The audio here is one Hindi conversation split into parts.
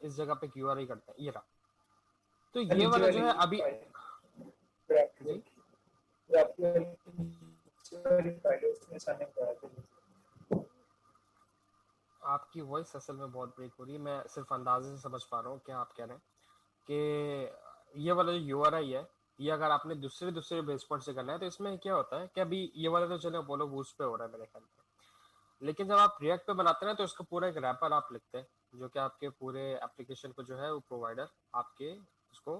इस जगह पे क्यूआर करते हैं, ये रहा। तो हाँ, ये नीचे वाला जो वाली है अभी फाइल ड्राफ्ट जी ड्राफ्ट वाली नीचे वाली फाइल है, उसमें सामने करा थे। आपकी वॉइस असल में बहुत ब्रेक हो रही है, मैं सिर्फ अंदाजे से समझ पा रहा हूँ क्या आप कह रहे हैं कि ये वाला जो यूआरआई है, ये अगर आपने दूसरे दूसरे बेस पॉइंट से करना है तो इसमें क्या होता है कि अभी ये वाला तो चलो अपोलो बूस्ट पे हो रहा है मेरे ख्याल में, लेकिन जब आप रिएक्ट पे बनाते हैं ना तो इसका पूरा एक रैपर आप लिखते हैं जो कि आपके पूरे एप्लीकेशन को जो है वो प्रोवाइडर आपके उसको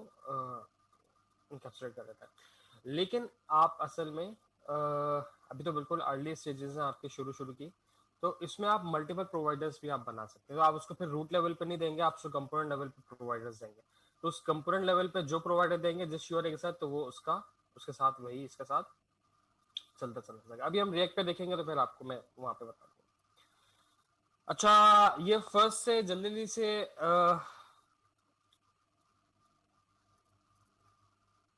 इंकैप्सुलेट कर देता है। लेकिन आप असल में अभी तो बिल्कुल अर्ली स्टेजेस हैं आपके, शुरू शुरू की, तो इसमें आप मल्टीपल प्रोवाइडर्स भी आप बना सकते हैं। तो आप उसको फिर रूट लेवल पे नहीं देंगे, आप उसको कंपोनेंट लेवल पे प्रोवाइडर्स देंगे। तो उस कंपोनेंट लेवल पे जो प्रोवाइडर देंगे जिस यूआरए के साथ, तो वो उसका उसके साथ वही इसके साथ चलता चलता जाएगा। अभी हम रिएक्ट पे देखेंगे तो फिर आपको मैं वहां पे बता दूंगा। अच्छा, ये फर्स्ट से जल्दी जल्दी से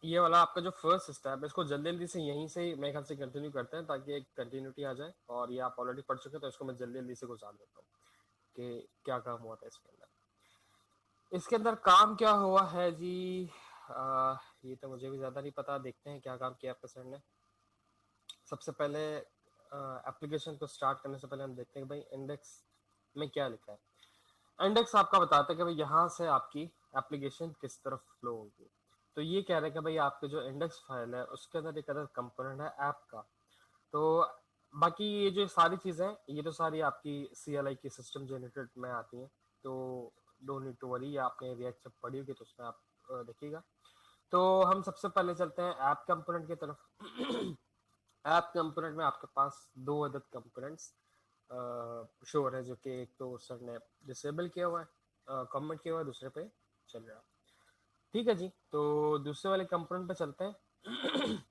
ये वाला आपका जो फर्स्ट स्टेप है इसको जल्दी जल्दी से यहीं से मेरे ख्याल से कंटिन्यू करते हैं ताकि एक कंटिन्यूटी आ जाए। और ये आप ऑलरेडी पढ़ चुके हैं तो इसको मैं जल्दी जल्दी से गुजार देता हूँ कि क्या काम हुआ था इसके अंदर। इसके अंदर काम क्या हुआ है जी, ये तो मुझे भी ज्यादा नहीं पता, देखते हैं क्या काम किया आपके सर ने। सबसे पहले एप्लीकेशन को स्टार्ट करने से पहले हम देखते हैं कि भाई इंडेक्स में क्या लिखा है। इंडेक्स आपका बताता है कि भाई यहाँ से आपकी एप्लीकेशन किस तरफ फ्लो होगी। तो ये कह रहे हैं कि भाई आपके जो इंडेक्स फाइल है उसके अंदर एक अदर कंपोनेंट है ऐप का। तो बाकी ये जो सारी चीजें ये तो सारी आपकी CLI की सिस्टम जनरेटेड में आती हैं। तो डोंट नीड टू वरी, आपने रिएक्ट जब पढ़ी होगी तो उसमें आप देखिएगा। तो हम सबसे पहले चलते हैं ऐप कंपोनेंट की तरफ। ऐप कंपोनेंट में आपके पास दो अदद कंपोनेंट्स शो हो रहे हैं, जो कि एक तो सर ने डिसेबल किया हुआ है, कमेंट किया हुआ है, दूसरे पे चल रहा है। ठीक है जी, तो दूसरे वाले कंपोनेंट पे चलते हैं।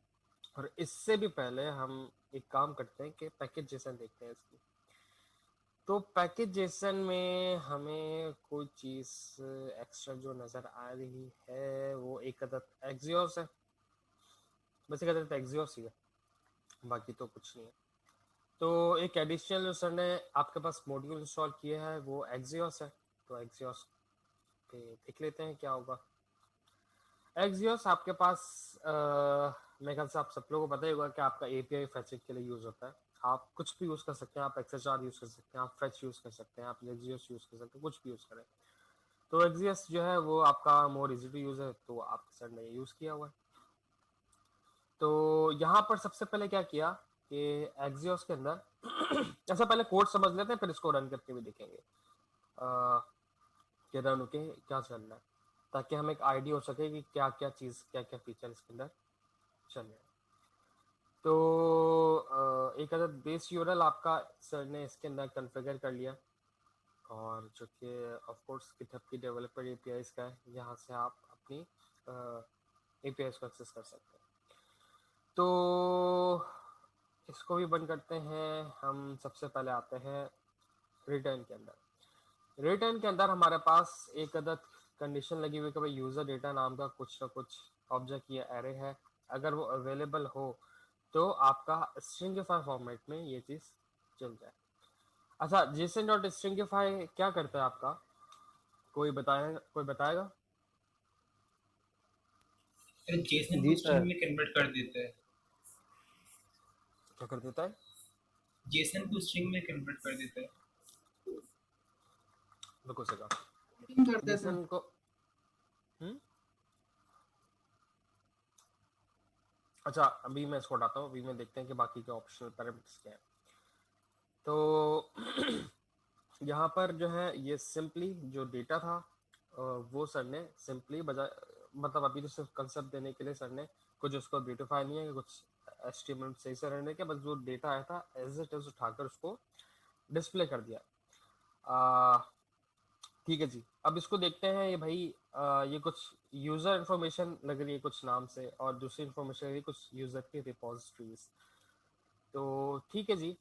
और इससे भी पहले हम एक काम करते हैं कि पैकेज जेसन देखते हैं इसकी। तो पैकेज जेसन में हमें कोई चीज एक्स्ट्रा जो नजर आ रही है वो एक अदद एक्सियोस है। बस एक अदद एक्सियोस ही है, बाकी तो कुछ नहीं है। तो एक एडिशनल जो सर ने आपके पास मॉड्यूल इंस्टॉल किया है वो एक्सियोस है। तो एक्सियोस पे देख लेते हैं क्या होगा। एक्सियोस आपके पास मेरे ख्याल से आप सब लोगों को पता ही होगा कि आपका एपीआई फेचिंग के लिए यूज होता है। आप कुछ भी यूज कर सकते हैं, आप XHR यूज कर सकते हैं, आप फेच यूज कर सकते हैं, आप एक्सियोस यूज कर सकते हैं, कुछ भी यूज करें। तो एक्सियोस जो है वो आपका मोर इजी टू यूज है, तो आप सर ने यूज किया हुआ है। तो यहाँ पर सबसे पहले क्या किया कि एक्सियोस के अंदर ऐसा पहले कोड समझ लेते हैं फिर इसको रन करके भी देखेंगे कि रन होके क्या चल रहा है, ताकि हमें एक आइडिया हो सके कि क्या क्या चीज क्या क्या फीचर इसके अंदर चल रहे हैं। तो एक अदर बेस यूआरएल आपका सर ने इसके अंदर कॉन्फ़िगर कर लिया, और जो कि ऑफ कोर्स गिटहब की डेवलपर एपीआईज का है, यहाँ से आप अपनी एपीआईज को एक्सेस कर सकते हैं। तो इसको भी बंद करते हैं। हम सबसे पहले आते हैं रिटर्न के अंदर। रिटर्न के अंदर हमारे पास एक अदद कंडीशन लगी हुई है कि भाई यूजर डेटा नाम का कुछ ना कुछ ऑब्जेक्ट या एरे है, अगर वो अवेलेबल हो तो आपका स्ट्रिंगिफाई फॉर्मेट में ये चीज चल जाए। अच्छा, जेसन डॉट स्ट्रिंगिफाई क्या करता है आपका, कोई बताएगा? फिर जेसन जी को स्ट्रिंग सर। में कन्वर्ट कर देता है। क्या कर देता है? जेसन को स्ट्रिंग में कन्वर्ट कर देता है। रुको सेगा, कर देता है। जेसन को हम्म अच्छा, अभी मैं इसको हटाता हूँ, अभी मैं देखते हैं कि बाकी के ऑप्शनल पैरामीटर्स क्या है। तो यहाँ पर जो है ये सिंपली जो डेटा था वो सर ने सिंपली बजाय, मतलब अभी तो सिर्फ कंसेप्ट देने के लिए सर ने कुछ उसको ब्यूटिफाई नहीं है, कुछ एचटीएमएल सही से रहने के, बस जो डेटा आया था एज इट इज उठाकर उसको डिस्प्ले कर दिया। आ, ठीक है जी, अब इसको देखते हैं। ये भाई ये कुछ यूजर इन्फॉर्मेशन लग रही है कुछ नाम से, और दूसरी इन्फॉर्मेशन लग रही है कुछ यूजर की रिपोजिटरीज। तो ठीक है जी।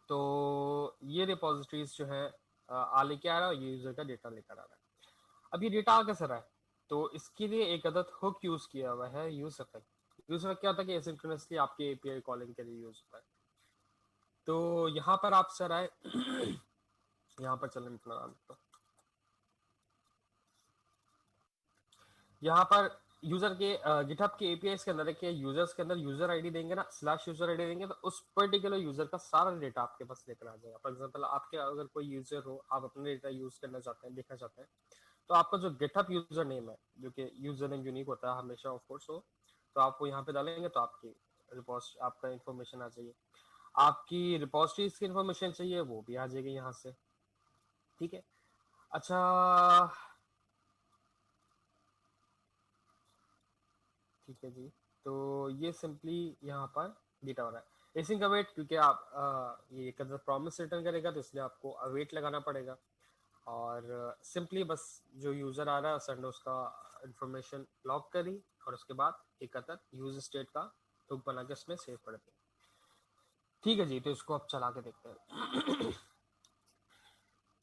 तो ये रिपोजिटरीज जो है आ लेके आ रहा है, ये यूजर का डेटा लेकर आ रहा है। अब ये डेटा आ कैसे रहा है, तो इसके लिए एक अदद हुक यूज किया हुआ है, यूज इफेक्ट। यूज इफेक्ट क्या होता है कि एसिंक्रोनसली आपके एपीआई कॉलिंग के लिए यूज होता है। तो यहाँ पर आप सर आए, यहाँ पर चलने में थोड़ा डाल देता हूँ। यहाँ पर यूजर के गिटहब के एपीआई के अंदर देखिए, यूजर्स के अंदर यूजर आईडी देंगे ना, स्लैश यूजर आईडी देंगे, तो उस पर्टिकुलर यूजर का सारा डेटा आपके पास लेकर आ जाएगा। फॉर एग्जांपल आपके अगर कोई यूजर हो, आप अपने डेटा यूज करना चाहते हैं, देखना चाहते हैं, तो आपका जो गिटहब यूजर नेम है, जो कि यूजर नेम यूनिक होता है हमेशा ऑफ कोर्स हो, तो आप वो यहाँ पे डालेंगे तो आपकी रिपोस्ट आपका इन्फॉर्मेशन आ जाएगी। आपकी रिपोस्ट्रीज की इन्फॉर्मेशन चाहिए वो भी आ जाएगी यहाँ से। ठीक है। अच्छा, ठीक है जी। तो ये सिंपली यहाँ पर डेटा हो रहा है। एसिंक अवेट, क्योंकि आप ये अगर प्रॉमिस रिटर्न करेगा तो इसलिए आपको अवेट लगाना पड़ेगा। और सिंपली बस जो यूजर आ रहा है सेंड उसका इंफॉर्मेशन लॉग करी, और उसके बाद एक अदर यूज स्टेट का हुक बना के इसमें सेव कर दिया। ठीक है जी, तो इसको अब चला के देखते हैं।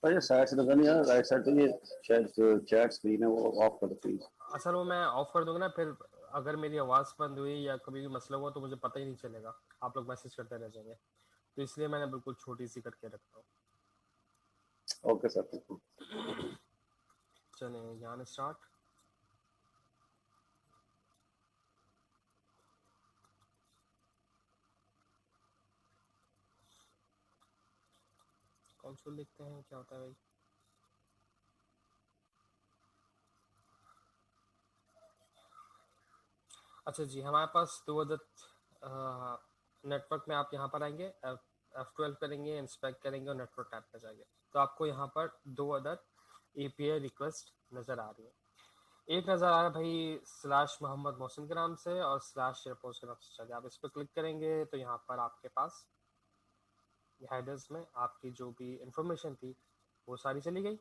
पर ये साइड से लगा नहीं यार, राइट साइड पे ये शायद जो चैट स्क्रीन है वो ऑफ कर दो प्लीज। असल वो मैं ऑफ कर दूंगा ना, फिर अगर मेरी आवाज़ बंद हुई या कभी भी मसला हुआ तो मुझे पता ही नहीं चलेगा, आप लोग मैसेज करते रह जाएंगे। तो इसलिए मैंने बिल्कुल छोटी सी करके रखता हूँ। ओके सर, बिल्कुल। चले यहाँ स्टार्ट। कंसोल देखते हैं क्या होता है भाई। अच्छा जी, हमारे पास दो अदद नेटवर्क में, आप यहाँ पर आएंगे, F12 करेंगे, इंस्पेक्ट करेंगे और नेटवर्क टैब पे जाएंगे, तो आपको यहाँ पर दो अदद एपीआई रिक्वेस्ट नज़र आ रही है। एक नज़र आ रहा है भाई स्लैश मोहम्मद मोहसिन के नाम से और स्लैश रिपोज के नाम से चलिए, आप इस पर क्लिक करेंगे तो यहाँ पर आपके पास हेडर्स में आपकी जो भी इंफॉर्मेशन थी वो सारी चली गई।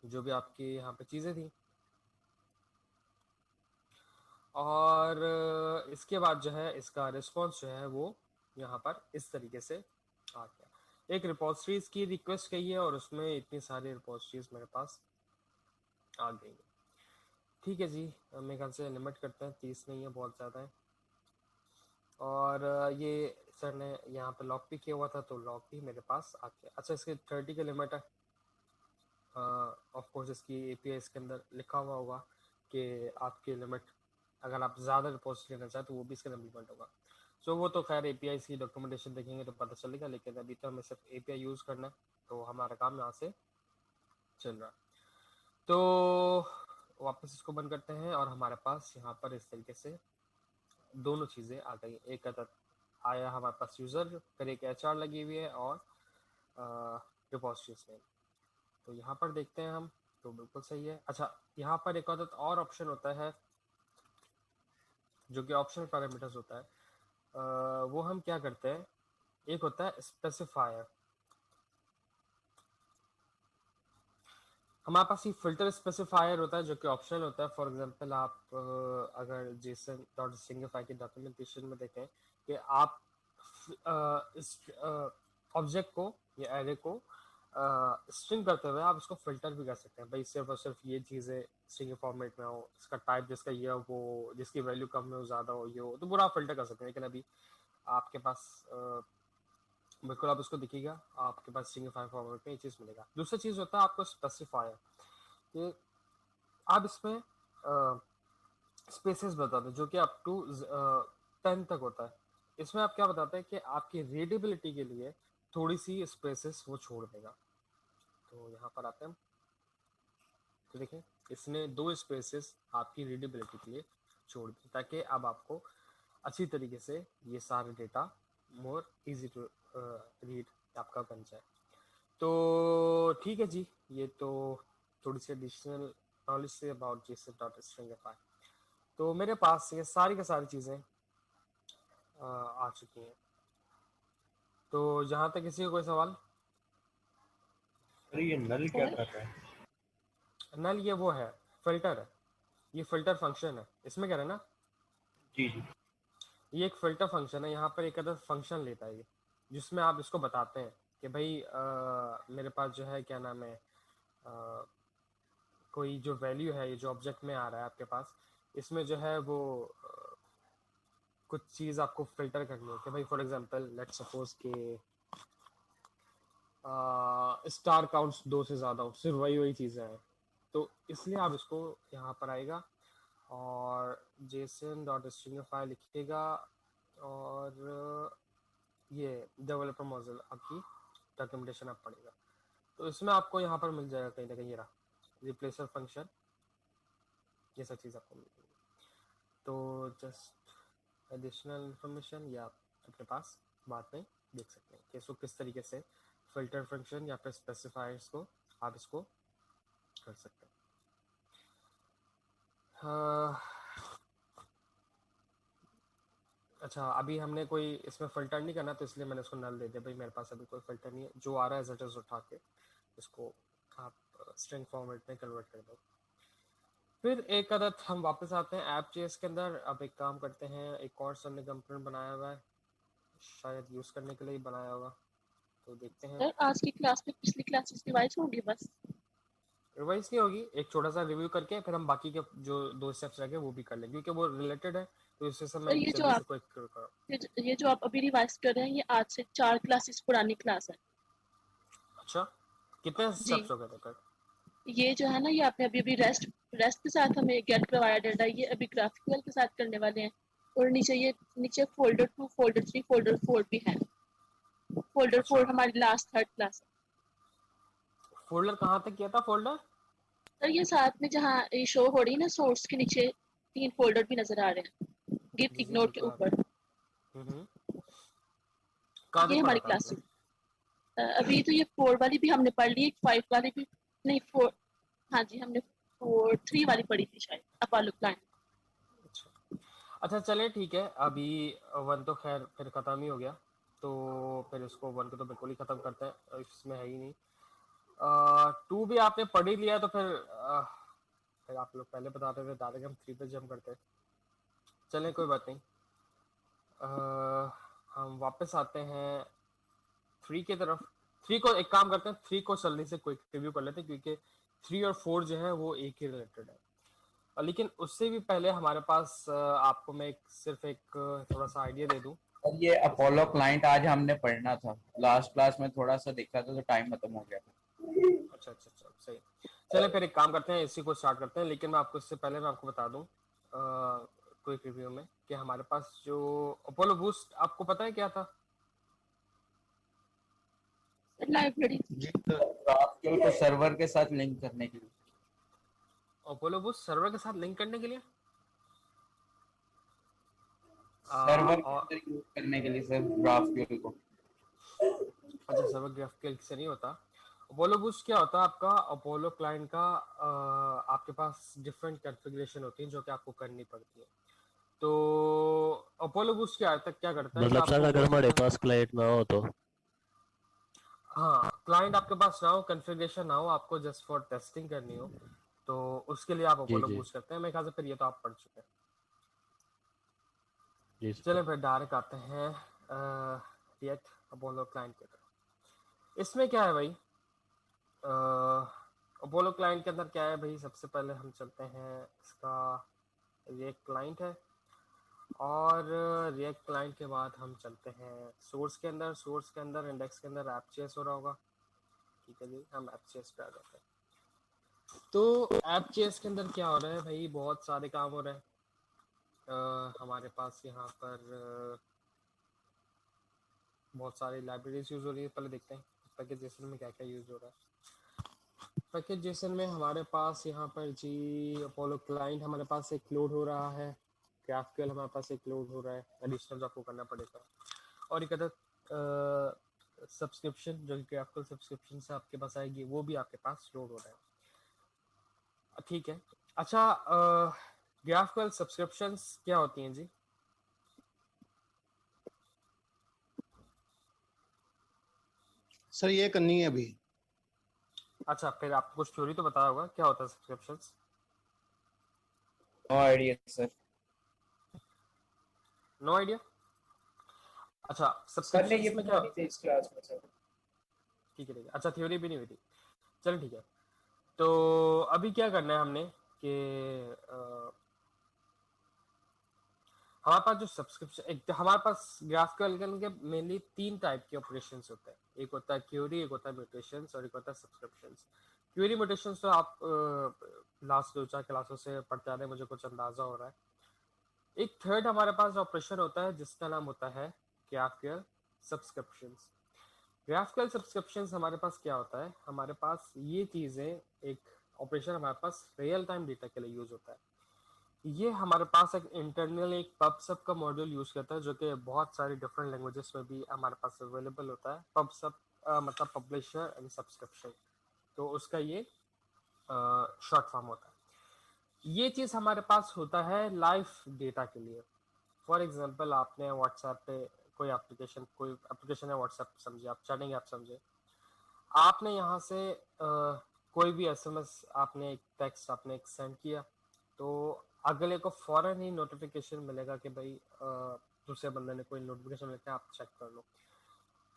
जो भी आपकी यहाँ पे चीज़ें थी, और इसके बाद जो है इसका रिस्पॉन्स जो है वो यहाँ पर इस तरीके से आ गया। एक रिपोजिटरीज की रिक्वेस्ट गई है और उसमें इतनी सारी रिपोजिटरीज मेरे पास आ गई है। ठीक है जी, मेरे ख्याल से लिमिट करते हैं, 30 नहीं है, बहुत ज़्यादा है। और ये सर ने यहाँ पे लॉक भी किया हुआ था तो लॉक भी मेरे पास आ गया। अच्छा, इसके 30 का लिमिट है। ऑफ कोर्स इसकी एपीआई के अंदर लिखा हुआ होगा कि आपकी लिमिट, अगर आप ज़्यादा रिपोजिटरी लेना चाहें तो वो भी इसके अंदर इम्प्लीमेंट होगा। सो वो तो खैर एपीआई की डॉक्यूमेंटेशन देखेंगे तो पता चलेगा, लेकिन अभी तो हमें सिर्फ एपीआई यूज़ करना है, तो हमारा काम यहाँ से चल रहा है। तो वापस इसको बंद करते हैं और हमारे पास यहाँ पर इस तरीके से दोनों चीज़ें आ गई। एक अदर आया हमारे पास यूज़र, फिर एक एचआर लगी हुई है और रिपोजिटरीज नेम। तो यहाँ पर देखते हैं हम, तो बिल्कुल सही है। अच्छा, यहाँ पर एक और ऑप्शन होता है जो कि ऑप्शनल पैरामीटर्स होता है। वो हम क्या करते हैं, एक होता है स्पेसिफायर। हमारे पास ये फिल्टर स्पेसिफायर होता है जो कि ऑप्शनल होता है। फॉर एग्जांपल आप अगर जेसन डॉट स्ट्रिंगिफाई की डॉक्यूमेंटेशन में देखें कि आप इस ऑब्जेक्ट को या एरे को स्ट्रिंग करते हुए आप इसको फिल्टर भी कर सकते हैं। भाई सिर्फ और सिर्फ ये चीज़ें स्ट्रिंग फॉर्मेट में हो, इसका टाइप जिसका ये हो, वो जिसकी वैल्यू कम हो ज़्यादा हो ये हो, तो पूरा फिल्टर कर सकते हैं। लेकिन अभी आपके पास बिल्कुल आप उसको दिखेगा, आपके पास स्ट्रिंगिफाई फॉर्मेट में ये चीज़ मिलेगा। दूसरा चीज़ होता है आपको स्पेसिफायर, कि आप इसमें स्पेसेस बताते हैं जो कि अप टू 10 तक होता है। इसमें आप क्या बताते हैं कि आपकी रीडेबिलिटी के लिए थोड़ी सी स्पेसेस वो छोड़ देगा। तो यहाँ पर आते हैं, तो देखें इसने दो स्पेसेस आपकी रीडेबिलिटी के लिए छोड़ दी, ताकि अब आपको अच्छी तरीके से ये सारे data more easy to read आपका बन जाए। तो ठीक है जी, ये तो थोड़ी सी एडिशनल नॉलेज से अबाउट जेसन डॉट स्ट्रिंगिफाई। तो मेरे पास ये सारी की सारी चीज़ें आ चुकी हैं। तो जहाँ तक किसी का कोई सवाल। अरे ये नल क्या कर रहा है? नल ये वो है, फिल्टर है, ये फिल्टर फंक्शन है। इसमें कह रहे हैं ना, जी जी। ये एक फिल्टर फंक्शन है। यहाँ पर एक अदर फंक्शन लेता है ये, जिसमें आप इसको बताते हैं कि भाई मेरे पास जो है क्या नाम है, कोई जो वैल्यू है, ये जो ऑब्जेक्ट में आ रहा है आपके पास, इसमें जो है वो कुछ चीज़ आपको फिल्टर करनी है। कि भाई फॉर एग्जांपल लेट सपोज के स्टार काउंट्स 2 से ज़्यादा हो, सिर्फ वही वही चीज़ें हैं। तो इसलिए आप इसको यहाँ पर आएगा और जेसन डॉट स्ट्रिंग फाइल लिखिएगा और ये डेवलपर मॉड्यूल आपकी डॉक्यूमेंटेशन आप पढ़ेगा। तो इसमें आपको यहाँ पर मिल जाएगा कहीं ना कहीं ये रहा रिप्लेसर फंक्शन, ये सब चीज़ आपको मिल जाएगी। तो जस्ट एडिशनल इंफॉर्मेशन या अपने पास बाद में देख सकते हैं कि इसको किस तरीके से फिल्टर फंक्शन या फिर स्पेसिफायर्स को आप इसको कर सकते हैं। अच्छा, अभी हमने कोई इसमें फ़िल्टर नहीं करना तो इसलिए मैंने इसको नल दे दिया। भाई मेरे पास अभी कोई फ़िल्टर नहीं है, जो आ रहा है एज इट इज़ उठा के इसको आप स्ट्रिंग फॉर्मेट में कन्वर्ट कर दो। फिर एक अदद हम वापस आते हैं ऐप जेएस के अंदर। अब एक काम करते हैं, एक और हमने कंपोनेंट बनाया हुआ है, शायद यूज़ करने के लिए ही बनाया होगा, तो देखते हैं। सर आज की क्लास में पिछली क्लासेस रिवाइज होंगी बस? रिवाइज नहीं होगी, एक छोटा सा रिव्यू करके फिर हम बाकी के जो 2 स्टेप्स रह गए वो भी कर लेंगे क्योंकि वो रिलेटेड है, तो इससे सब सर मैं ये जो जल्दी से आप कोई करो। ये जो आप अभी रिवाइज कर रहे हैं ये आज से 4 क्लासेस पुरानी क्लास है। अच्छा, कितने जी स्टेप्स हो गए थे फिर? ये जो है ना ये आपने अभी अभी रेस्ट के साथ हमें गेट करवाया डाटा, ये अभी ग्राफिकल के साथ करने वाले हैं। और नीचे फोल्डर 2 फोल्डर 3 फोल्डर 4 भी है। फोल्डर 4 अच्छा, हमारी लास्ट 3rd क्लास है। फोल्डर कहाँ तक किया था फोल्डर? सर ये साथ में जहाँ ये शो हो रही है ना सोर्स के नीचे 3 फोल्डर भी नजर आ रहे हैं गिट जी जी इग्नोर के बिल्कुल ऊपर। हम्म। कहाँ ये तक पढ़ा हमारी था क्लास आपने? अभी तो ये 4 वाली भी हमने पढ़ ली, 5 वाली भी नहीं 4। हाँ जी हमने 3 वाली पढ़ी थी शायद अपोलो प्लान। अच्छा अच्छा, चलिए ठीक है, अभी 1 तो खैर फिर ख़त्म ही हो गया, तो फिर इसको 1 को तो बिल्कुल ही ख़त्म करते हैं, इसमें है ही नहीं। 2 भी आपने पढ़ ही लिया तो फिर आप लोग पहले बताते थे, डायरेक्ट हम 3 पे जंप करते हैं। चलें कोई बात नहीं। हम वापस आते हैं 3 की तरफ। 3 को एक काम करते हैं, 3 को जल्दी से क्विक रिव्यू कर लेते हैं क्योंकि 3 और 4 जो है वो एक ही रिलेटेड है। लेकिन उससे भी पहले हमारे पास आपको मैं सिर्फ एक थोड़ा सा आइडिया दे दूं। और ये अपोलो क्लाइंट आज हमने पढ़ना था, लास्ट क्लास में थोड़ा सा देखा था तो टाइम खत्म हो गया था। अच्छा अच्छा अच्छा, सही। चलिए फिर एक काम करते हैं, इसी को स्टार्ट करते हैं, लेकिन मैं आपको इससे पहले मैं आपको बता दूं क्विक रिव्यू में कि हमारे पास जो अपोलो बूस्ट, आपको पता है क्या था? लाइब्रेरी जी तो GraphQL को सर्वर के साथ लिंक करने के लिए। अपोलो बूस्ट सर्वर के साथ लिंक करने के लिए सर्वर के और अंदर यूज करने के लिए सर GraphQL को। अच्छा, सर्वर ग्राफिकल से नहीं होता। अपोलो बूस्ट क्या होता है आपका? अपोलो क्लाइंट का आपके पास डिफरेंट कॉन्फ़िगरेशन होती है जो कि आपको करनी पड़ती है। तो अपोलो बूस्ट क्या तक क्या करता है कि मतलब सर आपको अगर होस्ट हमारे के, पास क्लाइंट ना हो तो? हाँ, क्लाइंट आपके पास ना हो, कॉन्फ़िगरेशन ना हो, आपको जस्ट फॉर टेस्टिंग करनी हो, तो उसके लिए आप जी अपोलो जी बूस्ट करते हैं। मेरे ख्याल से फिर ये तो आप पढ़ चुके हैं। जी चलें सर। फिर डायरेक्ट आते हैं रिएक्ट अपोलो क्लाइंट की तरफ। इसमें क्या है भाई, अपोलो क्लाइंट के अंदर क्या है भाई, सबसे पहले हम चलते हैं, इसका रिएक्ट क्लाइंट है और रिएक्ट क्लाइंट के बाद हम चलते हैं सोर्स के अंदर। सोर्स के अंदर इंडेक्स के अंदर ऐप.जेएस हो रहा होगा, ठीक है जी, हम ऐप.जेएस पे आ जाते हैं। तो ऐप.जेएस के अंदर क्या हो रहा है भाई, बहुत सारे काम हो रहे हैं। हमारे पास यहाँ पर बहुत सारी लाइब्रेरीज यूज़ हो रही है। पहले देखते हैं पैकेज जेसन में क्या क्या यूज़ हो रहा है। पैकेज जेसन में हमारे पास यहाँ पर जी अपोलो क्लाइंट हमारे पास एक लोड हो रहा है, ग्राफक्यूएल हमारे पास एक लोड हो रहा है, एडिशनल आपको करना पड़ेगा, और एक अदर सब्सक्रिप्शन जो कि ग्राफक्यूएल सब्सक्रिप्शन से आपके पास आएगी वो भी आपके पास लोड हो रहा है, ठीक है। अच्छा, ग्राफक्यूएल सब्सक्रिप्शंस क्या होती हैं जी? सर ये करनी है अभी। अच्छा, फिर आपको कुछ थ्योरी तो बताया होगा क्या होता है subscriptions? No idea sir. No idea. अच्छा, सर ने ये सब्सक्रिप्शंस में क्या, बनानी थी इस क्लास में सर। ठीक है ठीक है, अच्छा थ्योरी भी नहीं हुई थी, चलो ठीक है। तो अभी क्या करना है हमने कि हमारे पास जो सब्सक्रिप्शन, एक तो हमारे पास ग्राफिकल के मेनली 3 टाइप के ऑपरेशंस होते हैं, एक होता है क्यूरी, एक होता है म्यूटेशंस और एक होता है सब्सक्रिप्शंस। क्वेरी म्यूटेशंस तो आप लास्ट 2-4 क्लासों से पढ़ते आ रहे हैं, मुझे कुछ अंदाजा हो रहा है। एक थर्ड हमारे पास ऑपरेशन होता है जिसका नाम होता है ग्राफक्यूएल सब्सक्रिप्शंस। ग्राफक्यूएल सब्सक्रिप्शंस हमारे पास क्या होता है, हमारे पास ये चीज़ें, एक ऑपरेशन हमारे पास रियल टाइम डेटा के लिए यूज होता है। ये हमारे पास एक इंटरनल एक पबसब का मॉड्यूल यूज करता है, जो कि बहुत सारी डिफरेंट लैंग्वेजेस में भी हमारे पास अवेलेबल होता है। पबसब मतलब पब्लिशर एंड सब्सक्रिप्शन, तो उसका ये शॉर्ट फॉर्म होता है। ये चीज़ हमारे पास होता है लाइव डेटा के लिए। फॉर एग्जांपल, आपने व्हाट्सएप पे कोई एप्लीकेशन है, व्हाट्सएप समझिए, आप चैटिंग ऐप समझिए, आपने यहाँ से कोई भी एसएमएस, आपने एक टेक्स्ट आपने एक सेंड किया, तो अगले को फौरन ही नोटिफिकेशन मिलेगा कि भाई दूसरे बंदे ने कोई नोटिफिकेशन लेके आप चेक कर लो।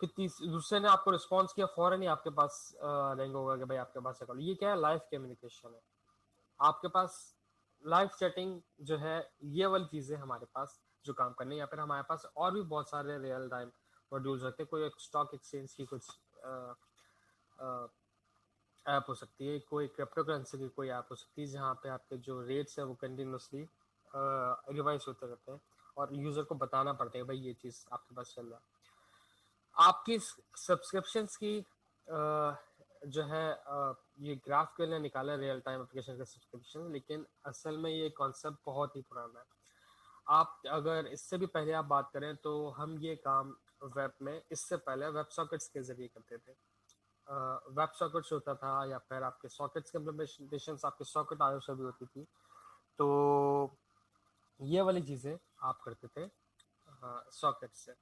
फिर दूसरे ने आपको रिस्पॉन्स किया, फौरन ही आपके पास रिंग होगा कि भाई आपके पास कॉल। ये क्या है, लाइव कम्युनिकेशन है आपके पास, लाइव चैटिंग जो है, ये वाली चीज़ें हमारे पास जो काम करने, या फिर हमारे पास और भी बहुत सारे रियल टाइम मॉड्यूल्स होते हैं। कोई एक स्टॉक एक्सचेंज की कुछ ऐप हो सकती है, कोई क्रिप्टो करेंसी की कोई ऐप हो सकती है, जहाँ पे आपके जो रेट्स है वो कंटिन्यूसली रिवाइज होते रहते हैं और यूज़र को बताना पड़ता है भाई ये चीज़ आपके पास चल रहा है। आपकी सब्सक्रिप्शंस की जो है ये ग्राफ के लिए निकाला रियल टाइम एप्लीकेशन का सब्सक्रिप्शन, लेकिन असल में ये कॉन्सेप्ट बहुत ही पुराना है। आप अगर इससे भी पहले आप बात करें तो हम ये काम वेब में इससे पहले वेब सॉकेट्स के जरिए करते थे। वेब सॉकेट्स होता था, या फिर आपके सॉकेट्स के इम्प्लीमेंटेशन आपके सॉकेट आयो से भी होती थी, तो ये वाली चीज़ें आप करते थे सॉकेट से।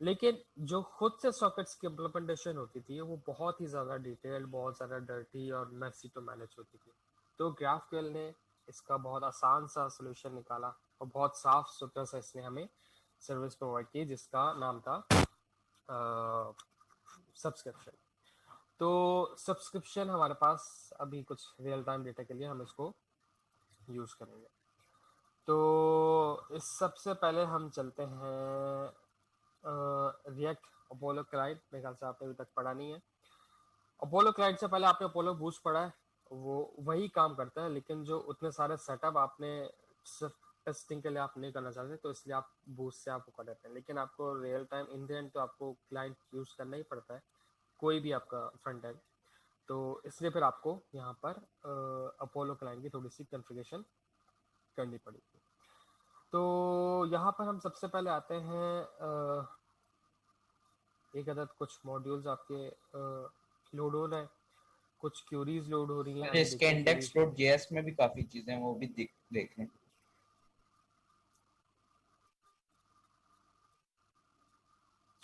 लेकिन जो खुद से सॉकेट्स की इम्प्लीमेंटेशन होती थी वो बहुत ही ज़्यादा डिटेल्ड, बहुत ज़्यादा डर्टी और मैसी टू मैनेज होती थी। तो ग्राफक्यूएल ने इसका बहुत आसान सा सोल्यूशन निकाला और बहुत साफ सुथरा सा इसने हमें सर्विस प्रोवाइड की, जिसका नाम था सब्सक्रिप्शन। तो सब्सक्रिप्शन हमारे पास अभी कुछ रियल टाइम डेटा के लिए हम इसको यूज़ करेंगे। तो इस सबसे पहले हम चलते हैं रिएक्ट अपोलो क्लाइड। मेरे ख्याल से आपने अभी तक पढ़ा नहीं है। अपोलो क्लाइड से पहले आपने अपोलो बूस्ट पढ़ा है, वो वही काम करता है, लेकिन जो उतने सारे सेटअप आपने सिर्फ टेस्टिंग के लिए आप नहीं करना चाहते, तो इसलिए आप बूस्ट से आप वो कर देते हैं। लेकिन आपको real time in the end तो आपको क्लाइंट यूज़ करना ही पड़ता है, कोई भी आपका फ्रंट एंड, तो इसलिए फिर आपको यहाँ पर अपोलो क्लाइंट की थोड़ी सी कॉन्फ़िगरेशन करनी पड़ेगी। तो यहाँ पर हम सबसे पहले आते हैं, एक अदद कुछ मॉड्यूल्स आपके लोड हो रहे हैं, कुछ क्यूरीज लोड हो रही हैं। और हमें इसके देखिए क्यूरीज index.js में भी काफी चीजें हैं, वो भी देखें।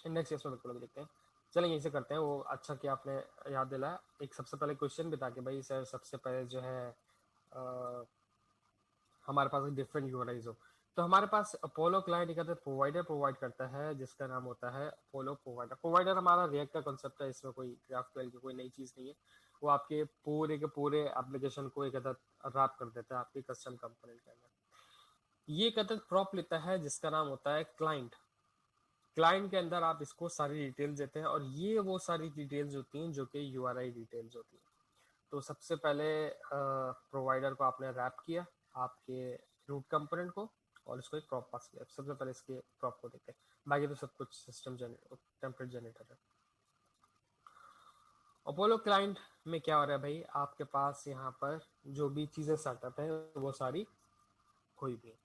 इंडेक्स में बिल्कुल अभी देखते हैं। चलें यहीं से करते हैं, वो अच्छा कि आपने याद दिलाया। एक सबसे पहले क्वेश्चन भी था कि भाई सर सबसे पहले जो है हमारे पास डिफरेंट यूआरआईज हो, तो हमारे पास अपोलो क्लाइंट एक प्रोवाइडर प्रोवाइड करता है जिसका नाम होता है अपोलो प्रोवाइडर। प्रोवाइडर हमारा रिएक्ट का कंसेप्ट है, इसमें कोई ग्राफक्यूएल की कोई नई चीज़ नहीं है। वो आपके पूरे के पूरे एप्लीकेशन को एक रैप कर देता है आपके कस्टम कंपोनेंट के अंदर। ये एक प्रॉप लेता है जिसका नाम होता है क्लाइंट। क्लाइंट के अंदर आप इसको सारी डिटेल्स देते हैं, और ये वो सारी डिटेल्स होती हैं जो कि यूआरआई डिटेल्स होती हैं। तो सबसे पहले प्रोवाइडर को आपने रैप किया आपके रूट कंपोनेंट को, और इसको एक प्रॉप पास किया। सबसे पहले इसके प्रॉप को देखते हैं, बाकी तो सब कुछ सिस्टम टेम्पलेट जनरेटर है। अपोलो क्लाइंट में क्या हो रहा है भाई, आपके पास यहाँ पर जो भी चीज़ें सेटअप है वो सारी हुई भी है।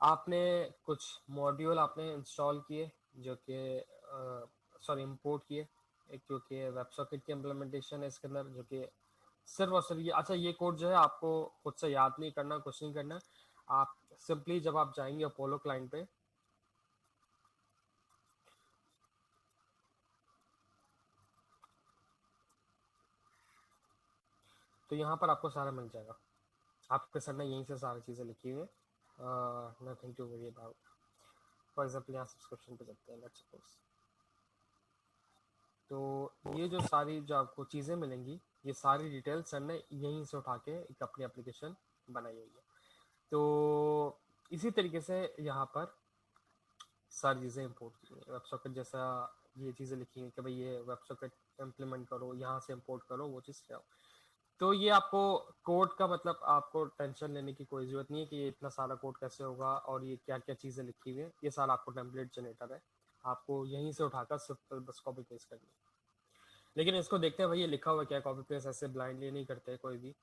आपने कुछ मॉड्यूल आपने इंस्टॉल किए जो कि सॉरी इंपोर्ट किए, एक जो कि वेब सॉकेट की इम्प्लीमेंटेशन है इसके अंदर, जो कि सिर्फ और सिर्फ ये, अच्छा ये कोड जो है आपको खुद से याद नहीं करना, कुछ नहीं करना। आप सिंपली जब आप जाएंगे अपोलो क्लाइंट पे, तो यहाँ पर आपको सारा मिल जाएगा। आपके सर ने यहीं से सारी चीज़ें लिखी हुई है, nothing to worry about. For example यहाँ सब्सक्रिप्शन पे चलते हैं, लेट्स सपोज। तो ये जो सारी जो आपको चीज़ें मिलेंगी, ये सारी डिटेल सर ने यहीं से उठा के एक अपनी एप्लीकेशन बनाई हुई है। तो इसी तरीके से यहाँ पर सारी चीज़ें इंपोर्ट की हैं। वेब सॉकेट जैसा ये चीज़ें लिखी हैं कि भाई ये वेब सॉकेट इम्प्लीमेंट करो, यहाँ से इंपोर्ट करो, वो चीज़ क्या हो। तो ये आपको कोड का मतलब आपको टेंशन लेने की कोई ज़रूरत नहीं है कि ये इतना सारा कोड कैसे होगा और ये क्या-क्या चीज़ें लिखी हुई है। ये सारा आपको टेम्पलेट जनरेटर है। आपको यहीं से उठाकर सिर्फ बस कॉपी पेस्ट करनी है। लेकिन इसको देखते हैं भाई ये लिखा हुआ क्या है, कॉपी पेस्ट ऐसे ब्लाइंडली नहीं करते कोई भी।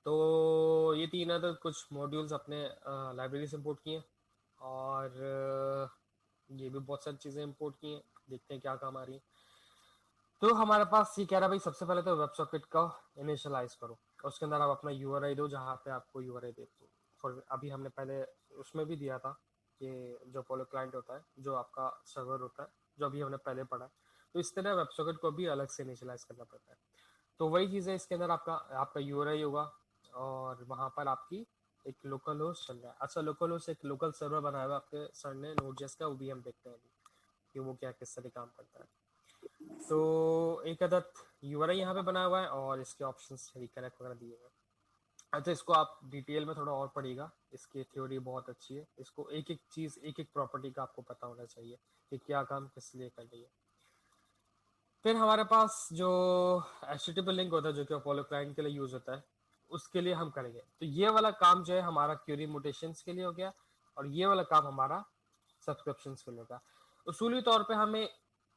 तो ये 3 अदर कुछ मॉड्यूल्स अपने लाइब्रेरी से इंपोर्ट किए हैं और ये भी बहुत सारी चीज़ें इंपोर्ट की हैं। देखते हैं क्या काम आ रही है। तो हमारे पास ये कह रहा है भाई सबसे पहले तो वेब सॉकेट का इनिशियलाइज करो। उसके अंदर आप अपना यूआरआई दो जहाँ पे आपको यूआरआई देते हो। फॉर अभी हमने पहले उसमें भी दिया था कि जो अपोलो क्लाइंट होता है, जो आपका सर्वर होता है, जो अभी हमने पहले पढ़ा है। तो इस तरह वेब सॉकेट को भी अलग से इनिशियलाइज करना पड़ता है। तो वही चीज़ है, इसके अंदर आपका यूआरआई होगा और वहाँ पर आपकी एक लोकल होस्ट चल रहा है। अच्छा, लोकल होस्ट एक लोकल सर्वर बनाया हुआ है आपके सर ने नोड.जेएस का, वो भी हम देखते हैं अभी कि वो क्या किस तरह काम करता है। तो एक अदद यूआरआई यहाँ पे बना हुआ है और इसके ऑप्शंस रिकनेक्ट वगैरह दिए हुए हैं। अच्छा, इसको आप डिटेल में थोड़ा और पढ़िएगा, इसकी थ्योरी बहुत अच्छी है। इसको एक एक चीज़, एक एक प्रॉपर्टी का आपको पता होना चाहिए कि क्या काम किस लिए कर रही है। फिर हमारे पास जो HTTP लिंक होता है जो कि अपोलो क्लाइंट के लिए यूज़ होता है, उसके लिए हम करेंगे। तो ये वाला काम जो है हमारा क्यूरी म्यूटेशंस के लिए हो गया और ये वाला काम हमारा सब्सक्रिप्शंस के लिए होगा। उसूली तौर पे हमें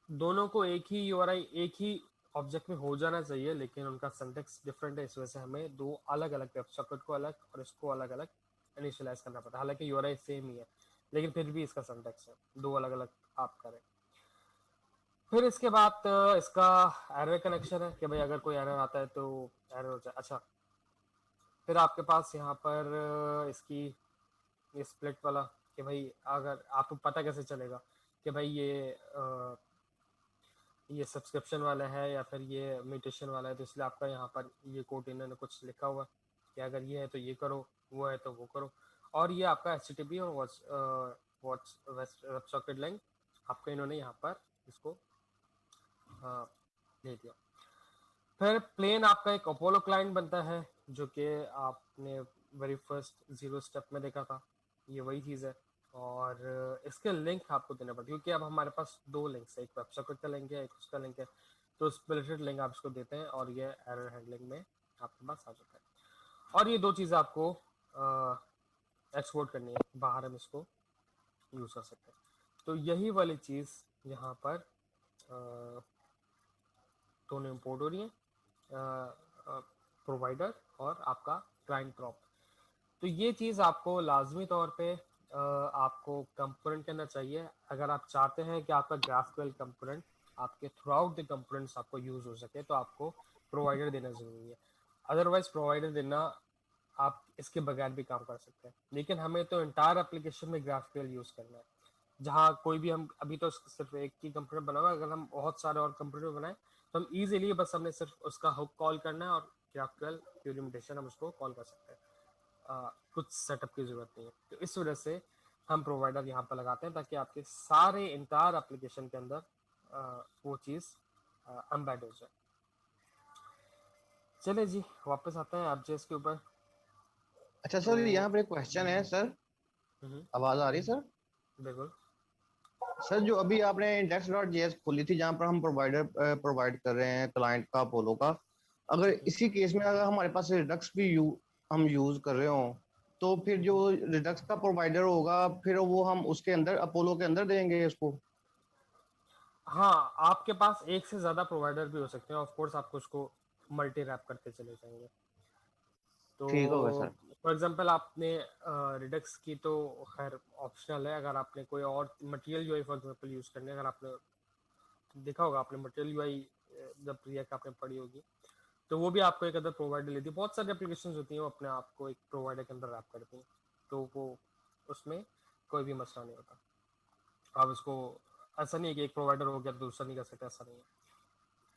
दोनों को एक ही यूआरआई एक ही ऑब्जेक्ट में हो जाना चाहिए, लेकिन उनका सिंटैक्स डिफरेंट है। इस वजह से हमें दो अलग अलग वेब सॉकेट को अलग और इसको अलग अलग इनिशियलाइज करना पड़ता है। हालांकि यूआरआई सेम ही है, लेकिन फिर भी इसका सिंटैक्स है दो अलग अलग आप करें। फिर इसके बाद इसका एरर कनेक्शन है कि भाई अगर कोई एरर आता है तो एरर हो जाए। अच्छा, फिर आपके पास यहाँ पर इसकी ये स्प्लिट वाला कि भाई अगर आपको पता कैसे चलेगा कि भाई ये सब्सक्रिप्शन वाला है या फिर ये म्यूटेशन वाला है। तो इसलिए आपका यहाँ पर ये कोड इन्होंने कुछ लिखा हुआ है कि अगर ये है तो ये करो, वो है तो वो करो। और ये आपका HTTP और व्हाट्स वेब सॉकेट लिंक आपका इन्होंने यहाँ पर इसको दे दिया। फिर प्लेन आपका एक अपोलो क्लाइंट बनता है जो कि आपने वेरी फर्स्ट 0 स्टेप में देखा था। ये वही चीज़ है और इसके लिंक आपको देना पड़ता है क्योंकि अब हमारे पास दो लिंक्स है, एक वेब सॉकेट का लिंक है, एक उसका लिंक है। तो स्प्लिटेड लिंक आप इसको देते हैं और ये एरर हैंडलिंग में आपके पास आ जाता है। और ये दो चीज़ें आपको एक्सपोर्ट करनी है बाहर, हम इसको यूज़ कर सकते हैं। तो यही वाली चीज़ यहाँ पर दोनों इम्पोर्ट हो रही हैं, प्रोवाइडर और आपका क्लाइंट प्रॉप। तो ये चीज़ आपको लाजमी तौर पे आपको कंपोनेंट के अंदर चाहिए अगर आप चाहते हैं कि आपका ग्राफक्यूएल कंपोनेंट आपके थ्रू आउट द कंपोनेंट्स आपको यूज़ हो सके। तो आपको प्रोवाइडर देना ज़रूरी है, अदरवाइज प्रोवाइडर देना आप इसके बगैर भी काम कर सकते हैं। लेकिन हमें तो इंटायर एप्लीकेशन में ग्राफक्यूएल यूज़ करना है। जहाँ कोई भी हम अभी तो सिर्फ एक ही कंपोनेंट बना हुआ है, अगर हम बहुत सारे और कंपोनेंट बनाएं तो हम इजीली बस हमने सिर्फ उसका हुक कॉल करना है और ग्राफक्यूएल क्यूरी म्यूटेशन हम उसको कॉल कर सकते हैं। कुछ सेटअप की ज़रूरत नहीं है। तो इस वजह से हम प्रोवाइडर यहाँ पर लगाते हैं ताकि आपके सारे इंटायर एप्लीकेशन के अंदर वो चीज़ एम्बेड हो जाए। चलिए जी, वापस आते हैं AppJS के ऊपर। अच्छा तो सर, यहाँ पर एक क्वेश्चन है सर। आवाज आ रही है सर? बिल्कुल। सर, जो अभी आपने index.js खोली थी जहाँ पर हम प्रोवाइडर प्रोवाइड कर रहे हैं क्लाइंट का, अपोलो का, अगर इसी केस में अगर हमारे पास रिडक्स भी हम यूज कर रहे हो, तो फिर जो रिडक्स का प्रोवाइडर होगा फिर वो हम उसके अंदर अपोलो के अंदर देंगे इसको? हाँ, आपके पास एक से ज़्यादा प्रोवाइडर भी हो सकते हैं। ऑफ कोर्स आपको उसको मल्टी रैप करते चले जाएंगे। तो ठीक होगा सर। फॉर एग्जांपल आपने रिडक्स की तो खैर ऑप्शनल है। अगर आपने कोई और material UI for example use करनी है, अगर आपने देखा होगा, आपने मटेरियल यूआई जब रिएक्ट आपने पढ़ी होगी, तो वो भी आपको एक अदर प्रोवाइडर लेती है। बहुत सारी एप्लीकेशंस होती हैं वो अपने आप को एक प्रोवाइडर के अंदर रैप करती हैं। तो वो उसमें कोई भी मसला नहीं होता। आप इसको ऐसा नहीं है कि एक प्रोवाइडर हो गया तो दूसरा नहीं कर सकते, ऐसा नहीं है।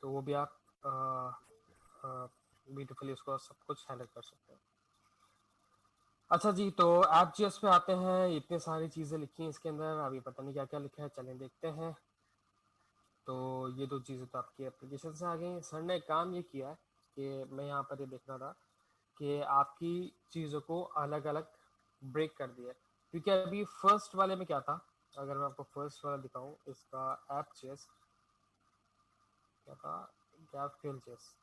तो वो भी आप ब्यूटीफुली उसको सब कुछ हैंडल कर सकते हैं। अच्छा जी, तो AppJS पे आते हैं। इतनी सारी चीज़ें लिखी हैं इसके अंदर, अभी पता नहीं क्या क्या लिखा है, चलें देखते हैं। तो ये दो चीज़ें तो आपकी एप्लीकेशन से आ गई। सर ने एक काम ये किया है कि मैं यहाँ पर ये देख रहा था कि आपकी चीज़ों को अलग अलग ब्रेक कर दिया है। क्योंकि अभी फर्स्ट वाले में क्या था, अगर मैं आपको फर्स्ट वाला दिखाऊं, इसका AppJS क्या था, GraphQL JS।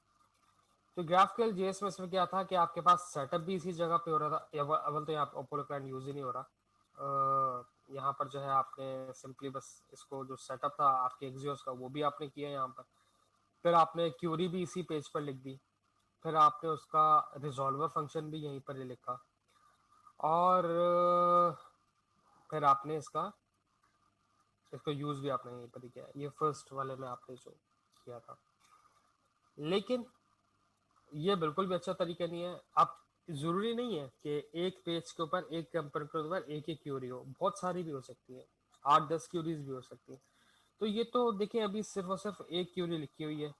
तो ग्राफक्यूएल जेएस में इसमें क्या था कि आपके पास सेटअप भी इसी जगह पे हो रहा था, अव्वल तो यहाँ अपोलो क्लाइंट यूज ही नहीं हो रहा। यहाँ पर जो है आपने सिंपली बस इसको जो सेटअप था आपके एक्सियोस का वो भी आपने किया यहाँ पर, फिर आपने क्यूरी भी इसी पेज पर लिख दी, फिर आपने उसका रिजॉल्वर फंक्शन भी यहीं पर ही लिखा, और फिर आपने इसको यूज भी आपने यहीं पर ही किया। ये फर्स्ट वाले में आपने जो किया था, लेकिन ये बिल्कुल भी अच्छा तरीका नहीं है। आप जरूरी नहीं है कि एक पेज के ऊपर एक कंपोनेंट के ऊपर एक ही क्यूरी हो, बहुत सारी भी हो सकती है, 8-10 क्यूरीज भी हो सकती है। तो ये तो देखिए अभी सिर्फ और सिर्फ एक क्यूरी लिखी हुई है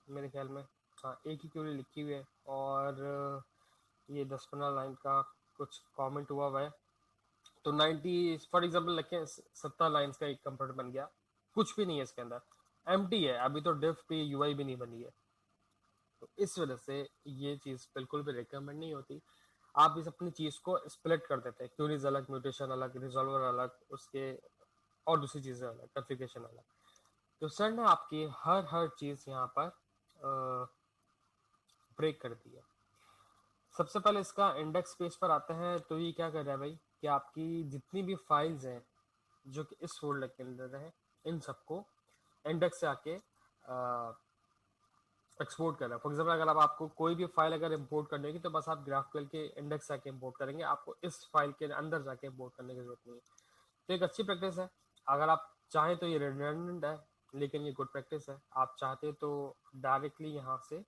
मेरे ख्याल में, हाँ एक ही क्यूरी लिखी हुई है, और ये 10-15 लाइन का कुछ कमेंट हुआ है। तो 90 फॉर एग्जांपल लिखे 70 लाइंस का एक कंपोनेंट बन गया, कुछ भी नहीं है इसके अंदर, एम्प्टी है, अभी तो डिफ पे यूआई भी नहीं बनी है। तो इस वजह से ये चीज़ बिल्कुल भी रिकमेंड नहीं होती। आप इस अपनी चीज़ को स्प्लिट कर देते हैं, क्यूरीज अलग, म्यूटेशन अलग, रिजॉल्वर अलग, उसके और दूसरी चीज़ें अलग, कॉन्फ़िगरेशन अलग। तो सर ने आपकी हर चीज़ यहाँ पर ब्रेक कर दी है। सबसे पहले इसका इंडेक्स पेज पर आते हैं, तो ये क्या कर रहा है भाई कि आपकी जितनी भी फाइल्स हैं जो कि इस फोल्डर के अंदर है, इन सबको इंडेक्स से आके एक्सपोर्ट कर रहा है। फॉर एग्जाम्पल अगर अब आपको कोई भी फाइल अगर इंपोर्ट करनी होगी तो बस आप ग्राफक्यूएल के इंडेक्स से आके इंपोर्ट करेंगे, आपको इस फाइल के अंदर जाके इंपोर्ट करने की जरूरत नहीं है। तो एक अच्छी प्रैक्टिस है, अगर आप चाहें तो ये रिडंडेंट है, लेकिन ये गुड प्रैक्टिस है। आप चाहते तो डायरेक्टली यहाँ से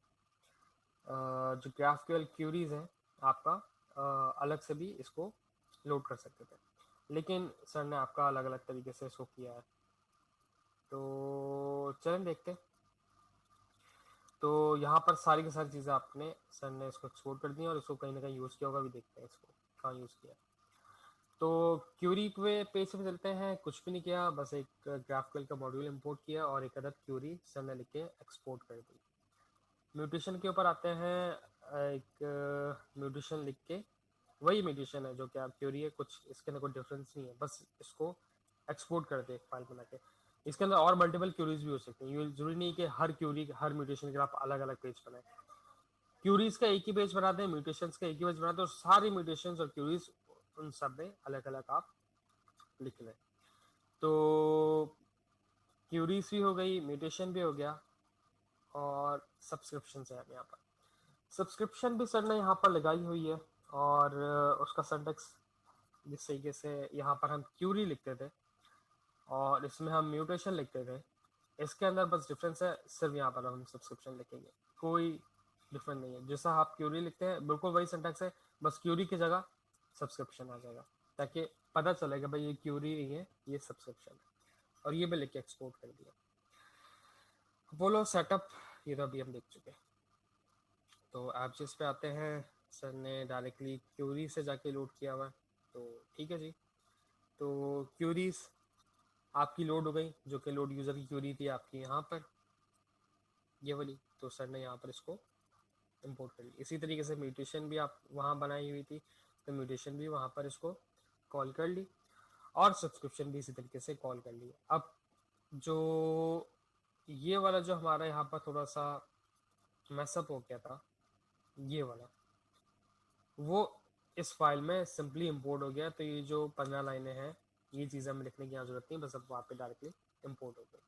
जो ग्राफक्यूएल क्यूरीज है आपका अलग से भी इसको लोड कर सकते थे, लेकिन सर ने आपका अलग अलग तरीके से इसको किया है। तो चलें देखते हैं। तो यहाँ पर सारी की सारी चीज़ें आपने सर ने इसको एक्सपोर्ट कर दी और इसको कहीं ना कहीं यूज़ किया होगा, भी देखते हैं इसको कहाँ यूज़ किया। तो क्यूरी पे पेज पे चलते हैं, कुछ भी नहीं किया, बस एक ग्राफक्यूएल का मॉड्यूल इंपोर्ट किया और एक अदर क्यूरी सर ने लिख के एक्सपोर्ट कर दी। म्यूटेशन के ऊपर आते हैं, एक म्यूटेशन लिख के, वही म्यूटेशन है जो कि आप क्यूरी है, कुछ इसके अंदर कोई डिफरेंस नहीं है, बस इसको एक्सपोर्ट कर दे फाइल बना के। इसके अंदर और मल्टीपल क्यूरीज भी हो सकती हैं, ये जरूरी नहीं कि हर क्यूरी हर म्यूटेशन के आप अलग अलग पेज बनाएं। क्यूरीज का एक ही पेज बना दें, म्यूटेशंस का एक ही पेज बना दें, और सारी म्यूटेशंस और क्यूरीज उन सब में अलग अलग आप लिख लें। तो क्यूरीज भी हो गई, म्यूटेशन भी हो गया, और सब्सक्रिप्शन है यहाँ पर। सब्सक्रिप्शन भी सर ने यहाँ पर लगाई हुई है, और उसका सिंटैक्स जिस तरीके से यहाँ पर हम क्यूरी लिखते थे और इसमें हम म्यूटेशन लिखते थे, इसके अंदर बस डिफरेंस है, सिर्फ यहाँ पर हम सब्सक्रिप्शन लिखेंगे, कोई डिफरेंस नहीं है। जैसा आप क्यूरी लिखते हैं बिल्कुल वही सिंटैक्स है, बस क्यूरी की जगह सब्सक्रिप्शन आ जाएगा, ताकि पता चलेगा भाई ये क्यूरी नहीं है, ये सब्सक्रिप्शन है। और ये भी लिख के एक्सपोर्ट कर दिया। बोलो सेटअप, ये तो अभी हम देख चुके हैं। तो ऐप जिस पे आते हैं, सर ने डायरेक्टली क्यूरी से जाके लोड किया हुआ है, तो ठीक है जी। तो क्यूरीज आपकी लोड हो गई, जो कि लोड यूज़र की क्यूरी थी आपकी यहाँ पर, ये वाली, तो सर ने यहाँ पर इसको इंपोर्ट कर ली। इसी तरीके से म्यूटेशन भी आप वहाँ बनाई हुई थी, तो म्यूटेशन भी वहाँ पर इसको कॉल कर ली, और सब्सक्रिप्शन भी इसी तरीके से कॉल कर ली। अब जो ये वाला जो हमारा यहाँ पर थोड़ा सा मैसअप हो गया था, ये वाला, वो इस फाइल में सिंपली इंपोर्ट हो गया। तो ये जो 15 लाइनें हैं, ये चीज़ें हमें लिखने की यहाँ जरूरत नहीं, बस अब वहाँ पे डायरेक्टली इंपोर्ट हो गई।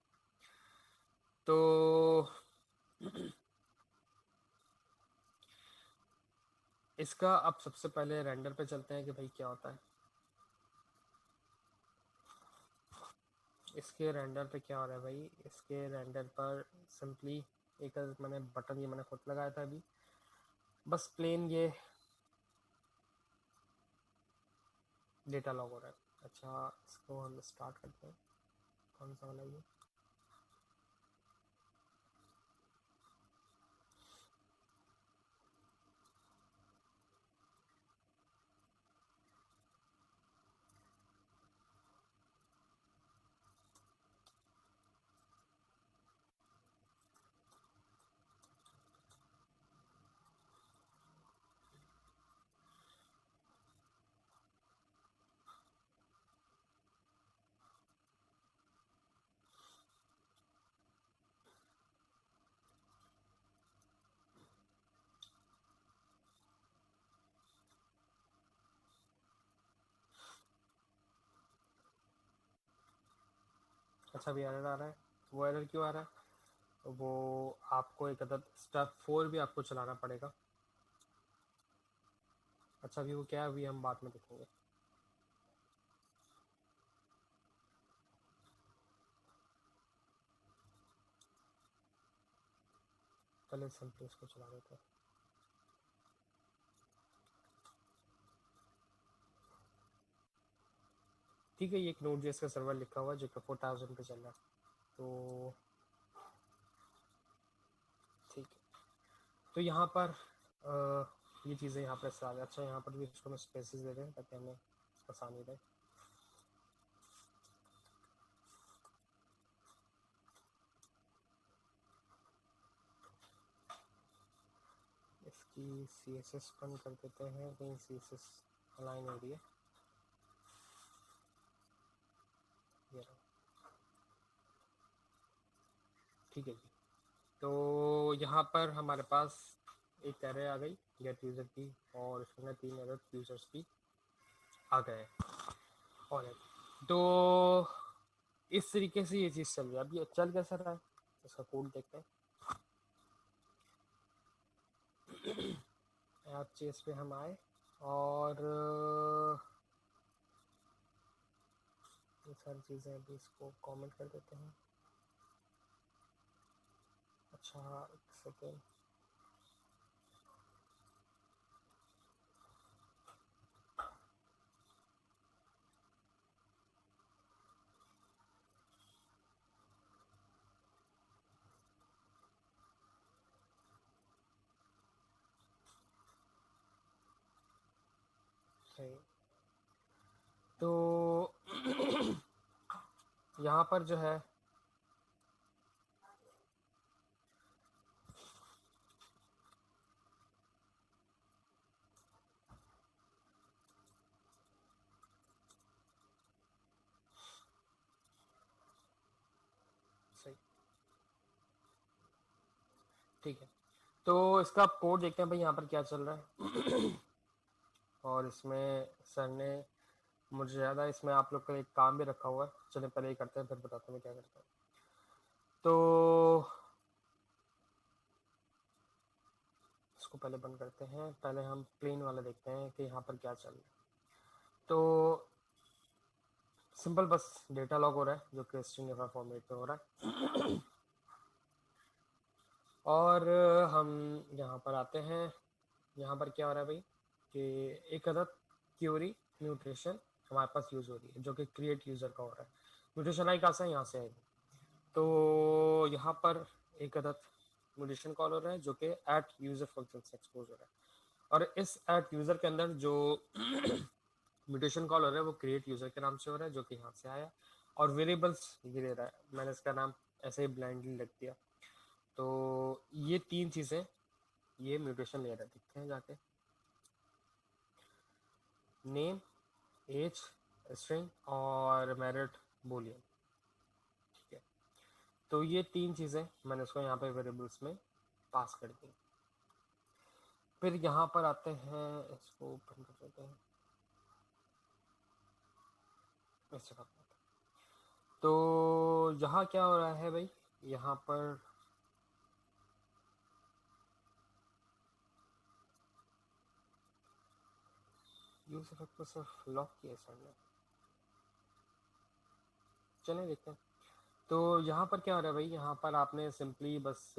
तो इसका अब सबसे पहले रेंडर पे चलते हैं कि भाई क्या होता है। इसके रेंडर पे क्या हो रहा है भाई, इसके रेंडर पर सिंपली एक मैंने बटन ये मैंने खुद लगाया था अभी, बस प्लेन ये डेटा लॉग हो रहा है। अच्छा, इसको हम स्टार्ट करते हैं, कौन सा वाला ये, अच्छा भी एरर आ रहा है, वो एरर क्यों आ रहा है? वो आपको एक अदद स्टेप 4 भी आपको चलाना पड़ेगा। अच्छा अभी वो क्या है अभी हम बाद में देखेंगे। पहले सिंपली इसको चला देते हैं। ठीक है, ये एक Node.js का सर्वर लिखा हुआ है जो कि 4000 पे चल रहा है, तो ठीक है। तो यहाँ पर ये चीज़ें यहाँ पर आ अच्छा यहाँ पर भी इसको हम स्पेसिस दे रहे हैं ताकि हमें आसानी रहे। इसकी CSS बंद कर देते हैं, कहीं CSS अलाइन हो रही है। ये रहा। ठीक है जी, तो यहाँ पर हमारे पास एक एरे आ गई गेट यूज़र की, और इसमें 3 एरर यूज़र्स की आ गए। और तो इस तरीके से ये चीज़ चल रही है। अब ये चल कैसा रहा है इसका कोड देखते हैं। ऐप चेस पे हम आए और ये सारी चीज़ें अभी इसको कमेंट कर देते हैं। अच्छा एक सेकेंड, सही। तो यहाँ पर जो है सही, ठीक है। तो इसका कोड देखते हैं भाई यहाँ पर क्या चल रहा है। और इसमें सर ने मुझे ज़्यादा इसमें आप लोग का एक काम भी रखा हुआ है, चलिए पहले ही करते हैं फिर बताते हैं मैं क्या करता हूँ। तो इसको पहले बंद करते हैं, पहले हम प्लेन वाला देखते हैं कि यहाँ पर क्या चल रहा है। तो सिंपल बस डेटा लॉग हो रहा है जो कि स्ट्रिंग फॉर्मेट में हो रहा है। और हम यहाँ पर आते हैं, यहाँ पर क्या हो रहा है भाई कि एक अदद क्यूरी म्यूटेशन हमारे पास यूज़ हो रही है जो कि क्रिएट यूज़र का हो रहा है। म्यूटेशन आई कहाँ से यहाँ से आएगी, तो यहाँ पर एक अदद म्यूटेशन कॉल हो रहा है जो कि एट यूज़र फंक्शन से एक्सपोज हो रहा है। और इस एट यूज़र के अंदर जो म्यूटेशन कॉल हो रहा है वो क्रिएट यूज़र के नाम से हो रहा है जो कि यहाँ से आया, और वेरिएबल्स ये दे रहा है, मैंने इसका नाम ऐसे ही ब्लाइंडली लिख दिया। तो ये 3 चीज़ें ये म्यूटेशन ले रहे दिखते हैं जाके, नेम, एज, स्ट्रिंग और मेरिट बूलियन। ठीक है, तो ये 3 चीज़ें मैंने इसको यहाँ पे वेरिएबल्स में पास कर दी। फिर यहाँ पर आते हैं, इसको ओपन कर देते हैं, इस जगह पर। तो यहाँ क्या हो रहा है भाई, यहाँ पर यूज इफेक्ट को सिर्फ लॉक किया सर ने, चलें देखते हैं। तो यहाँ पर क्या हो रहा है भाई, यहाँ पर आपने सिंपली बस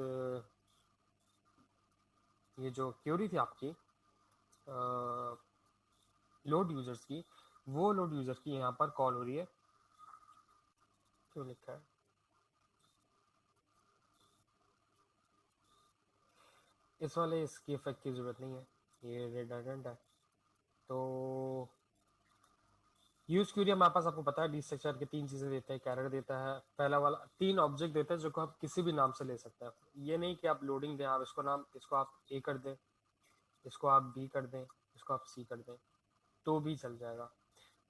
ये जो क्यूरी थी आपकी लोड यूजर्स की, वो लोड यूजर्स की यहाँ पर कॉल हो रही है। क्यों लिखा है, इस वाले इसकी इफेक्ट की ज़रूरत नहीं है, ये रिडंडेंट है। तो यूज क्यूरी हमारे पास आपको पता है डी स्ट्रक्चर के 3 चीज़ें देता है, कैरेक्टर देता है, पहला वाला 3 ऑब्जेक्ट देता है जो को आप किसी भी नाम से ले सकते हैं। ये नहीं कि आप लोडिंग दें, आप इसको नाम, इसको आप ए कर दें, इसको आप बी कर दें, इसको आप सी कर दें, तो भी चल जाएगा,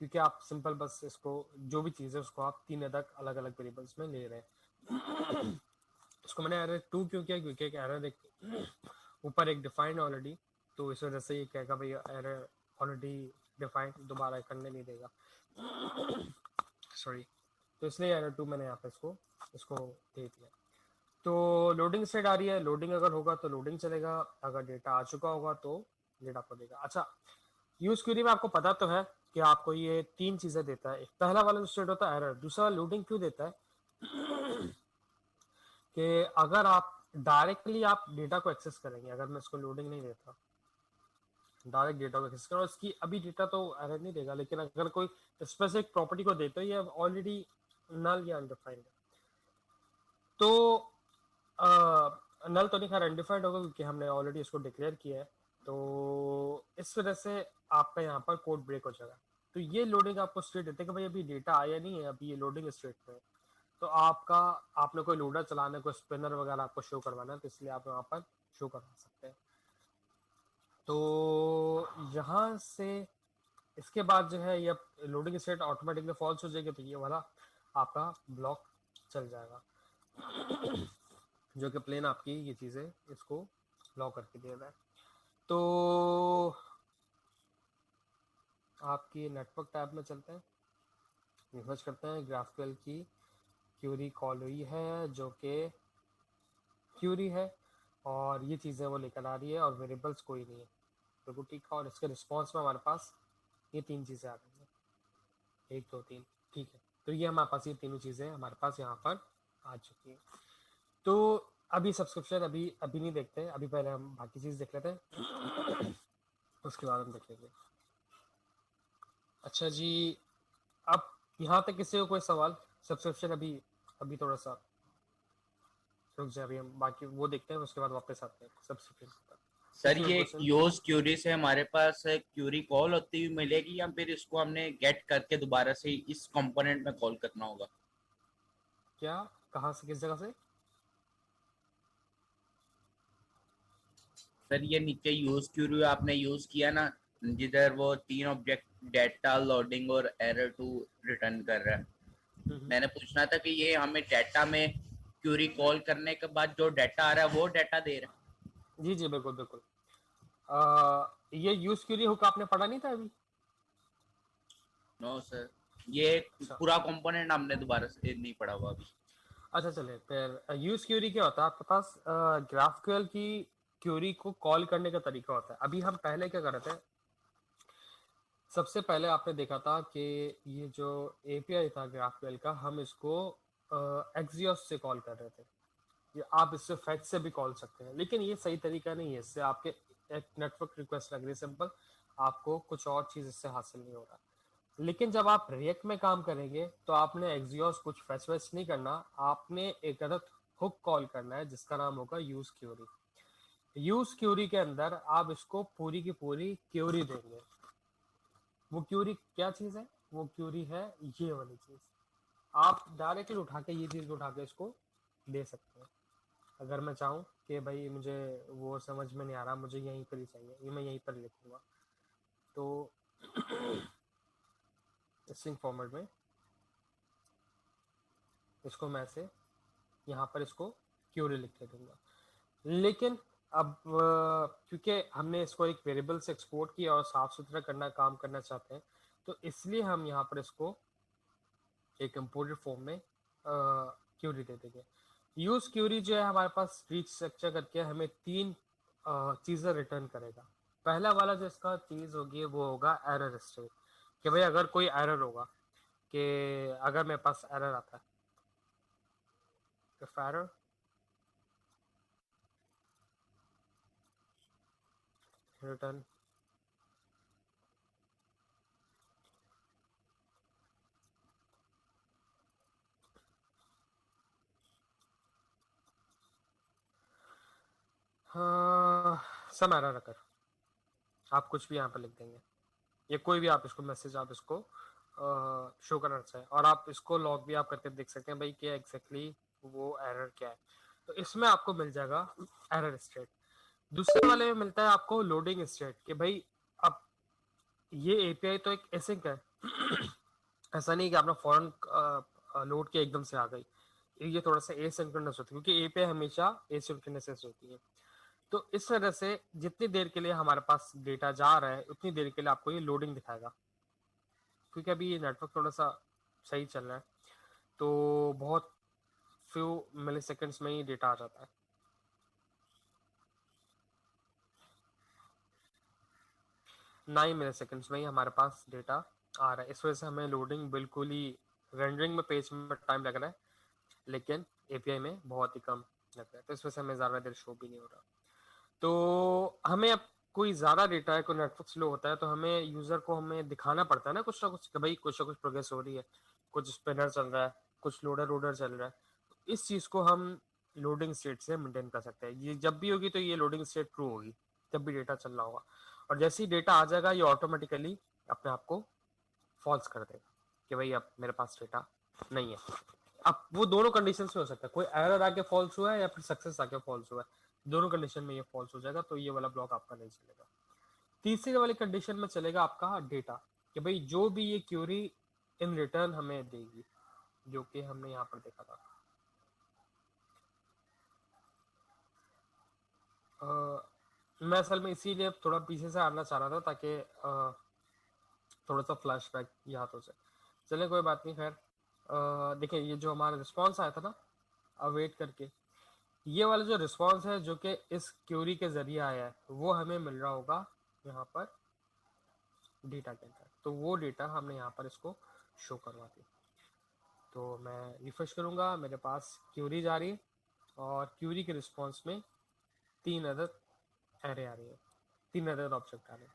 क्योंकि आप सिंपल बस इसको जो भी चीज़ है उसको आप 3 अलग अलग वेरिएबल्स में ले रहे हैं। इसको मैंने एरर 2 क्यों किया, क्योंकि एक एरर ऊपर एक डिफाइंड ऑलरेडी, तो इस वजह से ये कहेगा भाई एरर ऑलरेडी डिफाइंड, दोबारा करने नहीं देगा। सॉरी। तो इसलिए एरर 2 मैंने यहाँ पे इसको दे दिया। तो लोडिंग स्टेट आ रही है, लोडिंग अगर होगा तो लोडिंग चलेगा, अगर डेटा आ चुका होगा तो डेटा आपको देगा। अच्छा, यूज क्वेरी में आपको पता तो है कि आपको ये 3 चीजें देता है। पहला वाला जो स्टेट होता है एरर, दूसरा लोडिंग क्यों देता है कि अगर आप डायरेक्टली आप डेटा को एक्सेस करेंगे, अगर मैं इसको लोडिंग नहीं देता, डायरेक्ट डेटा को एक्सेस करो, इसकी अभी डेटा तो एरर नहीं देगा, लेकिन अगर कोई स्पेसिफिक प्रॉपर्टी को देते हो ये ऑलरेडी नल या अनडिफाइंड है, तो नल तो नहीं खैर अनडिफाइंड होगा क्योंकि हमने ऑलरेडी इसको डिक्लेयर किया है, तो इस वजह से आपका यहाँ पर कोड ब्रेक हो जाएगा। तो ये लोडिंग आपको स्टेट देते हैं कि भाई अभी डेटा आया नहीं है, अभी ये लोडिंग स्टेट में है, तो आपने कोई लोडर चलाना है, कोई स्पिनर वगैरह आपको शो करवाना है, तो इसलिए आप यहाँ पर शो करवा सकते हैं। तो यहाँ से इसके बाद जो है ये लोडिंग स्टेट ऑटोमेटिकली फॉल्स हो जाएगी, तो ये वाला आपका ब्लॉक चल जाएगा जो कि प्लेन आपकी ये चीज़ें इसको ब्लॉक करके दे रहा है। तो आपकी नेटवर्क टैब में चलते हैं, रिसर्च करते हैं, ग्राफक्यूएल की क्यूरी कॉल हुई है जो कि क्यूरी है और ये चीज़ें वो लेकर आ रही है और वेरिएबल्स कोई नहीं है, तो ठीक है। और इसके रिस्पॉन्स में हमारे पास ये 3 चीज़ें आ रही हैं, 1 2 3, ठीक है। तो ये हमारे पास ये तीनों चीज़ें हमारे पास यहाँ पर आ चुकी हैं। तो अभी सब्सक्रिप्शन अभी नहीं देखते, अभी पहले हम बाकी चीज़ देख लेते हैं उसके बाद हम देख लेंगे। अच्छा जी, अब यहाँ तक किसी को कोई सवाल? सब्सक्रिप्शन अभी थोड़ा सा रुक जाए, अभी हम बाकी वो देखते हैं, उसके बाद वापस आते हैं सब्सक्रिप्शन पर। सर ये यूज क्यूरी से हमारे पास क्यूरी कॉल होती हुई मिलेगी या फिर इसको हमने गेट करके दोबारा से इस कंपोनेंट में कॉल करना होगा? क्या, कहाँ से, किस जगह से? सर ये नीचे यूज क्यूरी आपने यूज किया ना, जिधर वो 3 ऑब्जेक्ट डेटा, लोडिंग और एरर 2 रिटर्न कर रहा है, मैंने पूछना था कि ये हमें डेटा में क्यूरी कॉल करने के बाद जो डेटा आ रहा है वो डेटा दे रहा है? जी जी बिल्कुल बिल्कुल। ये यूज क्यूरी हुक आपने पढ़ा नहीं था अभी? नो सर, ये पूरा कंपोनेंट हमने दोबारा से नहीं पढ़ा हुआ अभी। अच्छा चलिए, फिर यूज क्यूरी क्या होता है? आपके पास ग्राफक्यूएल की क्यूरी को कॉल करने का तरीका होता है। अभी हम पहले क्या कर रहे थे, सबसे पहले आपने देखा था कि ये जो एपीआई था ग्राफक्यूएल का, हम इसको एक्सियोस से कॉल कर रहे थे। ये आप इससे फैक्ट से भी कॉल सकते हैं, लेकिन ये सही तरीका नहीं है। इससे आपके एक नेटवर्क रिक्वेस्ट लग रही है सिंपल, आपको कुछ और चीज़ इससे हासिल नहीं हो रहा। लेकिन जब आप रिएक्ट में काम करेंगे तो आपने एक्सियोस कुछ फैच वैच नहीं करना, आपने एक अलग हुक कॉल करना है जिसका नाम होगा यूज क्यूरी। यूज क्यूरी के अंदर आप इसको पूरी की पूरी क्यूरी देंगे। वो क्यूरी क्या चीज़ है? वो क्यूरी है ये वाली चीज़। आप डायरेक्टली उठा के ये चीज़ उठा के इसको दे सकते हैं। अगर मैं चाहूँ कि भाई मुझे वो समझ में नहीं आ रहा, मुझे यहीं पर ही चाहिए, ये मैं यहीं पर लिखूँगा, तो स्ट्रिंग फॉर्मेट में इसको मैं से यहाँ पर इसको क्यूरी लिख के दूंगा। लेकिन अब क्योंकि हमने इसको एक वेरिएबल से एक्सपोर्ट किया और साफ सुथरा काम करना चाहते हैं, तो इसलिए हम यहाँ पर इसको एक इम्पोर्टेड फॉर्म में क्यूरी दे देंगे। यूज क्यूरी जो है हमारे पास रीच स्ट्रक्चर करके हमें 3 चीज़ें रिटर्न करेगा। पहला वाला जो इसका चीज़ होगी वो होगा एरर स्टेट, कि भाई अगर कोई एरर होगा, कि अगर मेरे पास एरर आता है, if error return some error, अगर आप कुछ भी यहाँ पर लिख देंगे या कोई भी आप इसको मैसेज आप इसको शो करना चाहें, और आप इसको लॉग भी आप करके देख सकते हैं भाई क्या एग्जैक्टली वो एरर क्या है, तो इसमें आपको मिल जाएगा एरर स्टेट। दूसरे वाले में मिलता है आपको लोडिंग स्टेट, कि भाई अब ये एपीआई तो एक एसिंक है ऐसा नहीं कि आपने फॉरन लोड के एकदम से आ गई, ये थोड़ा सा एसिंक्रोनस होती है क्योंकि एपीआई हमेशा एसिंक्रोनस होती है। तो इस तरह से जितनी देर के लिए हमारे पास डेटा जा रहा है उतनी देर के लिए आपको ये लोडिंग दिखाएगा, क्योंकि अभी ये नेटवर्क थोड़ा सा सही चल रहा है। तो बहुत फ्यू मिली सेकेंड्स में ही डेटा आ जाता है। 9 मिली सेकेंड्स में ही हमारे पास डेटा आ रहा है। इस वजह से हमें लोडिंग बिल्कुल ही, रेंडरिंग में पेज में टाइम लग रहा है, लेकिन एपीआई में बहुत ही कम लग रहा है, तो इस वजह से हमें ज़्यादा देर शो भी नहीं हो रहा। तो हमें अब कोई ज़्यादा डेटा है, कोई नेटवर्क स्लो होता है, तो हमें यूज़र को हमें दिखाना पड़ता है ना कुछ कि भाई कुछ ना कुछ प्रोग्रेस हो रही है, कुछ स्पिनर चल रहा है, कुछ लोडर रोडर चल रहा है। तो इस चीज़ को हम लोडिंग स्टेट से मेंटेन कर सकते हैं। ये जब भी होगी तो ये लोडिंग स्टेट ट्रू होगी, जब भी डेटा चल रहा होगा, और जैसे ही डेटा आ जाएगा ये ऑटोमेटिकली अपने आप को फॉल्स कर देगा कि भाई अब मेरे पास डेटा नहीं है। अब वो दोनों कंडीशन में हो सकता है, कोई एरर आके फॉल्स हुआ है या फिर सक्सेस आके फॉल्स हुआ है, दोनों कंडीशन में ये फॉल्स हो जाएगा, तो ये वाला ब्लॉक आपका नहीं चलेगा। तीसरी वाली कंडीशन में चलेगा आपका डेटा, कि भाई जो भी ये क्यूरी इन रिटर्न हमें देगी, जो कि हमने यहाँ पर देखा था। मैं असल में इसीलिए थोड़ा पीछे से आना चाह रहा था ताकि थोड़ा सा फ्लैशबैक याद हो जाए। चलिए कोई बात नहीं, खैर देखिए ये जो हमारा रिस्पॉन्स आया था ना अवेट करके, ये वाला जो रिस्पॉन्स है जो कि इस क्यूरी के जरिए आया है, वो हमें मिल रहा होगा यहाँ पर डेटा के अंदर। तो वो डेटा हमने यहाँ पर इसको शो करवा दी। तो मैं रिफ्रेश करूँगा, मेरे पास क्यूरी जा रही है और क्यूरी के रिस्पॉन्स में 3 अदर एरे आ रही है, 3 अदर ऑब्जेक्ट आ रहे हैं,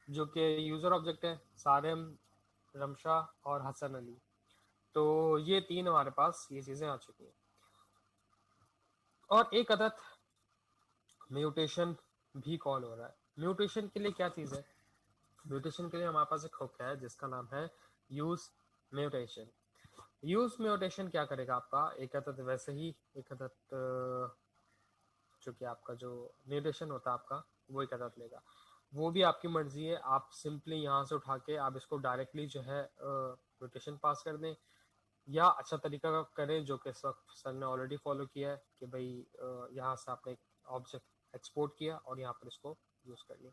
जो कि यूज़र ऑब्जेक्ट है, सारिम, रमशा और हसन अली। तो ये 3 हमारे पास ये चीज़ें आ चुकी हैं। और एक अदद म्यूटेशन भी कॉल हो रहा है। म्यूटेशन के लिए क्या चीज़ है? म्यूटेशन के लिए हमारे पास एक हुक है जिसका नाम है यूज म्यूटेशन। यूज म्यूटेशन क्या करेगा आपका, एक अदद वैसे ही एक अदद जो कि आपका जो म्यूटेशन होता है आपका, वो एक अदद लेगा। वो भी आपकी मर्जी है, आप सिंपली यहाँ से उठा के आप इसको डायरेक्टली जो है म्यूटेशन पास कर दें, या अच्छा तरीका करें जो कि इस वक्त सर ने ऑलरेडी फॉलो किया है कि भाई यहाँ से आपने एक ऑब्जेक्ट एक्सपोर्ट किया और यहाँ पर इसको यूज़ कर लिया।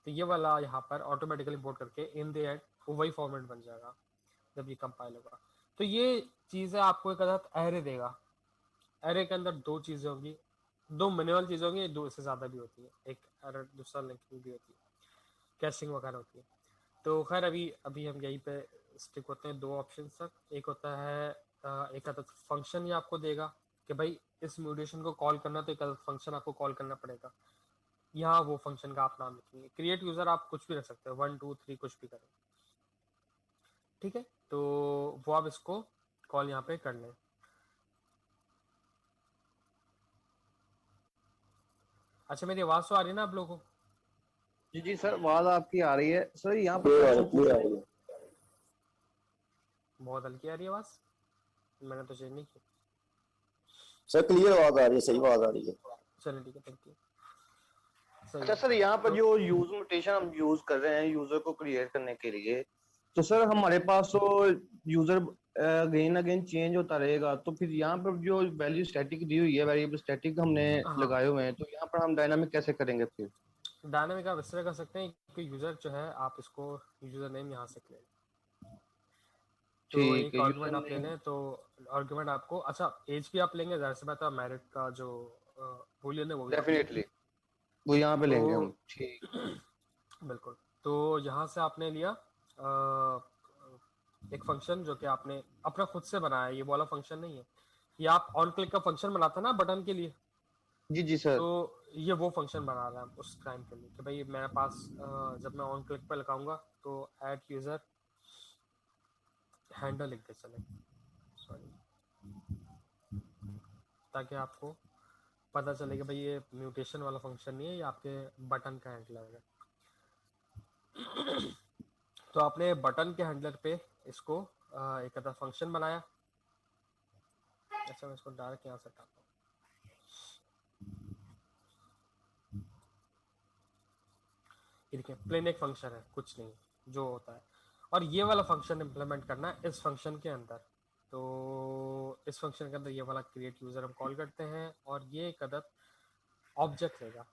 तो ये वाला यहाँ पर ऑटोमेटिकली इम्पोर्ट करके इन द एंड वो वही फॉर्मेट बन जाएगा जब ये कंपाइल होगा। तो ये चीज़ें आपको एक अदद एरे देगा। एरे के अंदर 2 चीज़ें होंगी, 2 मिनिमल चीज़ें होंगी, 2 इससे ज़्यादा भी होती है, एक एरे दूसरा लिंकिंग भी होती है, कैशिंग वगैरह होती है। तो खैर अभी अभी हम यहीं पे स्टिक होते हैं 2 ऑप्शन तक। एक होता है एक अदद फंक्शन ये आपको देगा कि भाई इस म्यूटेशन को कॉल करना, तो एक अदद फंक्शन आपको कॉल करना पड़ेगा। यहाँ वो फंक्शन का आप नाम लिखेंगे। क्रिएट यूज़र आप कुछ भी रख सकते हो, 1 2 3 कुछ भी करें, ठीक है। तो वो आप इसको कॉल यहाँ पे कर लें। अच्छा मेरी आवाज़ तो आ रही है ना आप लोगों को? जी जी सर, आवाज आपकी आ रही है सर। यहाँ पर क्लियर आ क्वेश्चन पूछ रहे रही है। बहुत हल्की आ रही है आवाज़, मैंने तो चेंज नहीं की। सर क्लियर आवाज आ रही है, सही आवाज आ रही है। चलिए ठीक है, थैंक यू। अच्छा सही है। सर, यहाँ पर तो जो यूज म्यूटेशन हम यूज कर रहे हैं यूजर को क्रिएट करने के लिए, तो सर हमारे पास तो यूजर अगेन अगेन चेंज होता रहेगा, तो फिर यहाँ पर जो वैल्यू स्टैटिक दी हुई है, वेरिएबल स्टैटिक हमने हाँ, लगाए हुए हैं, तो यहाँ पर हम डायनामिक कैसे करेंगे फिर? डायनामिक आप इस तरह कर सकते हैं कि यूज़र जो है आप इसको यूज़र नेम यहाँ से ले लें। तो ठीक एक है, यूजर आर्गुमेंट आप ले नेम। लें, तो आर्गुमेंट आपको, अच्छा एज भी आप लेंगे, ज़ाहिर सी बात है मैरिट का जो बूलियन है वो भी आप लेंगे। डेफिनेटली वो यहाँ पे तो लेंगे हम, ठीक। बिल्कुल, तो यहाँ से आपने लिया एक फंक्शन जो कि आपने अपना खुद से बनाया, ये वाला फंक्शन नहीं है, ये आप ऑन क्लिक का फंक्शन बनाते ना बटन के लिए, जी जी सर। तो ये वो फंक्शन बना रहा है उस टाइम के लिए कि भाई मेरे पास जब मैं ऑन क्लिक पर लगाऊंगा तो ऐड यूज़र हैंडल लिख के चले, सॉरी, ताकि आपको पता चले कि भाई ये म्यूटेशन वाला फंक्शन नहीं है, ये आपके बटन का हैंडलर है। तो आपने बटन के हैंडलर पे इसको एक अदर फंक्शन बनाया। अच्छा मैं इसको डायरेक्ट यहाँ से हटाता हूँ। ये देखिए प्लेन एक फंक्शन है, कुछ नहीं जो होता है, और ये वाला फंक्शन इम्प्लीमेंट करना है इस फंक्शन के अंदर। तो इस फंक्शन के अंदर ये वाला क्रिएट यूज़र हम कॉल करते हैं, और ये एक अदद ऑब्जेक्ट लेगा।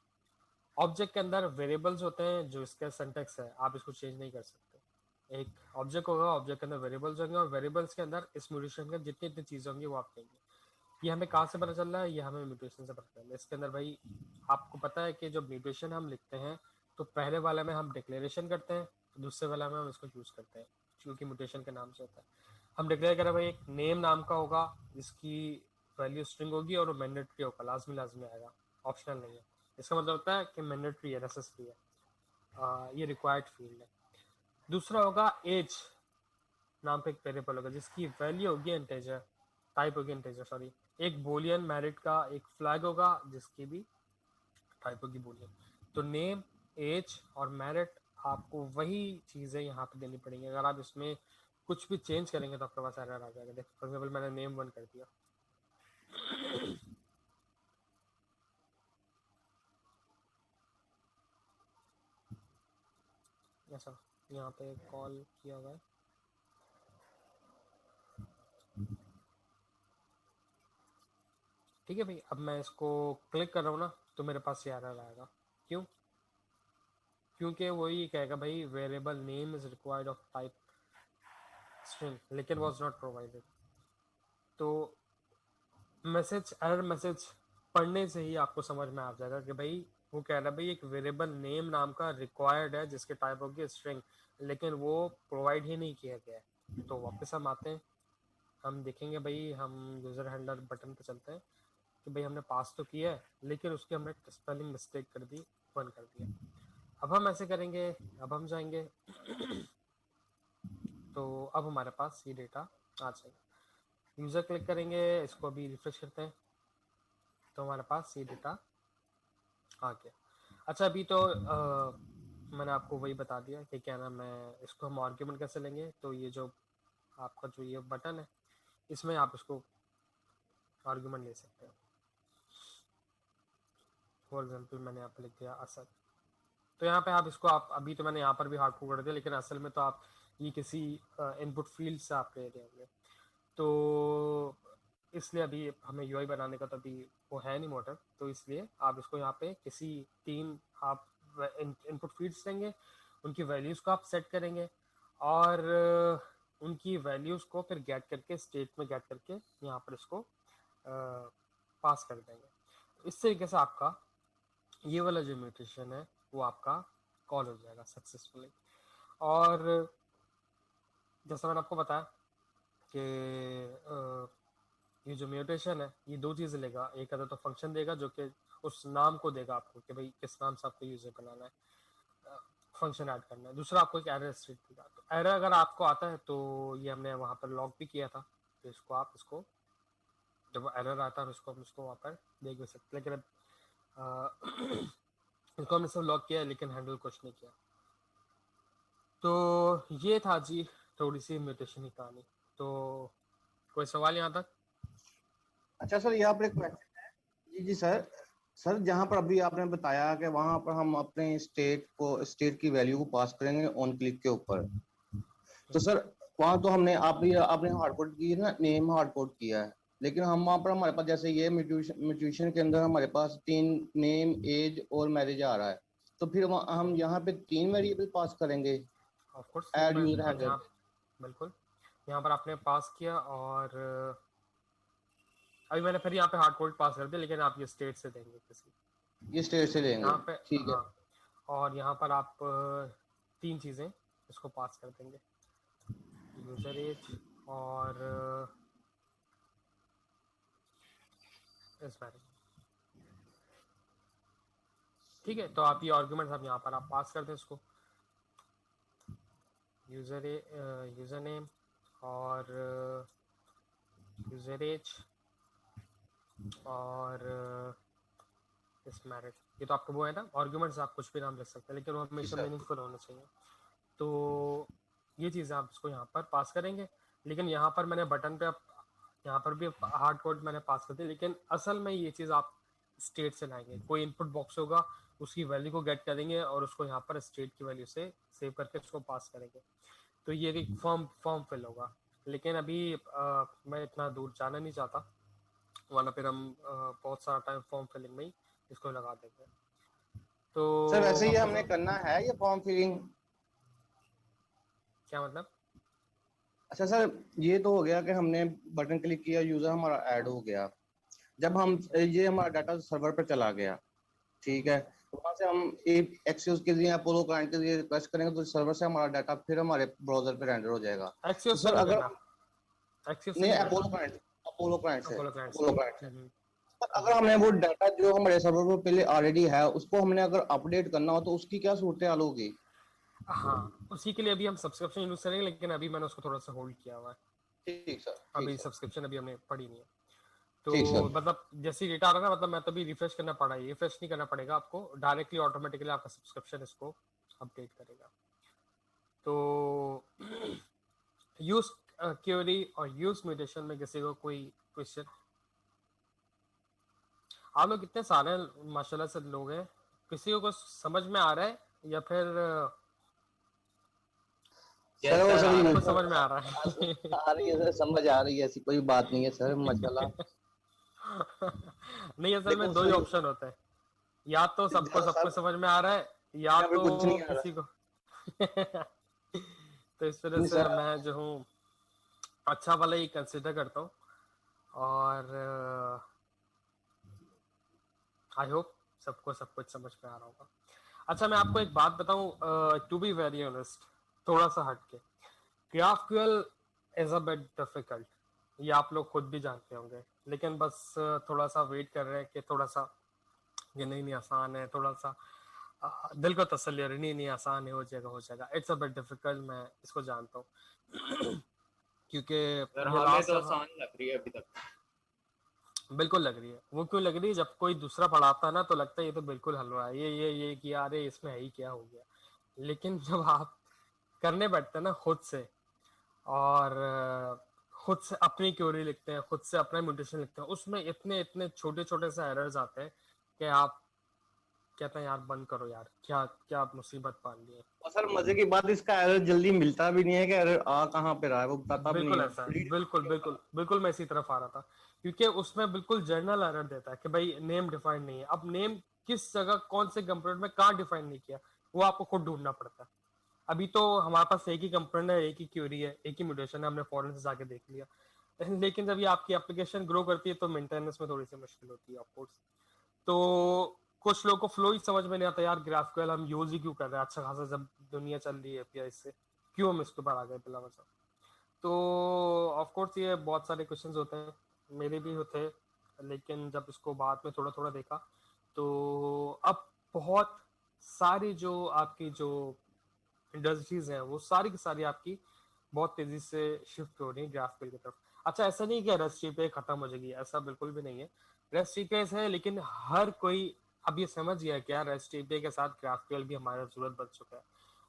ऑब्जेक्ट के अंदर वेरिएबल्स होते हैं जो इसका सिंटैक्स है, आप इसको चेंज नहीं कर सकते। एक ऑब्जेक्ट होगा, ऑब्जेक्ट के अंदर वेरिएबल्स होंगे और वेरिएबल्स के अंदर इस म्यूटेशन के जितनी जितनी चीज़ें होंगी वो आप देंगे। ये हमें कहाँ से पता चल रहा है? ये हमें म्यूटेशन से पता चल रहा है। इसके अंदर भाई आपको पता है कि जो म्यूटेशन हम लिखते हैं तो पहले वाले में हम डिक्लेरेशन करते हैं, तो दूसरे वाला में हम इसको यूज़ करते हैं क्योंकि म्यूटेशन के नाम से होता है। हम डिक्लेयर करें भाई एक नेम नाम का होगा जिसकी वैल्यू स्ट्रिंग होगी और वो मैंडेटरी होगा, लाजमी लाजमी आएगा, ऑप्शनल नहीं है। इसका मतलब होता है कि मैंडेटरी है, नेसेसरी है, ये रिक्वायर्ड फील्ड है। दूसरा होगा एज नाम का एक वेरिएबल होगा जिसकी वैल्यू होगी इंटीजर, टाइप होगी इंटीजर सॉरी। एक बूलियन मैरिट का एक फ्लैग होगा जिसकी भी टाइप होगी बूलियन। तो नेम, एज और मैरिट आपको वही चीज़ें यहाँ पे देनी पड़ेंगी। अगर आप इसमें कुछ भी चेंज करेंगे तो आपके पास एरर आ जाएगा। देखो फॉर एग्जाम्पल मैंने नेम 1 कर दिया, ऐसा यहाँ पे कॉल किया हुआ है, ठीक है भाई। अब मैं इसको क्लिक कर रहा हूँ ना तो मेरे पास ये एरर आएगा। क्यों? क्योंकि वही कहेगा भाई variable name is required of type string लेकिन वाज नॉट प्रोवाइडेड। तो मैसेज, एरर मैसेज पढ़ने से ही आपको समझ में आ जाएगा कि भाई वो कह रहा है भाई एक वेरिएबल नेम नाम का रिक्वायर्ड है जिसके टाइप होगी स्ट्रिंग, लेकिन वो प्रोवाइड ही नहीं किया गया है। तो वापस हम आते हैं, हम देखेंगे भाई, हम यूज़र हैंडलर बटन पे चलते हैं कि भाई हमने पास तो किया है लेकिन उसकी हमने स्पेलिंग मिस्टेक कर दी, 1 कर दिया। अब हम ऐसे करेंगे, अब हम जाएंगे तो अब हमारे पास ये डेटा आ जाएगा। यूज़र क्लिक करेंगे, इसको अभी रिफ्रेश करते हैं तो हमारे पास ये डेटा आ गया। अच्छा अभी तो मैंने आपको वही बता दिया कि क्या नाम है, इसको हम आर्ग्यूमेंट कैसे लेंगे। तो ये जो आपका जो ये बटन है इसमें आप इसको आर्ग्यूमेंट ले सकते हो। फॉर एग्जाम्पल मैंने यहाँ पे लिख दिया असद, तो यहाँ पे आप इसको, आप अभी तो मैंने यहाँ पर भी हार्ड कोड कर दिया लेकिन असल में तो आप ये किसी इनपुट फील्ड से आप ले रहे होंगे। तो इसलिए अभी हमें यूआई बनाने का तो अभी वो है नहीं मोटर, तो इसलिए आप इसको यहाँ पे किसी 3 आप इनपुट फील्ड्स देंगे, उनकी वैल्यूज़ को आप सेट करेंगे और उनकी वैल्यूज़ को फिर गेट करके स्टेट में गेट करके यहाँ पर इसको पास कर देंगे। इस तरीके से आपका ये वाला जो म्यूटेशन है वो आपका कॉल हो जाएगा सक्सेसफुली। और जैसा मैंने आपको बताया कि ये जो म्यूटेशन है ये 2 चीज़ें लेगा, एक अदर तो फंक्शन देगा जो कि उस नाम को देगा आपको कि भाई किस नाम से आपको यूज़र बनाना है, फंक्शन ऐड करना है। दूसरा आपको एक एरर स्ट्रिंग देगा। तो एरर अगर आपको आता है तो ये हमने वहाँ पर लॉग भी किया था, तो इसको आप इसको जब एरर आता है इसको हम इसको वहाँ पर देख भी सकते, लेकिन इसको हमने सब लॉग किया है लेकिन हैंडल कुछ नहीं किया। तो ये था जी थोड़ी सी म्यूटेशन की कहानी। तो कोई सवाल यहाँ तक? अच्छा सर, यहाँ पर एक क्वेश्चन है। जी जी सर। सर जहाँ पर अभी आपने बताया कि वहां पर हम अपने स्टेट की वैल्यू को पास करेंगे ऑन क्लिक के ऊपर, तो सर वहां तो हमने आपने हार्ड कोड की है ना, नेम हार्ड कोड किया है, लेकिन हम वहां पर हमारे पास जैसे ये म्यूटेशन के अंदर हमारे पास 3 नेम, एज और मैरिज आ रहा है, तो फिर हम यहाँ पे 3 वेरिएबल पास करेंगे ऑफ कोर्स एड यूजर अब हैंडलर। यहाँ बिल्कुल यहाँ पर आपने पास किया और अभी मैंने फिर यहाँ पे हार्ड कोड पास कर दिया लेकिन आप ये स्टेट से देंगे किसी, ये स्टेट से लेंगे, यहाँ पे ठीक है। हाँ। और यहाँ पर आप 3 चीज़ें इसको पास कर देंगे, यूजर एज और इस बारे में, ठीक है। तो आप ये आर्गुमेंट्स आप यहाँ पर आप पास कर दें इसको, यूजर नेम और यूजर एज और इस मैरिड। ये तो आपको वो है ना आर्गुमेंट्स, आप कुछ भी नाम रख सकते हैं लेकिन वो हमेशा मीनिंगफुल होना चाहिए। तो ये चीज़ें आप इसको यहाँ पर पास करेंगे, लेकिन यहाँ पर मैंने बटन पे यहाँ पर भी हार्ड कोड मैंने पास कर दिया, लेकिन असल में ये चीज़ आप स्टेट से लाएंगे। कोई इनपुट बॉक्स होगा उसकी वैल्यू को गेट करेंगे और उसको यहाँ पर स्टेट की वैल्यू से सेव करके उसको पास करेंगे। तो ये एक फॉर्म फिल होगा, लेकिन अभी मैं इतना दूर जाना नहीं चाहता वरना फिर हम बहुत सारा टाइम फॉर्म फिलिंग में ही इसको लगा देंगे। तो सर वैसे ये आपको हमने करना है ये फॉर्म फिलिंग? क्या मतलब? अच्छा सर, ये तो हो गया कि हमने बटन क्लिक किया, यूजर हमारा ऐड हो गया। जब हम ये हमारा डाटा सर्वर पर चला गया, ठीक है, तो वहां से हम एक एक्सेस के लिए अपोलो क्लाइंट के लिए रिक्वेस्ट करेंगे तो सर्वर से हमारा डाटा फिर हमारे ब्राउजर पे रेंडर हो जाएगा। तो एक्सियोस से सर नहीं अगर करना, एक्सियोस से नहीं, नहीं करना, अपोलो क्लाइंट से अपोलो क्लाइंट से। अपोलो क्लाइंट से हम्म, पर अगर हम्म। हमें वो डाटा जो हमारे सर्वर पर पहले ऑलरेडी है उसको हमने अगर अपडेट करना हो तो उसकी क्या सूरत हाल होगी? हाँ, उसी के लिए अभी हम सब्सक्रिप्शन यूज करेंगे, लेकिन अभी मैंने उसको थोड़ा सा होल्ड किया हुआ है। ठीक सर, अभी ठीक सर, सब्सक्रिप्शन अभी हमने पढ़ी नहीं है। ठीक तो सर। मतलब जैसे डेटा आ रहा है ना, मतलब मैं तो अभी रिफ्रेश करना पड़ा है, रिफ्रेश नहीं करना पड़ेगा आपको, डायरेक्टली ऑटोमेटिकली आपका सब्सक्रिप्शन इसको अपडेट करेगा। तो यूज क्वेरी और यूज म्यूटेशन में किसी को कोई क्वेश्चन? आप लोग कितने सारे माशाल्लाह से लोग हैं, किसी को कुछ समझ में आ रहा है या फिर सर यस वो सर, सभी आ रहा सबको है। समझ में आ रहा है? आ रही है सर, समझ आ रही है, ऐसी कोई बात नहीं है सर, माशाल्लाह। नहीं, असल में देखो दो ही सर, ऑप्शन होते हैं, या तो सबको ज्यादा सब सर कुछ समझ में आ रहा है, या यहाँ पे तो कुछ नहीं आ किसी रहा। को तो इस वजह नहीं से सर, मैं जो हूँ अच्छा वाला ही कंसिडर करता हूँ, और आई होप सबको सब कुछ समझ में आ रहा होगा। अच्छा, मैं आपको एक बात बताऊं, टू बी वेरी ऑनेस्ट, थोड़ा सा हटके, GraphQL is a bit difficult, ये आप लोग खुद भी जानते होंगे, लेकिन बस थोड़ा सा वेट कर रहे हैं कि थोड़ा सा ये नहीं नहीं आसान है, थोड़ा सा दिल को तसल्ली हो रही, नहीं नहीं आसान है, हो जाएगा हो जाएगा। इट्स अ बिट डिफिकल्ट, मैं इसको जानता हूँ क्योंकि सर ये हमें लास्ट तो दफा आसान लग रही है अभी तक। बिल्कुल लग रही है। वो क्यों लग रही है? जब कोई दूसरा पढ़ाता है ना तो लगता है ये तो बिल्कुल हलवा है, ये कि यार ये इसमें है ही क्या, हो गया। लेकिन जब आप करने बैठते हैं ना खुद से, और खुद से अपनी क्वेरी लिखते हैं, खुद से अपना म्यूटेशन लिखते हैं, उसमें इतने इतने छोटे छोटे से एरर्स आते हैं कि आप कहते हैं यार बंद करो यार, क्या क्या मुसीबत पाल ली है। और सर मजे की बात, इसका एरर जल्दी मिलता भी नहीं है कि एरर आ कहाँ पे रहा है, वो बताता भी नहीं बिल्कुल है, ऐसा है, डिलीट बिल्कुल करके बिल्कुल बताता बिल्कुल, मैं इसी तरफ आ रहा था, क्योंकि उसमें बिल्कुल जर्नल एरर देता है कि भाई नेम डिफाइन नहीं है। अब नेम किस जगह कौन से कंपोनेंट में कहाँ डिफाइन नहीं किया, वो आपको खुद ढूंढना पड़ता है। अभी तो हमारे पास एक ही कंपोनेंट है, एक ही क्वेरी है, एक ही म्यूटेशन है, हमने फॉरन से जाके देख लिया। लेकिन जब ये आपकी एप्लीकेशन ग्रो करती है तो मेंटेनेंस में थोड़ी सी मुश्किल होती है, ऑफ कोर्स। तो कुछ लोगों को फ्लो ही समझ में नहीं आता, यार ग्राफक्यूएल हम यूज ही क्यों कर रहे हैं, अच्छा खासा जब दुनिया चल रही है एपीआई से, क्यों हम इसके ऊपर आ गए बिला वजह। तो ऑफ कोर्स ये बहुत सारे क्वेश्चंस होते हैं, मेरे भी होते हैं, लेकिन जब इसको बाद में थोड़ा थोड़ा देखा तो अब बहुत सारी जो आपकी जो इंडस्ट्रीज हैं वो सारी की सारी आपकी बहुत तेजी से शिफ्ट हो रही है ग्राफक्यूएल की तरफ। अच्छा, ऐसा नहीं कि रेस्ट एपीआई खत्म हो जाएगी, ऐसा बिल्कुल भी नहीं है। रेस्ट एपीआई है, लेकिन हर कोई अब ये समझ गया कि यार रेस्ट एपीआई के साथ ग्राफक्यूएल भी हमारा जरूरत बन चुका है।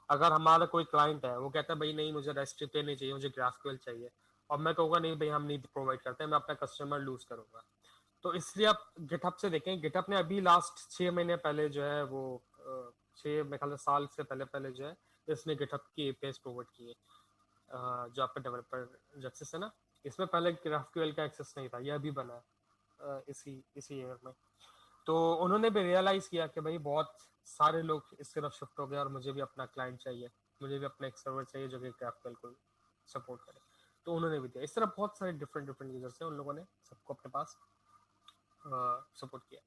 अगर हमारा कोई क्लाइंट है वो कहता है भाई नहीं मुझे रेस्ट एपीआई नहीं चाहिए, मुझे ग्राफक्यूएल चाहिए, और मैं कहूँगा नहीं भाई हम नहीं प्रोवाइड करते हैं, मैं अपना कस्टमर लूज करूंगा। तो इसलिए आप गिटहब से देखें, गिटहब ने अभी लास्ट 6 महीने पहले जो है वो 6 मेरे ख्याल से साल से पहले जो है इसने गिटहब की एपीआईज प्रोवाइड की है, जो आपका डेवलपर एक्सेस है ना, इसमें पहले ग्राफक्यूएल का एक्सेस नहीं था, ये अभी बना है इसी इसी ईयर में। तो उन्होंने भी रियलाइज किया कि भाई बहुत सारे लोग इस तरफ शिफ्ट हो गए और मुझे भी अपना क्लाइंट चाहिए, मुझे भी अपना एक सर्वर चाहिए जो कि ग्राफक्यूएल को सपोर्ट करे। तो उन्होंने भी दिया। इस तरह बहुत सारे डिफरेंट डिफरेंट यूजर्स हैं, उन लोगों ने सबको अपने पास सपोर्ट किया।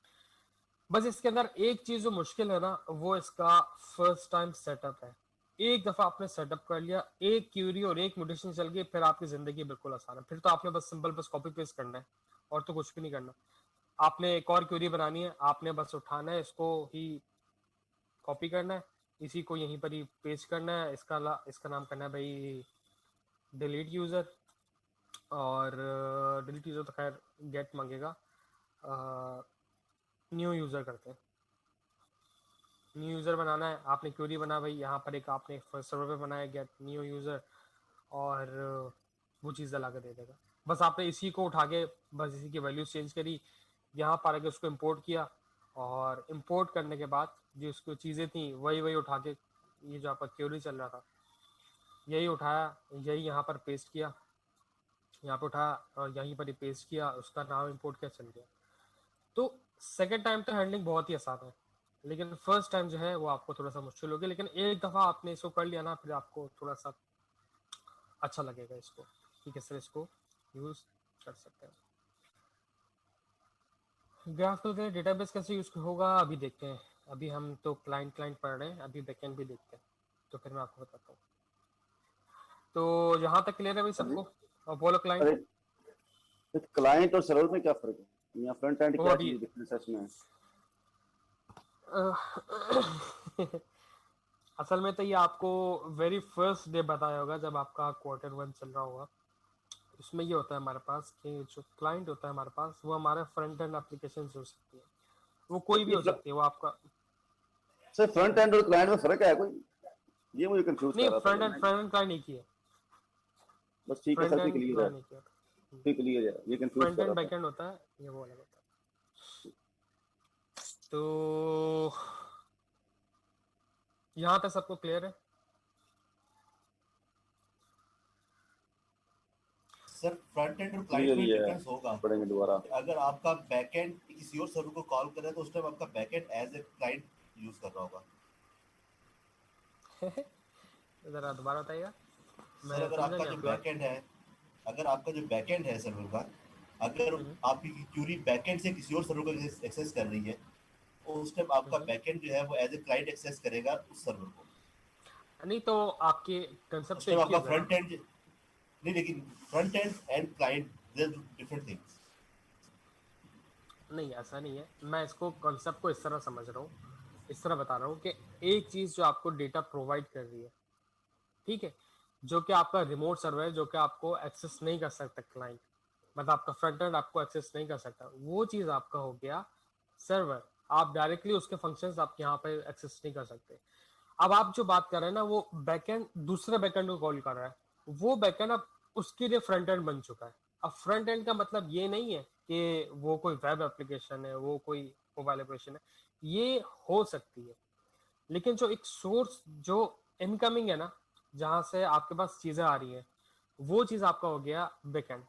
बस इसके अंदर एक चीज जो मुश्किल है ना, वो इसका फर्स्ट टाइम सेटअप है। एक दफा आपने सेटअप कर लिया, एक क्यूरी और एक म्यूटेशन चल गई, फिर आपकी जिंदगी बिल्कुल आसान है। फिर तो आपने बस सिंपल बस कॉपी पेस्ट करना है और तो कुछ भी नहीं करना। आपने एक और क्यूरी बनानी है, आपने बस उठाना है, इसको ही कॉपी करना है, इसी को यहीं पर ही पेस्ट करना है, इसका नाम करना है भाई डिलीट यूजर, और डिलीट यूजर तो खैर गेट मांगेगा, न्यू यूजर करते हैं। न्यू यूजर बनाना है, आपने क्वेरी बना भाई, यहाँ पर एक आपने फर्स्ट सर्वर पे बनाया गेट न्यू यूजर, और वो चीज़ ला के दे देगा। बस आपने इसी को उठा के बस इसी की वैल्यूज चेंज करी, यहाँ पर आके उसको इम्पोर्ट किया, और इम्पोर्ट करने के बाद जो उसको चीज़ें थी वही वही उठा के, ये जो आपका क्वेरी चल रहा था यही उठाया, यही यहाँ पर पेस्ट किया, यहाँ पे उठाया और यहीं पर ही पेस्ट किया, उसका नाम इम्पोर्ट किया, चल गया। तो सेकेंड टाइम तो हैंडलिंग बहुत ही आसान है, लेकिन फर्स्ट टाइम जो है वो आपको थोड़ा सा मुश्किल होगी। लेकिन एक दफ़ा आपने इसको कर लिया ना, फिर आपको थोड़ा सा अच्छा लगेगा इसको कि किस तरह इसको यूज कर सकते हैं। ग्राफकल के डेटाबेस कैसे यूज होगा अभी देखते हैं। अभी हम तो क्लाइंट पढ़ रहे हैं, अभी बैकएंड भी देखते हैं, तो फिर मैं आपको बताता हूँ। तो यहाँ तक क्लियर है भाई सबको? अपोलो क्लाइंट अरे क्लाइंट और सर्वर में क्या फर्क है, या फ्रंट एंड वो क्या अभी चीज डिफरेंस है इसमें? असल में तो ये आपको वेरी फर्स्ट डे बताया होगा जब आपका Q1 चल रहा होगा। इसमें ये होता है हमारे पास कि जो क्लाइंट होता है हमारे पास वो हमारे फ्रंट एंड एप्लीकेशन हो सकती है, वो कोई भी हो सकती है, वो आपका सर फ्रंट एंड और क्लाइंट में फर्क है कोई? ये मुझे कंफ्यूज नहीं, कर रहा था फ्रंट पहले। एंड क्लाइंट एक ही है, बस ठीक है फ्रंट सर, फिर एंड क्लियर है, क्लाइंट एक ही है। फिर क्लियर है, ये कंफ्यूज फ्रंट कर एंड रहा था। बैक एंड होता है, ये वो अलग होता है। तो यहाँ तक सबको क्लियर है? सर फ्रंट एंड और क्लाइंट क्लियर में ही है, डिफरेंस होगा। पढ़ेंगे दोबारा। अगर आपका बैकएंड किसी और सर्वर को कॉल कर रहा है तो उस टाइम आपका backend as a client use कर रहा होगा। जरा दोबारा बताइएगा, सर मैं अगर समझा आपका नहीं जो आपकी बात। बैकएंड है, अगर आपका जो बैकएंड है सर्वर का, अगर हम्म, आपकी क्यूरी बैकएंड से किसी और सर्वर को एक्सेस कर रही है तो उस टाइम आपका हम्म। बैकएंड जो है वो एज ए क्लाइंट एक्सेस करेगा उस सर्वर को। नहीं तो आपके कंसेप्ट उस तो टाइम एक ही आपका होगा ना? फ्रंट एंड नहीं, लेकिन front end and client they're different things. नहीं ऐसा नहीं है, मैं इसको कॉन्सेप्ट को इस तरह समझ रहा हूँ, इस तरह बता रहा हूँ कि एक चीज जो आपको डेटा प्रोवाइड कर रही है, ठीक है, जो कि आपका रिमोट सर्वर है, जो कि आपको एक्सेस नहीं कर सकता क्लाइंट, मतलब आपका फ्रंट एंड आपको एक्सेस नहीं कर सकता, वो चीज आपका हो गया सर्वर। आप डायरेक्टली उसके फंक्शंस आप यहाँ पे एक्सेस नहीं कर सकते। अब आप जो बात कर रहे हैं ना, वो बैकएंड दूसरे बैकएंड को कॉल कर रहा है, वो बैकएंड अब उसके लिए फ्रंट एंड बन चुका है। अब फ्रंट एंड का मतलब ये नहीं है कि वो कोई वेब एप्लीकेशन है, वो कोई मोबाइल एप्लीकेशन है, ये हो सकती है, लेकिन जो एक सोर्स जो इनकमिंग है ना, जहां से आपके पास चीजें आ रही हैं, वो चीज आपका हो गया बैकएंड।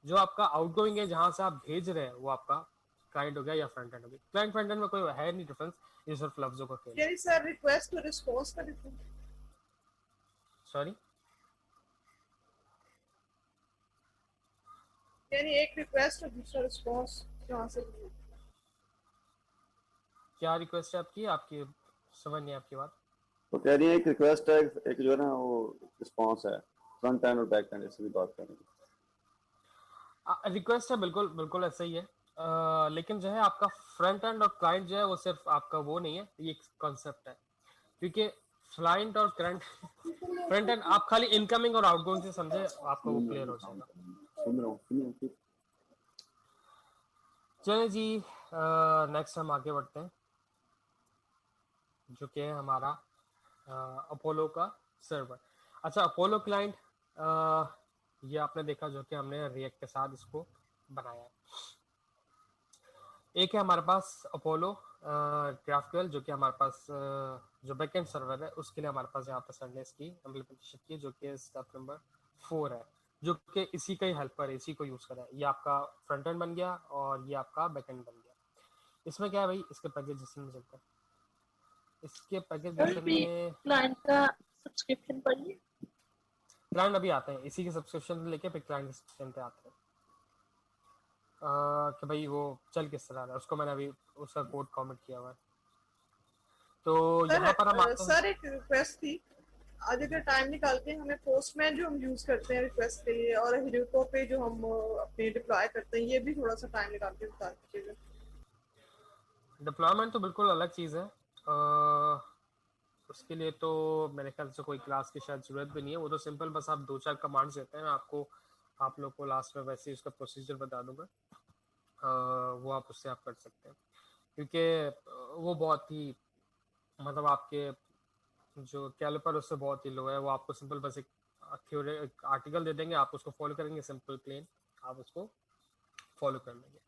जो आपका आउटगोइंग है, जहां से आप भेज रहे हैं, वो आपका क्लाइंट हो गया या फ्रंट एंड हो गया। क्लाइंट फ्रंट एंड में कोई है नहीं डिफरेंस, ये सिर्फ लफ्जों का खेल है। यानी सर रिक्वेस्ट टू रिस्पॉन्स का डिफरेंस, सॉरी, यानी एक रिक्वेस्ट और दूसरा रिस्पॉन्स कहाँ से? क्या रिक्वेस्ट है आपकी? आपकी समझ नहीं आपकी बात। तो कह रही है एक रिक्वेस्ट है, एक जो है ना वो रिस्पॉन्स है, फ्रंट एंड और बैक एंड ऐसे भी बात करेंगे। रिक्वेस्ट है, बिल्कुल बिल्कुल ऐसा ही है। लेकिन जो है आपका फ्रंट एंड और क्लाइंट जो है वो सिर्फ आपका वो नहीं है, ये एक कॉन्सेप्ट है, क्योंकि क्लाइंट और करंट फ्रंट एंड आप खाली इनकमिंग और आउटगोइंग से समझे, आपका वो क्लियर हो जाएगा। सुन रहा हूँ। चलिए जी, नेक्स्ट हम आगे बढ़ते हैं, जो कि है हमारा अपोलो का सर्वर। अच्छा, अपोलो क्लाइंट ये आपने देखा, जो कि हमने रिएक्ट के साथ इसको बनाया है। एक है हमारे पास अपोलो ग्राफक्यूएल, जो कि हमारे पास जो बैकएंड सर्वर है, उसके लिए हमारे पास यहाँ पर सर ने इसकी इम्प्लीमेंटेशन की, जो कि स्टेप नंबर 4 है, जो कि इसी का ही हेल्पर है, इसी को यूज करा है। ये आपका फ्रंट एंड बन गया और ये आपका बैकएंड बन गया। इसमें क्या है भाई, इसके पैकेजेस में चलता है, इसके पैकेजेस में क्लाइंट का सब्सक्रिप्शन पढ़िए। क्लाइंट अभी आते हैं, इसी के सब्सक्रिप्शन लेके फिर क्लाइंट के सब्सक्रिप्शन पे आते हैं। कि भाई वो चल किस तरह रहा है, उसको मैंने अभी उसका कोड कमेंट किया हुआ है। तो यहाँ पर हम आते हैं। सर एक रिक्वेस्ट थी, आज अगर टाइम निकाल के हमें पोस्टमैन जो हम यूज करते हैं रिक्वेस्ट के लिए, और हेडको पे जो हम अपने डिप्लॉय करते हैं, ये भी थोड़ा सा टाइम निकाल के बता दीजिएगा। डिप्लॉयमेंट तो बिल्कुल अलग चीज़ है, उसके लिए तो मेरे ख्याल से कोई क्लास की शायद ज़रूरत भी नहीं है। वो तो सिंपल बस आप 2-4 कमांड्स देते हैं, आपको आप लोग को लास्ट में वैसे ही उसका प्रोसीजर बता दूंगा, वो आप उससे आप कर सकते हैं, क्योंकि वो बहुत ही मतलब आपके जो कैलिपर उससे बहुत ही लो है। वो आपको सिंपल बस एक थ्योरी एक आर्टिकल दे देंगे, आप उसको फॉलो करेंगे, सिंपल प्लेन आप उसको फॉलो कर लेंगे।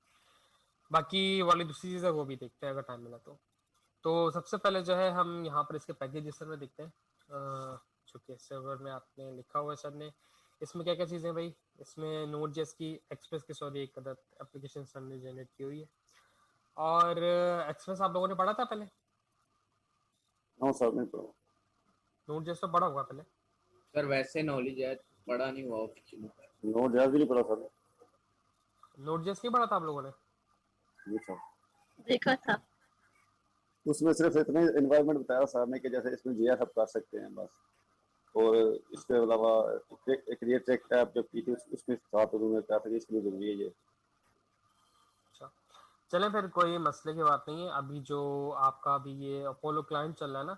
बाकी वाली दूसरी चीज़ है वो भी देखते हैं अगर टाइम मिला तो सबसे पहले जो है हम यहाँ पर इसके पैकेज में देखते हैं, जो कि सर्वर में आपने लिखा हुआ है सर ने। इसमें क्या क्या चीज़ें भाई, इसमें नोड जेएस की एक्सप्रेस की सॉरी एक अदर एप्लीकेशन सर ने जनरेट की हुई है। और एक्सप्रेस आप लोगों ने पढ़ा था पहले? हाँ सर, नहीं पढ़ा। नोड जेएस तो पढ़ा हुआ पहले? सर वैसे नॉलेज है, बड़ा नहीं हुआ ऑफिशियल। नोट जहाज भी नहीं पड़ा सर। Node.js नहीं पढ़ा था आप लोगों ने? ये सर देखा था। उसमें सिर्फ इतने एनवायरनमेंट बताया सर ने कि जैसे इसमें JS आप कर सकते हैं बस, और इसके अलावा क्रिएट एक टैब जो की थी उसमें साथ उन्होंने कहा था कि इसके लिए जरूरी है ये। अच्छा, चलें फिर, कोई मसले की बात नहीं है। अभी जो आपका अभी ये अपोलो क्लाइंट चल रहा है ना,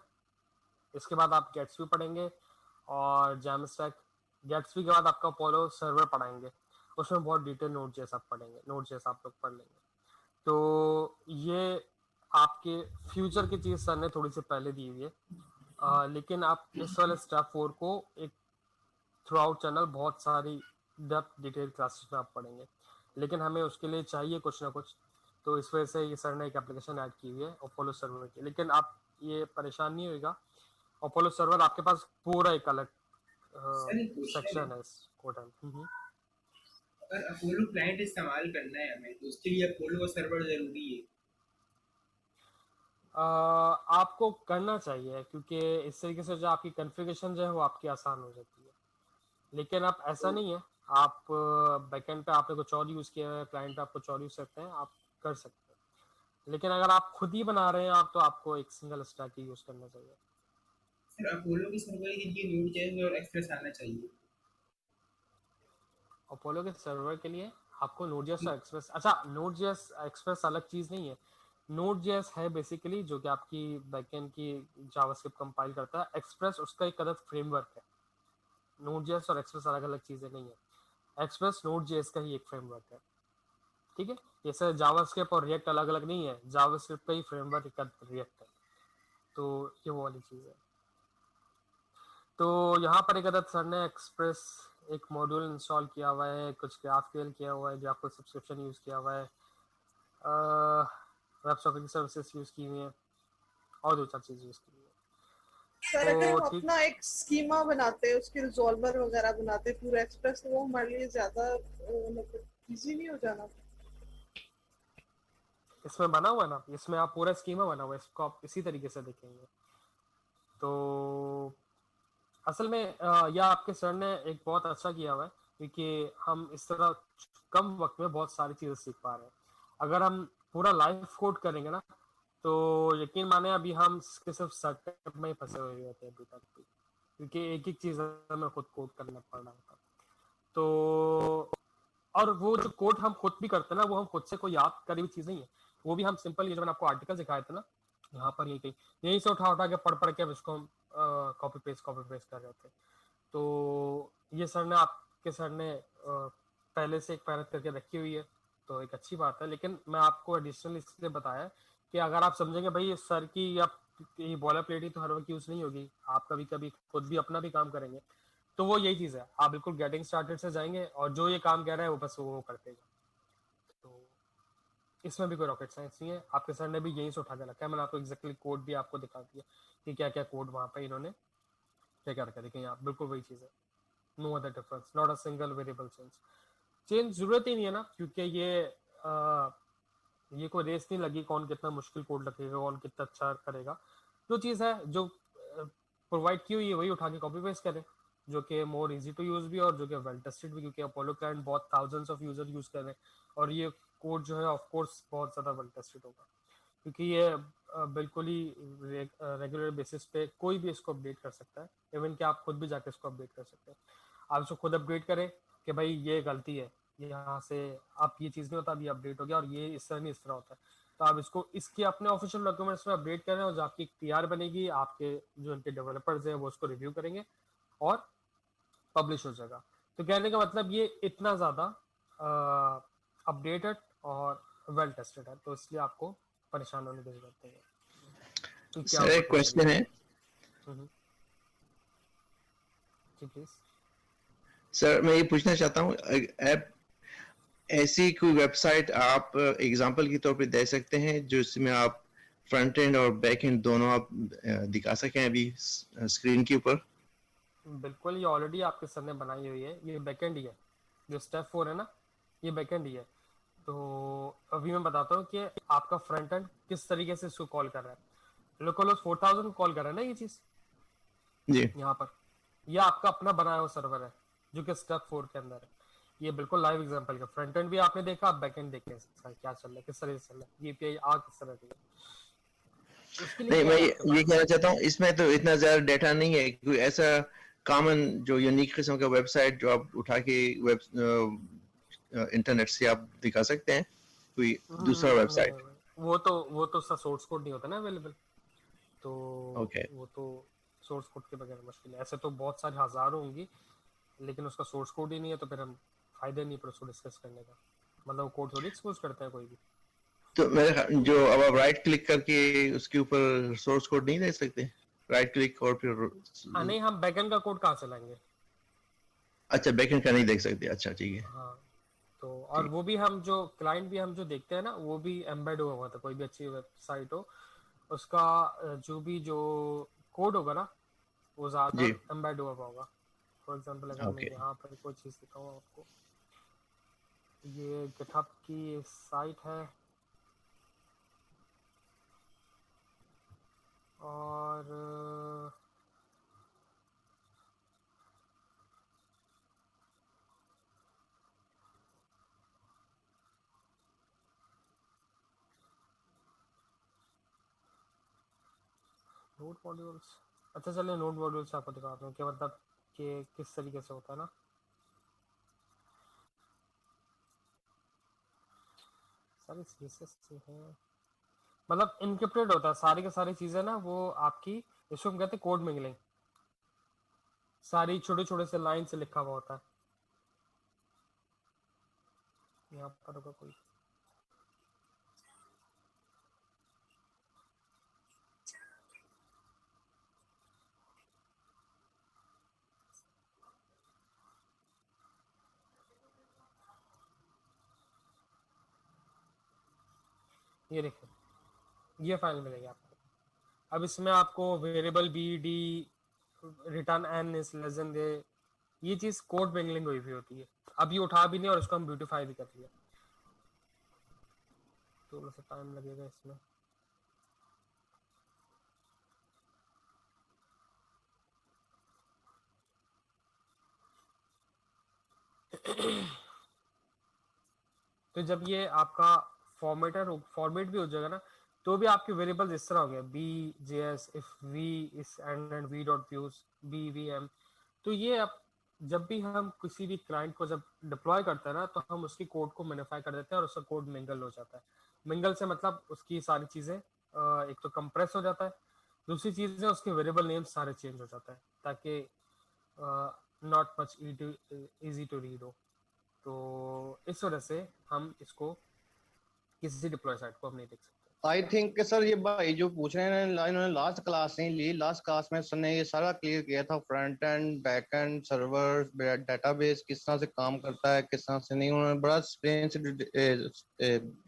इसके बाद आप गेट्सबी पढ़ेंगे और जैमस्टैक। गेट्सबी के बाद आपका अपोलो सर्वर पढ़ाएंगे, उसमें बहुत डिटेल Node.js आप पढ़ेंगे, Node.js आप लोग पढ़ लेंगे। तो ये आपके फ्यूचर की चीज़ सर ने थोड़ी सी पहले दी हुई है, लेकिन आप इस वाले स्टेप 4 को एक थ्रू आउट चैनल बहुत सारी डेप्थ डिटेल क्लासेस में आप पढ़ेंगे, लेकिन हमें उसके लिए चाहिए कुछ ना कुछ। तो इस वजह से ये सर ने एक एप्लीकेशन ऐड की हुई है अपोलो सर्वर की। लेकिन आप ये परेशान नहीं होगा, अपोलो सर्वर आपके पास पूरा एक अलग सर एक क्वेश्चन है, सेक्शन है इस कोड में। अगर अपोलो क्लाइंट इस्तेमाल करना है हमें तो उसके लिए अपोलो का सर्वर जरूरी है? आपको करना चाहिए, क्योंकि इस तरीके से जो आपकी कॉन्फ़िगरेशन जो है वो आपकी आसान हो जाती है। लेकिन आप ऐसा नहीं है, आप बैकएंड पे आपने कुछ और यूज़ किया है, क्लाइंट पे आप कुछ और यूज़ करते हैं, आप कर सकते हैं। लेकिन अगर आप खुद ही बना रहे हैं आप, तो आपको एक सिंगल स्टैक ही यूज़ करना चाहिए। सर अपोलो के सर्वर के लिए Node.js और एक्सप्रेस आना चाहिए। अपोलो के सर्वर के लिए आपको Node.js और एक्सप्रेस, अच्छा Node.js एक्सप्रेस अलग चीज़ नहीं है। Node.js है बेसिकली जो कि आपकी बैकएंड की जावास्क्रिप्ट कंपाइल करता है। एक्सप्रेस उसका एक अलग फ्रेमवर्क है। Node.js और एक्सप्रेस अलग अलग चीज़ें नहीं है। एक्सप्रेस Node.js का ही एक फ्रेमवर्क है, ठीक है। जैसे जावास्क्रिप्ट और रिएक्ट अलग अलग नहीं है, जावास्क्रिप्ट का ही फ्रेमवर्क एक रिएक्ट है। तो ये वो वाली चीज़ है। तो यहाँ पर एक अदद सर ने एक्सप्रेस एक मॉड्यूल इंस्टॉल किया हुआ है, कुछ GraphQL किया हुआ है, जो आपको सब्सक्रिप्शन यूज़ किया हुआ है, वेब सॉकेट सर्विसेज यूज़ की हुई है, और दो चार चीज़ यूज़ की हुई है। सर अगर हम तो ठीक, अपना एक स्कीमा बनाते हैं, उसके रिजॉल्वर वगैरह बनाते हैं पूरा एक्सप्रेस, तो वो हमारे लिए ज्यादा मतलब इजी नहीं हो जाना? इसमें बना हुआ है ना, इसमें आप पूरा स्कीमा बना हुआ है, इसको आप इसी तरीके से देखेंगे। तो असल में यह आपके सर ने एक बहुत अच्छा किया हुआ है, क्योंकि हम इस तरह कम वक्त में बहुत सारी चीज़ें सीख पा रहे हैं। अगर हम पूरा लाइव कोड करेंगे ना, तो यकीन माने अभी हम सिर्फ सेटअप में ही फंसे हुए होते हैं अभी तक भी, क्योंकि एक एक चीज़ हमें खुद कोड करना पड़ रहा होता। तो और वो जो कोड हम खुद भी करते हैं ना, वो हम खुद से कोई याद करी हुई चीज़ नहीं है। वो भी हम सिंपल, ये जो मैंने आपको आर्टिकल दिखाए थे ना, यहाँ पर ये कहीं यहीं से उठा उठा के पढ़ के अब इसको हम कॉपी पेस्ट कर रहे थे। तो ये सर ने, आपके सर ने पहले से एक मेहनत करके रखी हुई है, तो एक अच्छी बात है। लेकिन मैं आपको एडिशनल इसलिए बताया कि अगर आप समझेंगे भाई सर की ये बॉलर प्लेट ही तो हर वक्त यूज़ नहीं होगी, आप कभी कभी खुद भी अपना भी काम करेंगे, तो वो यही चीज़ है, आप बिल्कुल गेटिंग स्टार्टेड से जाएंगे और जो ये काम कह रहा है वो बस वो करते जाए। तो इसमें भी कोई रॉकेट साइंस नहीं है, आपके सर ने भी यहीं से उठा के रखा है। मैंने आपको एग्जैक्टली कोड भी आपको दिखा दिया कि क्या क्या कोड वहाँ पे इन्होंने क्या क्या रखा, देखें आप, बिल्कुल वही चीज़ है। No other difference, not a single variable change जरूरत ही नहीं है ना, क्योंकि ये कोई रेस नहीं लगी कौन कितना मुश्किल कोड लिखेगा, कौन कितना अच्छा करेगा। जो चीज़ है जो प्रोवाइड की हुई है वही उठा के कॉपी पेस्ट करें, जो कि मोर इजी टू यूज़ भी और जो कि वेल टेस्टेड भी, क्योंकि अपोलो क्लाइंट बहुत थाउजेंड्स ऑफ यूजर यूज़ कर रहे हैं और ये कोड जो है ऑफ कोर्स बहुत ज़्यादा वेल टेस्टेड होगा, क्योंकि ये बिल्कुल ही रेगुलर बेसिस पे कोई भी इसको अपडेट कर सकता है। इवन कि आप खुद भी जाके इसको अपडेट कर सकते हैं। आप इसको खुद अपडेट करें कि भाई ये गलती है, ये यहाँ से आप ये चीज़ नहीं होता, अब ये अपडेट हो गया और ये इस तरह नहीं इस तरह होता है, तो आप इसको इसके अपने ऑफिशियल डॉक्यूमेंट्स में अपडेट करें और जो आपकी PR बनेगी, आपके जो इनके डेवलपर्स हैं वो उसको रिव्यू करेंगे और पब्लिश हो जाएगा। तो कहने का मतलब ये इतना ज़्यादा अपडेटेड और वेल टेस्टेड है, तो इसलिए आपको परेशान होने की जरूरत नहीं है। तो क्या सर एक क्वेश्चन है जी प्लीज। सर, मैं ये पूछना चाहता हूँ, ऐप ऐसी कोई वेबसाइट आप एग्जांपल के तौर पे दे सकते हैं जो इसमें आप फ्रंट एंड और बैक एंड दोनों आप दिखा सकें अभी स्क्रीन के ऊपर? बिल्कुल, ये ऑलरेडी आपके सर ने बनाई हुई है, ये बैकएंड ही है, जो स्टेप 4 है ना, ये बैकएंड ही है। तो अभी मैं बताता हूँ कि आपका फ्रंट एंड किस तरीके से इसको कॉल कर रहा है। लोकलहोस्ट 4000 कॉल कर रहा है ना ये चीज़, जी यहाँ पर ये आपका अपना बनाया हुआ सर्वर है, जो कि स्टेप 4 के अंदर है। ये बिल्कुल लाइव एग्जांपल का फ्रंट एंड भी आपने देखा, आप बैक एंड देखें इसका क्या चल रहा है, किस तरह से चल रहा है, ये एपीआई आ किस तरह की है। उसके लिए नहीं, क्या मैं है ये आपके पास, कहना चाहता हूँ, इसमें तो इतना ज्यादा डेटा नहीं है, कोई ऐसा कॉमन जो यूनिक किस्म का वेबसाइट जो आप उठा के वेब इंटरनेट से आप दिखा सकते हैं, कोई दूसरा नहीं वेबसाइट? नहीं, वो तो उसका सोर्स कोड नहीं होता ना अवेलेबल, तो ओके। वो तो सोर्स कोड के बगैर मुश्किल है। ऐसे तो बहुत सारे हजारों होंगी, लेकिन उसका सोर्स कोड ही नहीं है, तो फिर हम फायदा नहीं पर उसको डिस्कस करने का, मतलब कोड थोड़ी एक्सपोज करता है कोई भी। तो जो अब आप राइट क्लिक करके उसके ऊपर सोर्स कोड नहीं दे सकते? राइट क्लिक और फिर नहीं, हम बैकएंड का कोड कहाँ से लाएंगे? अच्छा, बैकएंड का नहीं देख सकते, अच्छा ठीक है। हाँ, तो और ठीक। वो भी हम जो क्लाइंट भी हम जो देखते हैं ना, वो भी एम्बेड हुआ हुआ था, कोई भी अच्छी वेबसाइट हो उसका जो कोड होगा ना, वो जी। ज्यादातर एम्बेड हुआ हुआ होगा। फॉर एग्जांपल अगर मैं ओके। यहाँ पर कोई चीज़ दिखाऊँ आपको, ये गिटहब की साइट है, और नोड मॉड्यूल्स, अच्छा चलिए नोड मॉड्यूल्स आपको दिखाता हूँ कि मतलब कि किस तरीके से होता है ना। सारी सीएसएस से है, मतलब इनक्रिप्टेड होता है सारी की सारी चीजें ना, वो आपकी, इसको हम कहते हैं कोड मिंगलिंग, सारी छोटे छोटे से लाइन से लिखा हुआ होता है। यहाँ पर होगा कोई, ये देखिए, ये फाइल मिलेगी आपको। अब इसमें आपको variable B D, return n is less than दे, ये चीज कोड मिंगलिंग हुई हुई होती है। अब ये उठा भी नहीं और इसको हम ब्यूटीफाई भी कर दिया, थोड़ा सा टाइम लगेगा इसमें। तो जब ये आपका फॉर्मेट भी हो जाएगा ना, तो भी आपके वेरिएबल्स इस तरह हो गए, B J S if we is and we dot views B V M. तो ये अब जब भी हम किसी भी क्लाइंट को जब डिप्लॉय करते हैं ना, तो हम उसकी कोड को मिनिफाई कर देते हैं और उसका कोड मिंगल हो जाता है। मिंगल से मतलब उसकी सारी चीजें एक तो कंप्रेस हो जाता है, दूसरी चीज है उसके वेरिएबल नेम सारे चेंज हो जाता है, ताकि not much easy to read हो। तो इस वजह से हम इसको किसी डिप्लॉय साइट को हम नहीं देख सकते। आई थिंक सर ये भाई जो पूछ रहे हैं इन्होंने लास्ट क्लास नहीं ली, लास्ट क्लास में सर ने ये सारा क्लियर किया था, front end back and server database किस तरह से काम करता है किस तरह से नहीं, उन्होंने बड़ा एक्सपीरियंस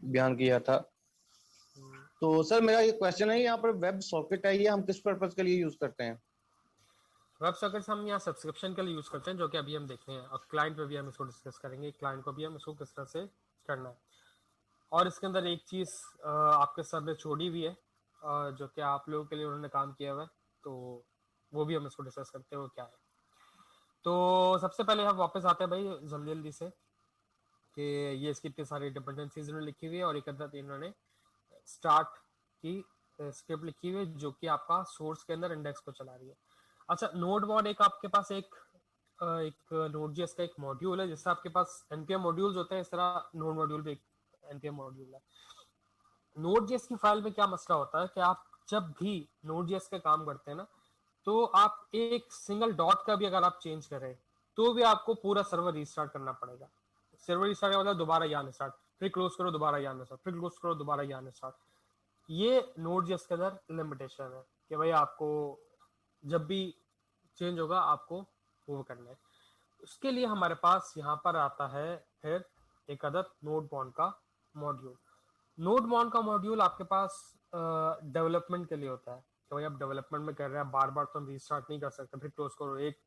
बयान किया था। तो सर मेरा ये क्वेश्चन है, यहाँ पर वेब सॉकेट है, ये हम किस पर्पज के लिए यूज करते हैं? वेब सॉकेट्स हम यहाँ सब्सक्रिप्शन के लिए यूज करते हैं, जो कि अभी हम देखते हैं, और क्लाइंट पे भी हम इसको डिस्कस करेंगे, क्लाइंट को भी हम इसको किस तरह से करना है। और इसके अंदर एक चीज आपके सर ने छोड़ी हुई है, जो कि आप लोगों के लिए उन्होंने काम किया हुआ है, तो वो भी हम इसको डिस्कस करते हैं वो क्या है। तो सबसे पहले हम वापस आते हैं भाई जल्दी जल्दी से, कि ये इसकी इतनी सारी डिपेंडेंसीज इन्होंने लिखी हुई है, और एक अदद इन्होंने स्टार्ट की स्क्रिप्ट लिखी हुई है, जो कि आपका सोर्स के अंदर इंडेक्स को चला रही है। अच्छा, नोड मॉड एक आपके पास एक नोड जेएस का एक मॉड्यूल है, जिससे आपके पास npm मॉड्यूल्स होते हैं, इस तरह नोड मॉड्यूल भी एक npm मॉड्यूल है। नोड जेएस की फाइल में क्या मसला होता है कि आप जब भी नोड जेएस का काम करते हैं ना, तो आप एक सिंगल डॉट का भी अगर आप चेंज करें, तो भी आपको पूरा सर्वर रीस्टार्ट करना पड़ेगा। सर्वर रीस्टार्ट का मतलब दोबारा यान स्टार्ट, फिर क्लोज करो दोबारा यान स्टार्ट, फिर क्लोज करो दोबारा यान स्टार्ट। ये नोड जेएस के अंदर लिमिटेशन है कि भाई आपको जब भी चेंज होगा आपको वो करना है। उसके लिए हमारे पास यहाँ पर आता है फिर एक अदद नोड मॉन का मॉड्यूल। नोड मॉन का मॉड्यूल आपके पास डेवलपमेंट के लिए होता है, कि भाई आप डेवलपमेंट में कर रहे हैं, बार बार तो हम रीस्टार्ट नहीं कर सकते, फिर क्लोज करो, एक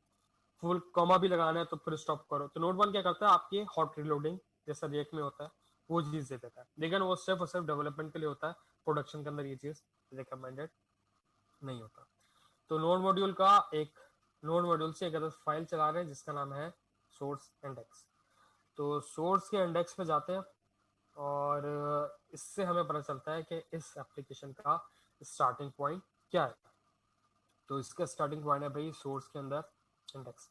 फुल कॉमा भी लगाना है तो फिर स्टॉप करो। तो नोड मॉन क्या करता है, आपकी हॉट रिलोडिंग जैसा रिएक्ट में होता है वो चीज़ दे देता है, लेकिन वो सिर्फ और सिर्फ डेवलपमेंट के लिए होता है, प्रोडक्शन के अंदर ये चीज़ रिकमेंडेड नहीं होता। तो नोड मॉड्यूल से एक अदर फाइल चला रहे हैं जिसका नाम है सोर्स इंडेक्स। तो सोर्स के इंडेक्स पे जाते हैं और इससे हमें पता चलता है कि इस एप्लीकेशन का स्टार्टिंग पॉइंट क्या है। तो इसका स्टार्टिंग पॉइंट है भाई सोर्स के अंदर इंडेक्स।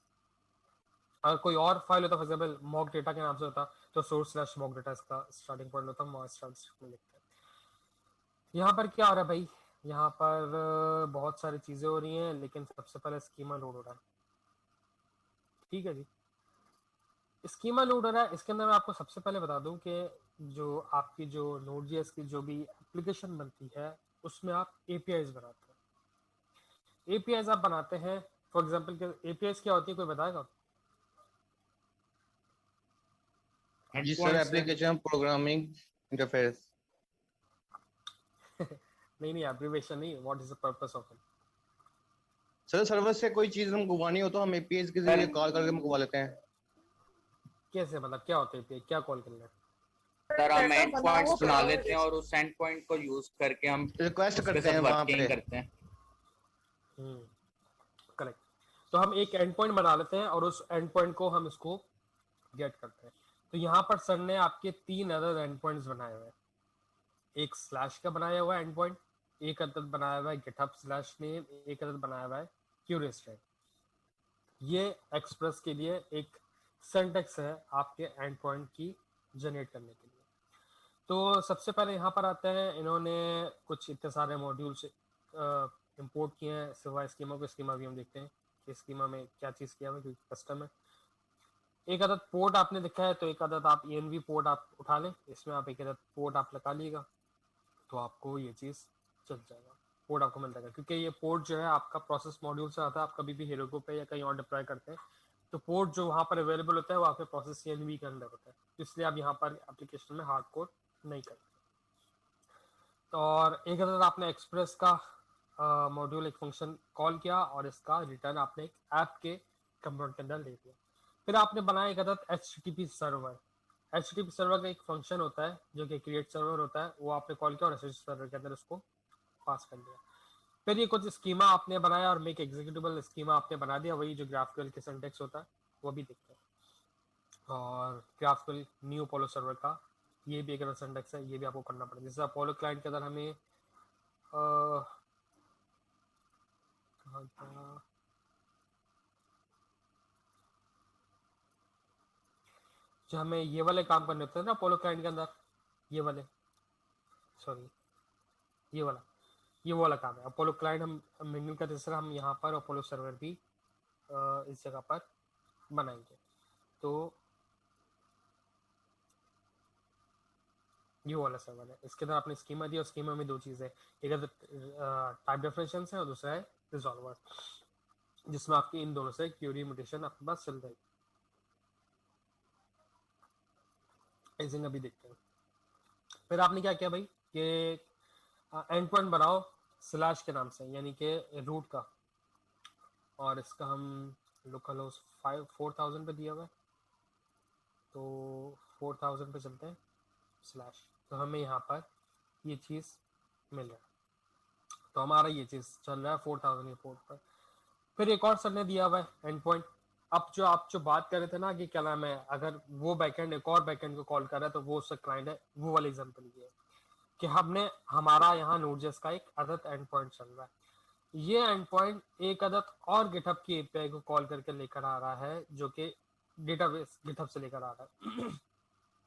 अगर कोई और फाइल होता, फॉर एग्जाम्पल मॉक डेटा के नाम से होता, तो source/mock data इसका स्टार्टिंग पॉइंट होता, हम स्टार्ट में लिखते हैं। यहाँ पर क्या हो रहा है भाई, यहाँ पर बहुत सारी चीजें हो रही हैं, लेकिन सबसे पहले स्कीमा लोड हो रहा है। ठीक है जी, स्कीमा लोड हो रहा है। इसके अंदर मैं आपको सबसे पहले बता दूं कि जो आपकी जो Node.js की जो भी एप्लीकेशन बनती है उसमें आप APIs बनाते हैं। APIs आप बनाते हैं, फॉर एग्जाम्पल APIs क्या होती है, कोई बताएगा? जी सर, एप्लीकेशन प्रोग्रामिंग इंटरफेस। नहीं, एब्रिविएशन नहीं, what is the purpose of it? Sir server से कोई चीज हम मंगवानी हो तो हम एपीआई के जरिए कॉल करके मंगवा लेते हैं। कैसे, मतलब क्या होता है API, क्या कॉल करना है? सर हम Data एंड बना पॉइंट्स हुआ बना पड़ा हुआ लेते हैं है। और उस एंड पॉइंट को यूज करके हम रिक्वेस्ट उसके करते हैं साथ वहां वर्किंग पे। करते हैं। करेक्ट। तो हम एक एंड पॉइंट बना लेते हैं और उस एंड पॉइंट को हम इसको गेट करते हैं। तो यहाँ पर सर ने आपके 3 अदर एंड पॉइंट्स बनाए हुए हैं। एक स्लैश का बनाया हुआ एंड पॉइंट, एक अदद बनाया हुआ है github/name, एक अदद बनाया हुआ है QResTech। ये एक्सप्रेस के लिए एक सिंटैक्स है आपके एंड पॉइंट की जनरेट करने के लिए। तो सबसे पहले यहाँ पर आते हैं, इन्होंने कुछ इतने सारे मॉड्यूल्स इंपोर्ट किए हैं सिवाय स्कीमा को। स्कीमा भी हम देखते हैं कि स्कीमा में क्या चीज़ किया हुआ है, क्योंकि कस्टम है। एक अदद पोर्ट आपने लिखा है, तो एक अदद आप ENV पोर्ट आप उठा लें, इसमें आप एक अदद पोर्ट आप लगा लीजिएगा, तो आपको ये चीज़ चल जाएगा, पोर्ट आपको मिल जाएगा। क्योंकि ये पोर्ट जो है आपका प्रोसेस मॉड्यूल से आता है, आप कभी भी हेरोको पे या कहीं और डिप्लॉय करते हैं, तो पोर्ट जो वहाँ पर अवेलेबल होता है वो आपके प्रोसेस ENV के अंदर होता है, तो इसलिए आप यहाँ पर एप्लीकेशन में हार्ड कोड नहीं करते। तो और एक अदद आपने एक्सप्रेस का मॉड्यूल एक फंक्शन कॉल किया और इसका रिटर्न आपने एक ऐप के कंपोनेंट के अंदर ले दिया। फिर आपने बनाया एक अदद HTTP सर्वर। HTTP सर्वर का एक फंक्शन होता है जो कि क्रिएट सर्वर होता है, वो आपने कॉल किया और HTTP सर्वर के अंदर उसको पास कर दिया। फिर ये कुछ स्कीमा आपने बनाया और मेक एग्जीक्यूटेबल स्कीमा आपने बना दिया, वही जो ग्राफक्यूएल के सिंटैक्स होता है वो भी देखते हैं। और ग्राफक्यूएल न्यू अपोलो सर्वर का ये भी एक अलग सिंटैक्स है, ये भी आपको करना पड़ेगा। जैसे अपोलो क्लाइंट के अंदर हमें कहाँ था, जो हमें ये वाले काम करने होते हैं ना अपोलो क्लाइंट के अंदर, ये वाले, सॉरी ये वाला काम है अपोलो क्लाइंट। हम मेन्यू का तीसरा हम यहाँ पर अपोलो सर्वर भी इस जगह पर बनाएंगे। तो ये वाला सर्वर है, इसके अंदर आपने स्कीमा दिया और स्कीमा में 2 चीज़ें, एक है टाइप डेफिनेशन है और दूसरा है रिजॉल्वर, जिसमें आपकी इन दोनों से क्यूरी म्यूटेशन आपके पास चल जाएगी। ऐसे अभी देखते हैं। फिर आपने क्या किया भाई कि एंड पॉइंट बनाओ स्लैश के नाम से, यानी कि रूट का, और इसका हम लोकल होस्ट 4000 पे दिया हुआ है, तो 4000 पे चलते हैं स्लैश, तो हमें यहाँ पर ये चीज़ मिल रहा है। तो हमारा ये चीज़ चल रहा है 4000 के पोर्ट पर। फिर एक और सर ने दिया हुआ है एंड पॉइंट। अब जो आप जो बात कर रहे थे ना कि क्या नाम है, अगर वो बैकएंड एक और बैकएंड को कॉल कर रहा है तो वो उसका क्लाइंट है, वो वाला एग्जांपल ये है कि हमने हमारा यहाँ Node.js का एक अदद एंड पॉइंट चल रहा है। ये एंड पॉइंट एक अदद और GitHub की API को कॉल करके लेकर आ रहा है, जो कि डेटाबेस GitHub से लेकर आ रहा है।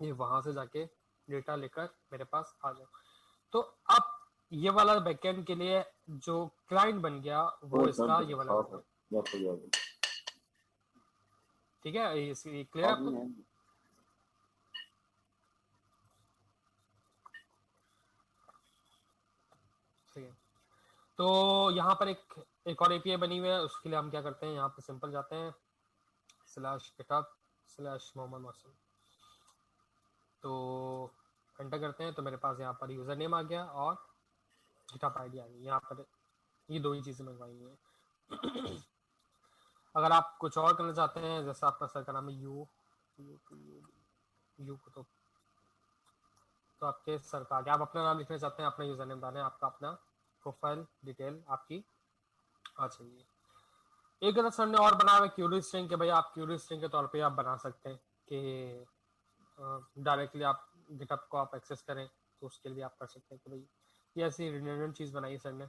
ये वहां से जाके डेटा लेकर मेरे पास आ जाओ। तो अब ये वाला बैकएंड के लिए जो क्लाइंट बन गया वो इसका ये वाला बन गया। ठीक है, ये क्लियर आपको? ठीक है, तो यहाँ पर एक और API बनी हुई है, उसके लिए हम क्या करते हैं, यहाँ पर सिंपल जाते हैं /GitHub/मोहम्मद मौसम, तो एंटर करते हैं, तो मेरे पास यहाँ पर यूज़र नेम आ गया और GitHub ID आ गई। यहाँ पर ये 2 ही चीज़ें मंगवाई हुई हैं। अगर आप कुछ और करना चाहते हैं, जैसा आपका सर का नाम है यू तो आपके सर का आगे आप अपना नाम लिखना चाहते हैं, अपना यूज़र नेम डालें, आपका अपना प्रोफाइल डिटेल आपकी आ चाहिए। एक अदर सर ने और बनाया है क्यूरी स्ट्रिंग के भाई आप क्यूरी स्ट्रिंग के तौर पे आप बना सकते हैं कि डायरेक्टली आप गिटहब को आप एक्सेस करें, तो उसके लिए आप कर सकते हैं कि भाई ये ऐसी रिडंडेंट चीज बनाई है सर ने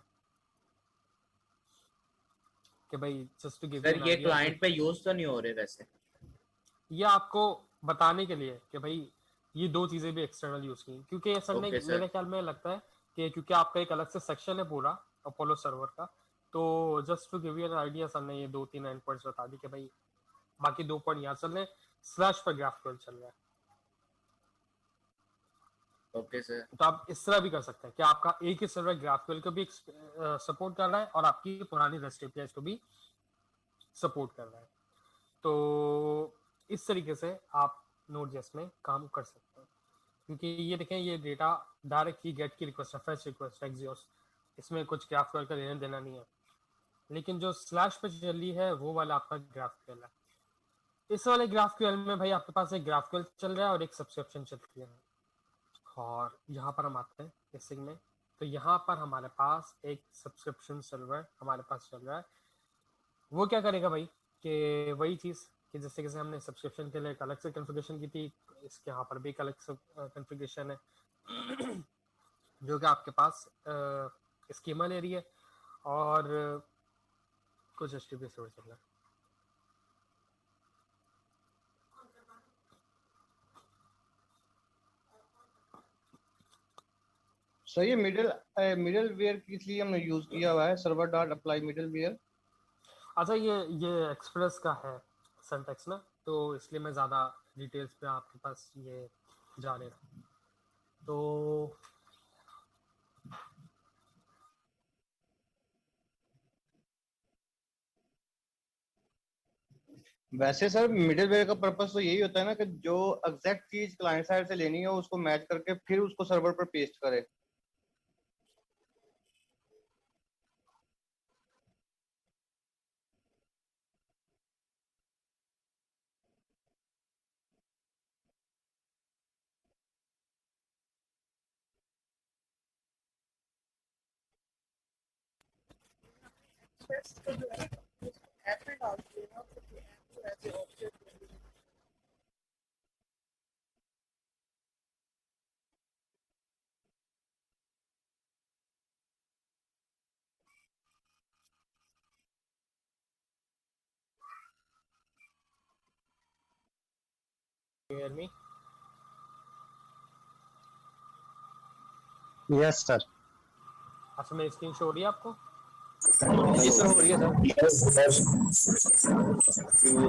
कि भाई just to give you sir an ये आइडिया। क्लाइंट पे यूज तो नहीं हो रहे वैसे? ये आपको बताने के लिए कि भाई ये दो चीजें भी एक्सटर्नल यूज की, क्योंकि ये सर ने Okay, sir. मेरे ख्याल में लगता है कि क्योंकि आपका एक अलग से सेक्शन है पूरा अपोलो सर्वर का, तो just to give you an idea sir ने ये 2-3 एंड पॉइंट्स बता दी कि भाई बाकी 2 पॉइंट यहाँ चल रहे हैं, स्लैश पर ग्राफक्यूएल चल रहा है। Okay sir. तो आप इस तरह भी कर सकते हैं कि आपका एक ही सर्वर ग्राफक्यूएल को भी सपोर्ट कर रहा है और आपकी पुरानी रेस्ट एपीआई को भी सपोर्ट कर रहा है। तो इस तरीके से आप नोड.जेएस में काम कर सकते हैं, क्योंकि ये देखें ये डेटा डायरेक्ट ही गेट की रिक्वेस्ट है, फेच रिक्वेस्ट एक्सियोस, इसमें कुछ ग्राफक्यूएल का लेना देना नहीं है। लेकिन जो स्लैश पे चल रही है वो वाला आपका ग्राफक्यूएल है। इस वाले ग्राफक्यूएल में भाई आपके पास एक ग्राफक्यूएल चल रहा है और एक सब्सक्रिप्शन चल रही है। और यहाँ पर हम आते हैं बेसिक में, तो यहाँ पर हमारे पास एक सब्सक्रिप्शन सर्वर हमारे पास चल रहा है। वो क्या करेगा भाई कि वही चीज़ कि जैसे कि हमने सब्सक्रिप्शन के लिए एक अलग से कॉन्फ़िगरेशन की थी, इसके यहाँ पर भी एक अलग से कॉन्फ़िगरेशन है जो कि आपके पास स्कीमा ले रही है और कुछ HTTP सर्वर चल रहा है। सर ये मिडल वेयर किस लिए हमने यूज किया हुआ है, server dot apply middleware? अच्छा ये एक्सप्रेस का है सिंटैक्स ना, तो इसलिए मैं ज़्यादा डिटेल्स पे आपके पास ये जा रहा हूँ। तो वैसे सर मिडल वेयर का पर्पस तो यही होता है ना कि जो एग्जैक्ट चीज क्लाइंट साइड से लेनी है उसको मैच करके फिर उसको सर्वर पर पेस्ट करे। टेस्ट को जो है ऐप में डाल देना, तो ऐप को ऐसे object hear me? Yes sir. अच्छा मेरी स्क्रीन शो हो रही है आपको? जी सर हो रही है सर।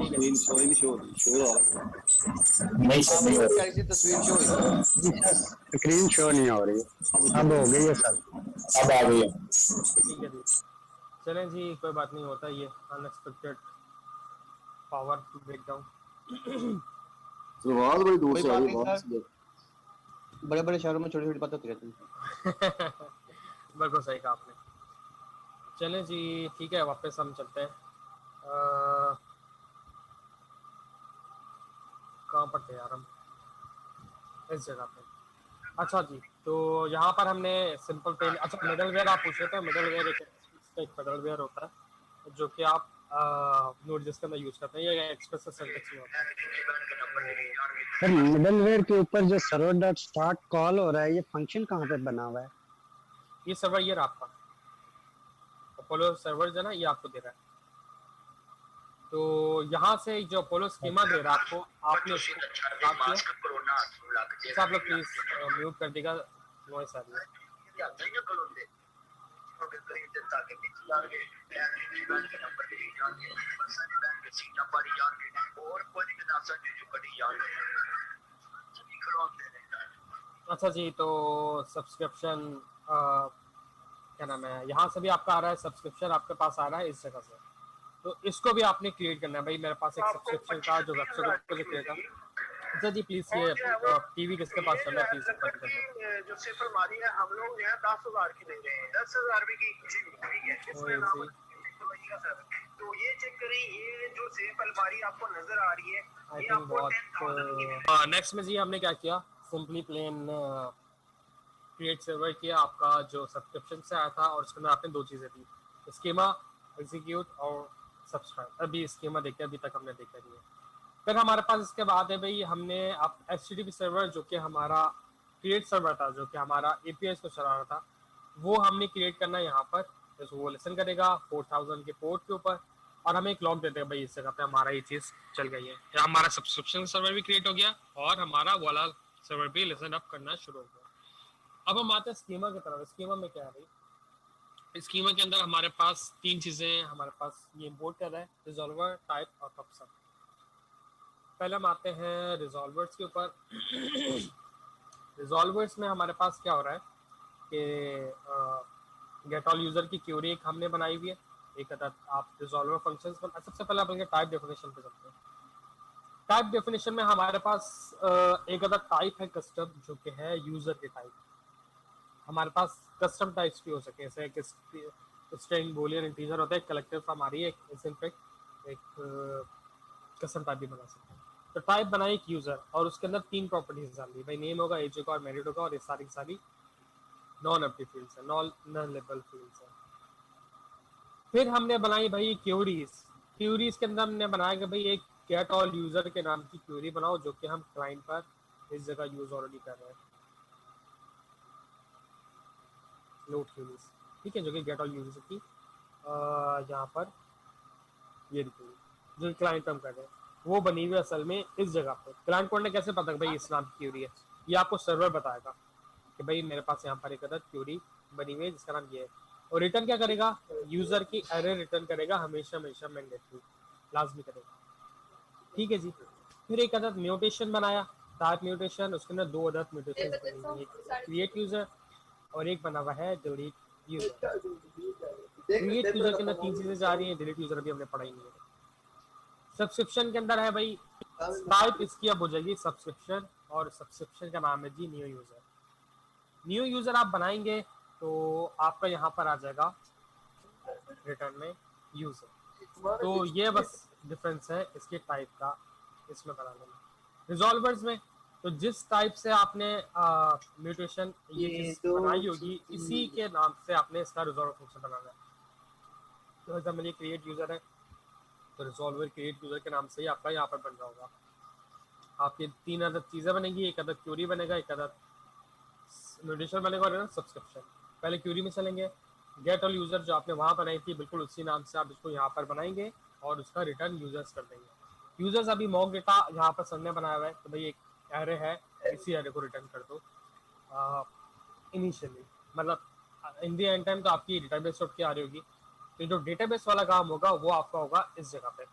स्क्रीन शो ही नहीं शो हो रही, शो आ रहा है। नहीं सर नहीं हो रही, कैसी तस्वीर शो हुई? स्क्रीन शो नहीं हो रही। अब हो गई है सर, अब आ गई है। ठीक है जी, चलें जी, कोई बात नहीं, होता ये अनएक्सपेक्टेड पावर ब्रेकडाउन। तो आवाज बड़ी दूर कोई से आ बात रही नहीं है, सर, बड़े बड़े शहरों में छोटी छोटी बातें होती रहती हैं। बिल्कुल सही कहा आपने। चलें जी ठीक है, वापस हम चलते हैं। कहाँ पर थे यार हम? इस जगह पे। अच्छा जी, तो यहाँ पर हमने सिंपल पेज, अच्छा मिडलवेयर आप पूछ रहे थे। मिडलवेयर एक मिडलवेयर होता है जो कि आप नोड.जेएस के अंदर यूज करते हैं, ये एक्सप्रेस सिंटैक्स में होता है। सर मिडलवेयर के ऊपर जो सर्वर डॉट स्टार्ट कॉल हो रहा है, ये फंक्शन कहाँ पे बना हुआ है? ये सर्वर ये आपका अपोलो सर्वर जो है ना, ये आपको दे रहा है। तो यहाँ से जो अपोलो स्कीमा दे रहा है आपको, आपने इसको आप लोग प्लीज म्यूट कर देगा, नॉइस आ रही है। अच्छा जी, तो सब्सक्रिप्शन क्या नाम है, यहाँ से भी आपका आ रहा है सब्सक्रिप्शन, आपके पास आ रहा है इस जगह से, तो इसको भी आपने क्रिएट करना है। भाई मेरे पास एक सब्सक्रिप्शन का जो वेबसाइट को क्रिएट करना। अच्छा जी प्लीज ये टीवी किसके पास चल रहा है, प्लीज बंद कर दो। जो सिर्फ हमारी है, हम लोग यहाँ 10,000 की दे रहे हैं, 10,000 भी की ठीक है, इसमें नाम सर। तो ये चेक करें, ये जो सेफ अलमारी आपको नजर आ रही है, आई ये थिंक आपको 10,000 की बहुत नेक्स्ट में जी हमने क्या किया, सिंपली प्लेन क्रिएट सर्वर किया आपका जो सब्सक्रिप्शन से आया था, और उसके अंदर आपने दो चीज़ें दी, स्कीमा एग्जीक्यूट और सब्सक्राइब। अभी स्कीमा देखे, अभी तक हमने देखा नहीं है। फिर हमारे पास इसके बाद है भाई, हमने अब HTTP सर्वर जो कि हमारा क्रिएट सर्वर था, जो कि हमारा APIs को चला रहा था, वो हमने क्रिएट करना है यहाँ पर। जैसे वो लिसन करेगा 4000 के पोर्ट के ऊपर और हमें एक लॉग देते हैं भाई इस जगह पे हमारा ये चीज़ चल गई है। या हमारा सब्सक्रिप्शन सर्वर भी क्रिएट हो गया और हमारा वाला सर्वर भी लिसन अप करना शुरू हो गया। अब हम आते हैं स्कीमा की तरफ। स्कीमा में क्या है भाई, स्कीमा के अंदर हमारे पास 3 चीज़ें हैं। हमारे पास ये इम्पोर्ट कर रहा है रिजॉल्वर, टाइप और पबसब। पहले हम आते हैं रिजॉल्वर्स के ऊपर। रिजॉल्वर्स में हमारे पास क्या हो रहा है कि गेट ऑल यूजर की क्यूरी एक हमने बनाई हुई है, एक अदद आप रिजॉल्वर फंक्शंस पर। सबसे पहले अपन टाइप डेफिनेशन पे चलते हैं। टाइप डेफिनेशन में हमारे पास एक अदद टाइप है कस्टम, जो कि है यूजर के टाइप। हमारे पास कस्टम टाइप्स भी हो सके, जैसे एक स्ट्रिंग, बूलियन, इंटीजर होता है, कलेक्टिव फॉर्म आ रही है, एक कस्टम टाइप भी बना सकते हैं। तो टाइप बनाई एक यूजर और उसके अंदर 3 प्रॉपर्टीज डाल दी भाई, नेम होगा, एज होगा और मैरिड होगा, और ये सारी की सारी नॉन एम्प्टी फील्ड्स है, नॉन लेबल फील्ड्स है। फिर हमने बनाई भाई क्यूरीज। क्यूरीज के अंदर हमने बनाया कि भाई एक गेट ऑल यूजर के नाम की क्यूरी बनाओ, जो कि हम क्लाइंट पर इस जगह यूज ऑलरेडी कर रहे हैं, लोड क्यूरीज, ठीक है, जो कि गेट ऑल यूजर की यहाँ पर ये जो क्लाइंट हम कर रहे हैं वो बनी हुई असल में इस जगह पे। क्लाइंट को ने कैसे पता भाई इस नाम की क्यूरी है, ये आपको सर्वर बताएगा कि भाई मेरे पास यहाँ पर एक अदद क्यूरी बनी हुई है जिसका नाम ये है। और रिटर्न क्या करेगा, यूजर की एरर रिटर्न करेगा, हमेशा हमेशा मैंडेटरी लाजमी करेगा, ठीक है जी। फिर एक अदद म्यूटेशन बनाया, टाइप म्यूटेशन, उसके अंदर 2 अदद म्यूटेशन बनी हुई है, क्रिएट यूजर और एक बना हुआ है डिलीट यूजर। क्रिएट यूजर के अंदर 3 चीजें जा रही हैं, डिलीट यूजर अभी हमने पढ़ाई नहीं है। सब्सक्रिप्शन के अंदर है भाई, टाइप इसकी अब हो जाएगी सब्सक्रिप्शन और सब्सक्रिप्शन का नाम है जी न्यू यूजर। न्यू यूजर आप बनाएंगे तो आपका यहाँ पर आ जाएगा रिटर्न में यूजर। तो ये बस डिफरेंस है इसके टाइप का इसमें बनाने में। रिजॉल्वर्स में तो जिस टाइप से आपने म्यूटेशन ये चीज बनाई होगी इसी के नाम से आपने इसका रिजॉल्वर फंक्शन बनाना है। तो एग्जाम्पल ये क्रिएट यूजर है तो रिजॉल्वर क्रिएट यूजर के नाम से ही आपका यहाँ पर बन रहा होगा। आपकी 3 अदद चीजें बनेगी, एक अदद क्यूरी बनेगा, एक अदद म्यूटेशन बनेगा और सब्सक्रिप्शन। पहले क्यूरी में चलेंगे, गेट ऑल यूजर जो आपने वहां बनाई थी बिल्कुल उसी नाम से आप इसको यहाँ पर बनाएंगे और उसका रिटर्न यूजर्स कर देंगे। यूजर्स अभी मॉक डेटा यहाँ पर सर ने बनाया हुआ है तो भाई एक एरे है, इसी एरे को रिटर्न कर दो इनिशियली, मतलब इन दी एंड टाइम तो आपकी डेटाबेस की आ रही होगी। तो जो डेटाबेस वाला काम होगा वो आपका होगा इस जगह पे।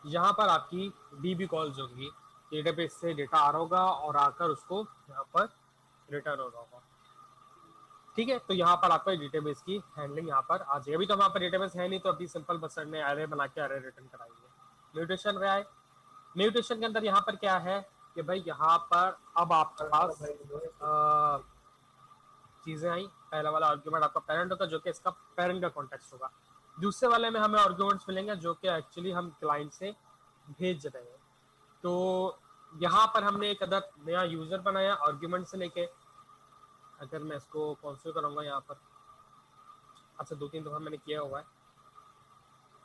यहाँ पर आपकी DB कॉल्स होंगी, डेटाबेस से डेटा आ रहा होगा और आकर उसको यहाँ पर रिटर्न हो रहा होगा, ठीक है। तो यहाँ पर आपका डेटाबेस की हैंडलिंग यहाँ पर आ जाएगी। अभी तो वहाँ पर डेटाबेस है नहीं तो अभी सिंपल बस ने एरे बना के एरे रिटर्न कराएंगे। म्यूटेशन रहा है, म्यूटेशन के अंदर यहाँ पर क्या है कि भाई यहाँ पर अब आपके पास चीजें आई। पहला वाला आर्गुमेंट आपका पेरेंट होगा जो कि इसका पेरेंट का कॉन्टेक्स्ट होगा। दूसरे वाले में हमें आर्गुमेंट्स मिलेंगे जो कि एक्चुअली हम क्लाइंट से भेज रहे हैं। तो यहाँ पर हमने एक अदद नया यूजर बनाया आर्गुमेंट से लेके। अगर मैं इसको कॉन्फ़िगर करूँगा यहाँ पर, अच्छा 2-3 दफ़ा मैंने किया हुआ है,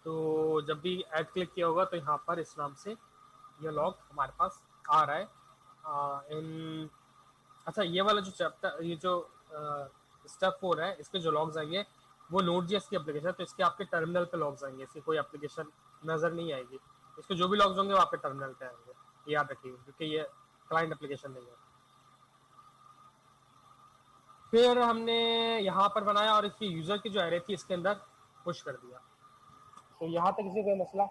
तो जब भी ऐड क्लिक किया होगा तो यहाँ पर इस नाम से ये लॉग हमारे पास आ रहा है। अच्छा ये वाला जो चैप्टर, ये जो स्टेप 4 है, इसके जो लॉग्स आएंगे वो Node.js की एप्लीकेशन है तो इसके आपके टर्मिनल पे लॉग्स आएंगे, इसकी कोई एप्लीकेशन नजर नहीं आएगी। इसके जो भी लॉग्स होंगे वो आपके टर्मिनल पे आएंगे, ये याद रखिए क्योंकि ये क्लाइंट एप्लीकेशन नहीं है। फिर हमने यहाँ पर बनाया और इसकी यूजर की जो एरे थी इसके अंदर पुश कर दिया। तो यहाँ तक किसी कोई मसला?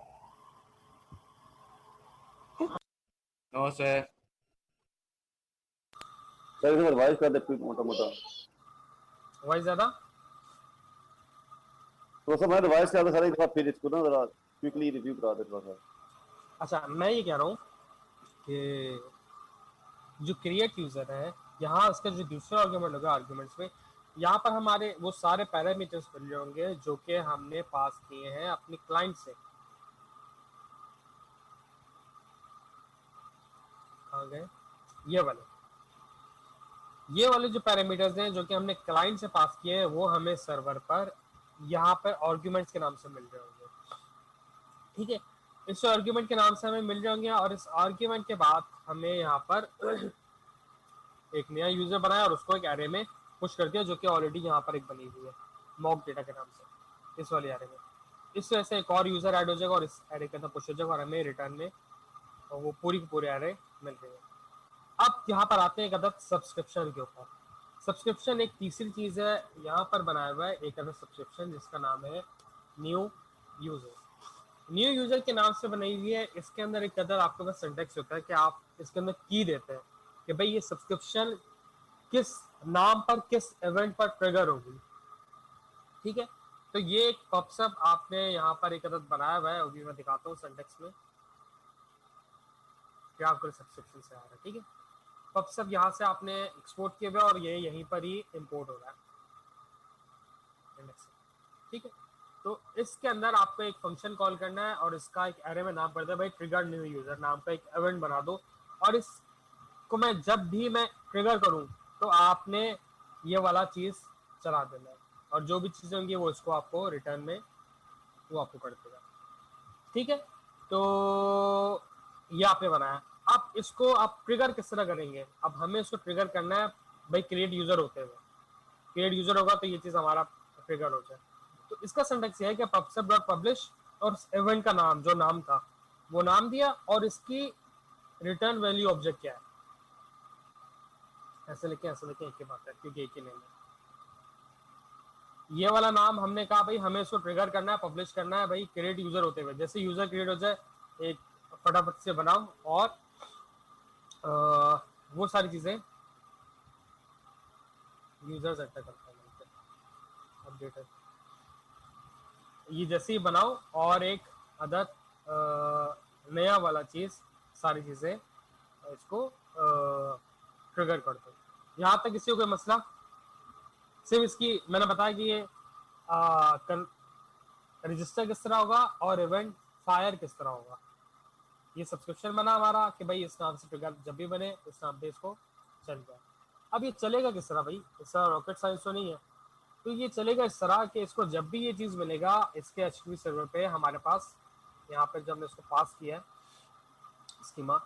No sir. सर इसे रिवाइज कर दे मोटा मोटा, वही ज्यादा तो सर मैं रिवाइज कर दे सारी दफा, फिर इसको ना जरा क्विकली रिव्यू करा दे थोड़ा सा। अच्छा मैं ये कह रहा हूँ कि जो क्रिएट यूजर है यहाँ इसका जो दूसरा आर्गुमेंट होगा आर्गुमेंट्स में, यहाँ पर हमारे वो सारे पैरामीटर्स मिल होंगे जो कि हमने पास किए हैं अपने क्लाइंट से। कहाँ गए ये वाले, ये वाले जो पैरामीटर्स हैं जो कि हमने क्लाइंट से पास किए हैं वो हमें सर्वर पर यहाँ पर आर्ग्यूमेंट्स के नाम से मिल रहे होंगे, ठीक है। इस आर्ग्यूमेंट के नाम से हमें मिल रहे होंगे और इस आर्ग्यूमेंट के बाद हमें यहाँ पर एक नया यूजर बनाया और उसको एक एरे में पुश कर दिया, जो कि ऑलरेडी यहाँ पर एक बनी हुई है मॉक डेटा के नाम से इस वाले एरे में। इस वजह से एक और यूजर ऐड हो जाएगा और इस एरे के अंदर पुश हो जाएगा और हमें रिटर्न में वो पूरी की पूरी एरे मिल रही है। अब यहाँ पर आते हैं एक अदद सब्सक्रिप्शन के ऊपर। सब्सक्रिप्शन एक तीसरी चीज है, यहाँ पर बनाया हुआ है एक अदद सब्सक्रिप्शन जिसका नाम है न्यू यूजर। न्यू यूजर के नाम से बनाई हुई है। इसके अंदर एक अदर आपके पास सिंटेक्स होता है कि आप इसके अंदर की देते हैं कि भाई ये सब्सक्रिप्शन किस नाम पर किस इवेंट पर ट्रिगर होगी, ठीक है। तो ये एक पॉपअप आपने यहाँ पर एक अदद बनाया हुआ है, अभी मैं दिखाता हूँ सिंटेक्स में क्या आपको सब्सक्रिप्शन से आ रहा है, ठीक है। पॉपअप यहाँ से आपने एक्सपोर्ट किया हुआ और ये यहीं पर ही इंपोर्ट हो रहा है, ठीक है। तो इसके अंदर आपको एक फंक्शन कॉल करना है और इसका एक एरे में नाम पड़ता है भाई ट्रिगर न्यू यूजर नाम का एक इवेंट बना दो, और इसको मैं जब भी मैं ट्रिगर करूं तो आपने ये वाला चीज चला देना है और जो भी चीजें होंगी वो इसको आपको रिटर्न में वो आपको कर देगा, ठीक है। तो ये आपने बनाया। अब इसको आप ट्रिगर किस तरह करेंगे, अब हमें इसको ट्रिगर करना है भाई क्रिएट यूजर होते हुए। क्रिएट यूजर होगा तो ये चीज हमारा ट्रिगर हो जाए। तो इसका सिंटैक्स ये है कि pubsub.publish और इवेंट का नाम जो नाम था वो नाम दिया और इसकी रिटर्न वैल्यू ऑब्जेक्ट क्या है, ऐसे लिखे एक ही बात है क्योंकि एक ही नेम है। ये वाला नाम हमने कहा भाई हमें इसको ट्रिगर करना है, पब्लिश करना है भाई क्रिएट यूजर होते हुए। जैसे यूजर क्रिएट हो जाए एक फटाफट से बनाओ और वो सारी चीजें यूजर्स एंटर करता है अपडेटेड, ये जैसे ही बनाओ और एक अदर नया वाला चीज सारी चीजें इसको ट्रिगर कर दो। यहाँ तक किसी को कोई मसला? सिर्फ इसकी मैंने बताया कि ये रजिस्टर किस तरह होगा और इवेंट फायर किस तरह होगा। ये सब्सक्रिप्शन बना हमारा कि भाई इस नाम से ट्रिगर जब भी बने उस नाम पे इसको चल जाए। अब ये चलेगा किस तरह भाई, इस तरह रॉकेट साइंस तो नहीं है। तो ये चलेगा इस तरह कि इसको जब भी ये चीज़ मिलेगा इसके HTTP सर्वर पे हमारे पास यहाँ पे जब हमने इसको पास किया है स्कीमा,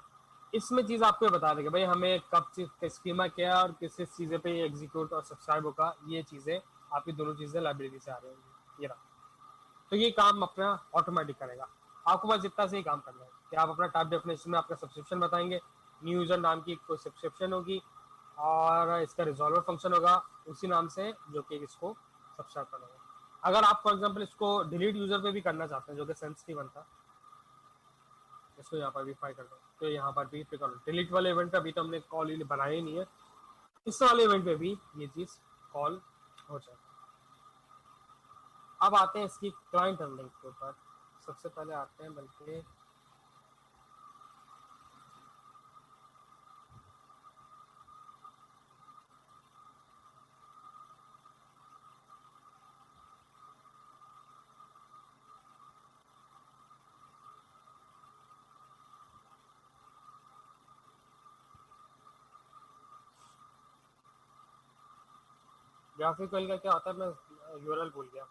इसमें चीज़ आपको बता देगा भाई हमें कब स्कीमा क्या है और किस किस चीज़ें पे एग्जीक्यूट और सब्सक्राइब होगा। ये चीज़ें आपकी दोनों चीज़ें लाइब्रेरी से आ रही होंगी, ये रहा। तो ये काम अपना ऑटोमेटिक करेगा। आपको बस इतना से ही काम करना है कि आप अपना टाइप डेफिनेशन में आपका सब्सक्रिप्शन बताएंगे, न्यू यूजर नाम की कोई सब्सक्रिप्शन होगी और इसका रिजॉल्वर फंक्शन होगा उसी नाम से जो कि इसको सब्सक्राइब करना होगा। अगर आप फॉर एग्जांपल इसको डिलीट यूजर पे भी करना चाहते हैं जो कि सेंस नहीं बनता, इसको यहाँ पर भी फाई कर दो तो यहाँ पर भी कर दो। डिलीट वाले इवेंट पे अभी तो हमने कॉल बनाया ही नहीं है, इस वाले इवेंट पे भी ये चीज़ कॉल हो जाएगा। अब आते हैं इसकी क्लाइंट हैंडलिंग के ऊपर। सबसे पहले आते हैं बल्कि ग्राफिकल का क्या होता है, मैं यूआरएल भूल गया।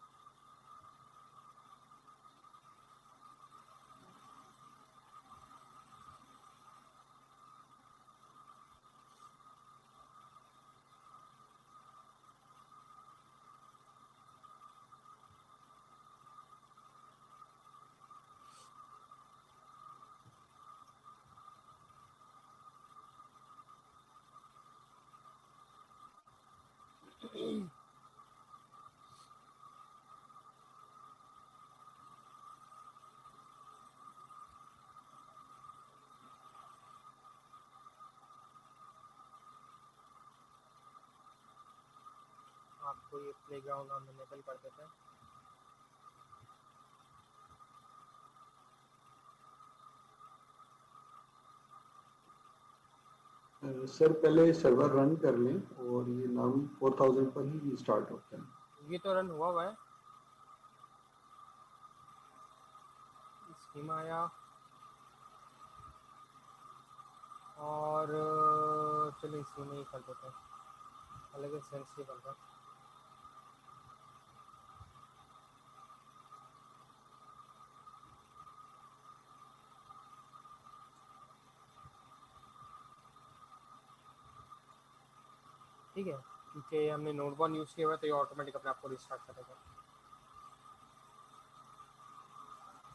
आपको ये प्लेग्राउंड हम इनेबल कर देते हैं। सर पहले सर्वर रन कर लें और ये नाम 4000 पर ही स्टार्ट होता है। ये तो रन हुआ है, स्कीमा आया और चलिए इसी में ही कर देते हैं। लेकिन सेंस नहीं बन रहा। ठीक है, क्योंकि हमने नोड 1 यूज़ किया हुआ है तो ये ऑटोमेटिक अपने आप को रिस्टार्ट करेगा।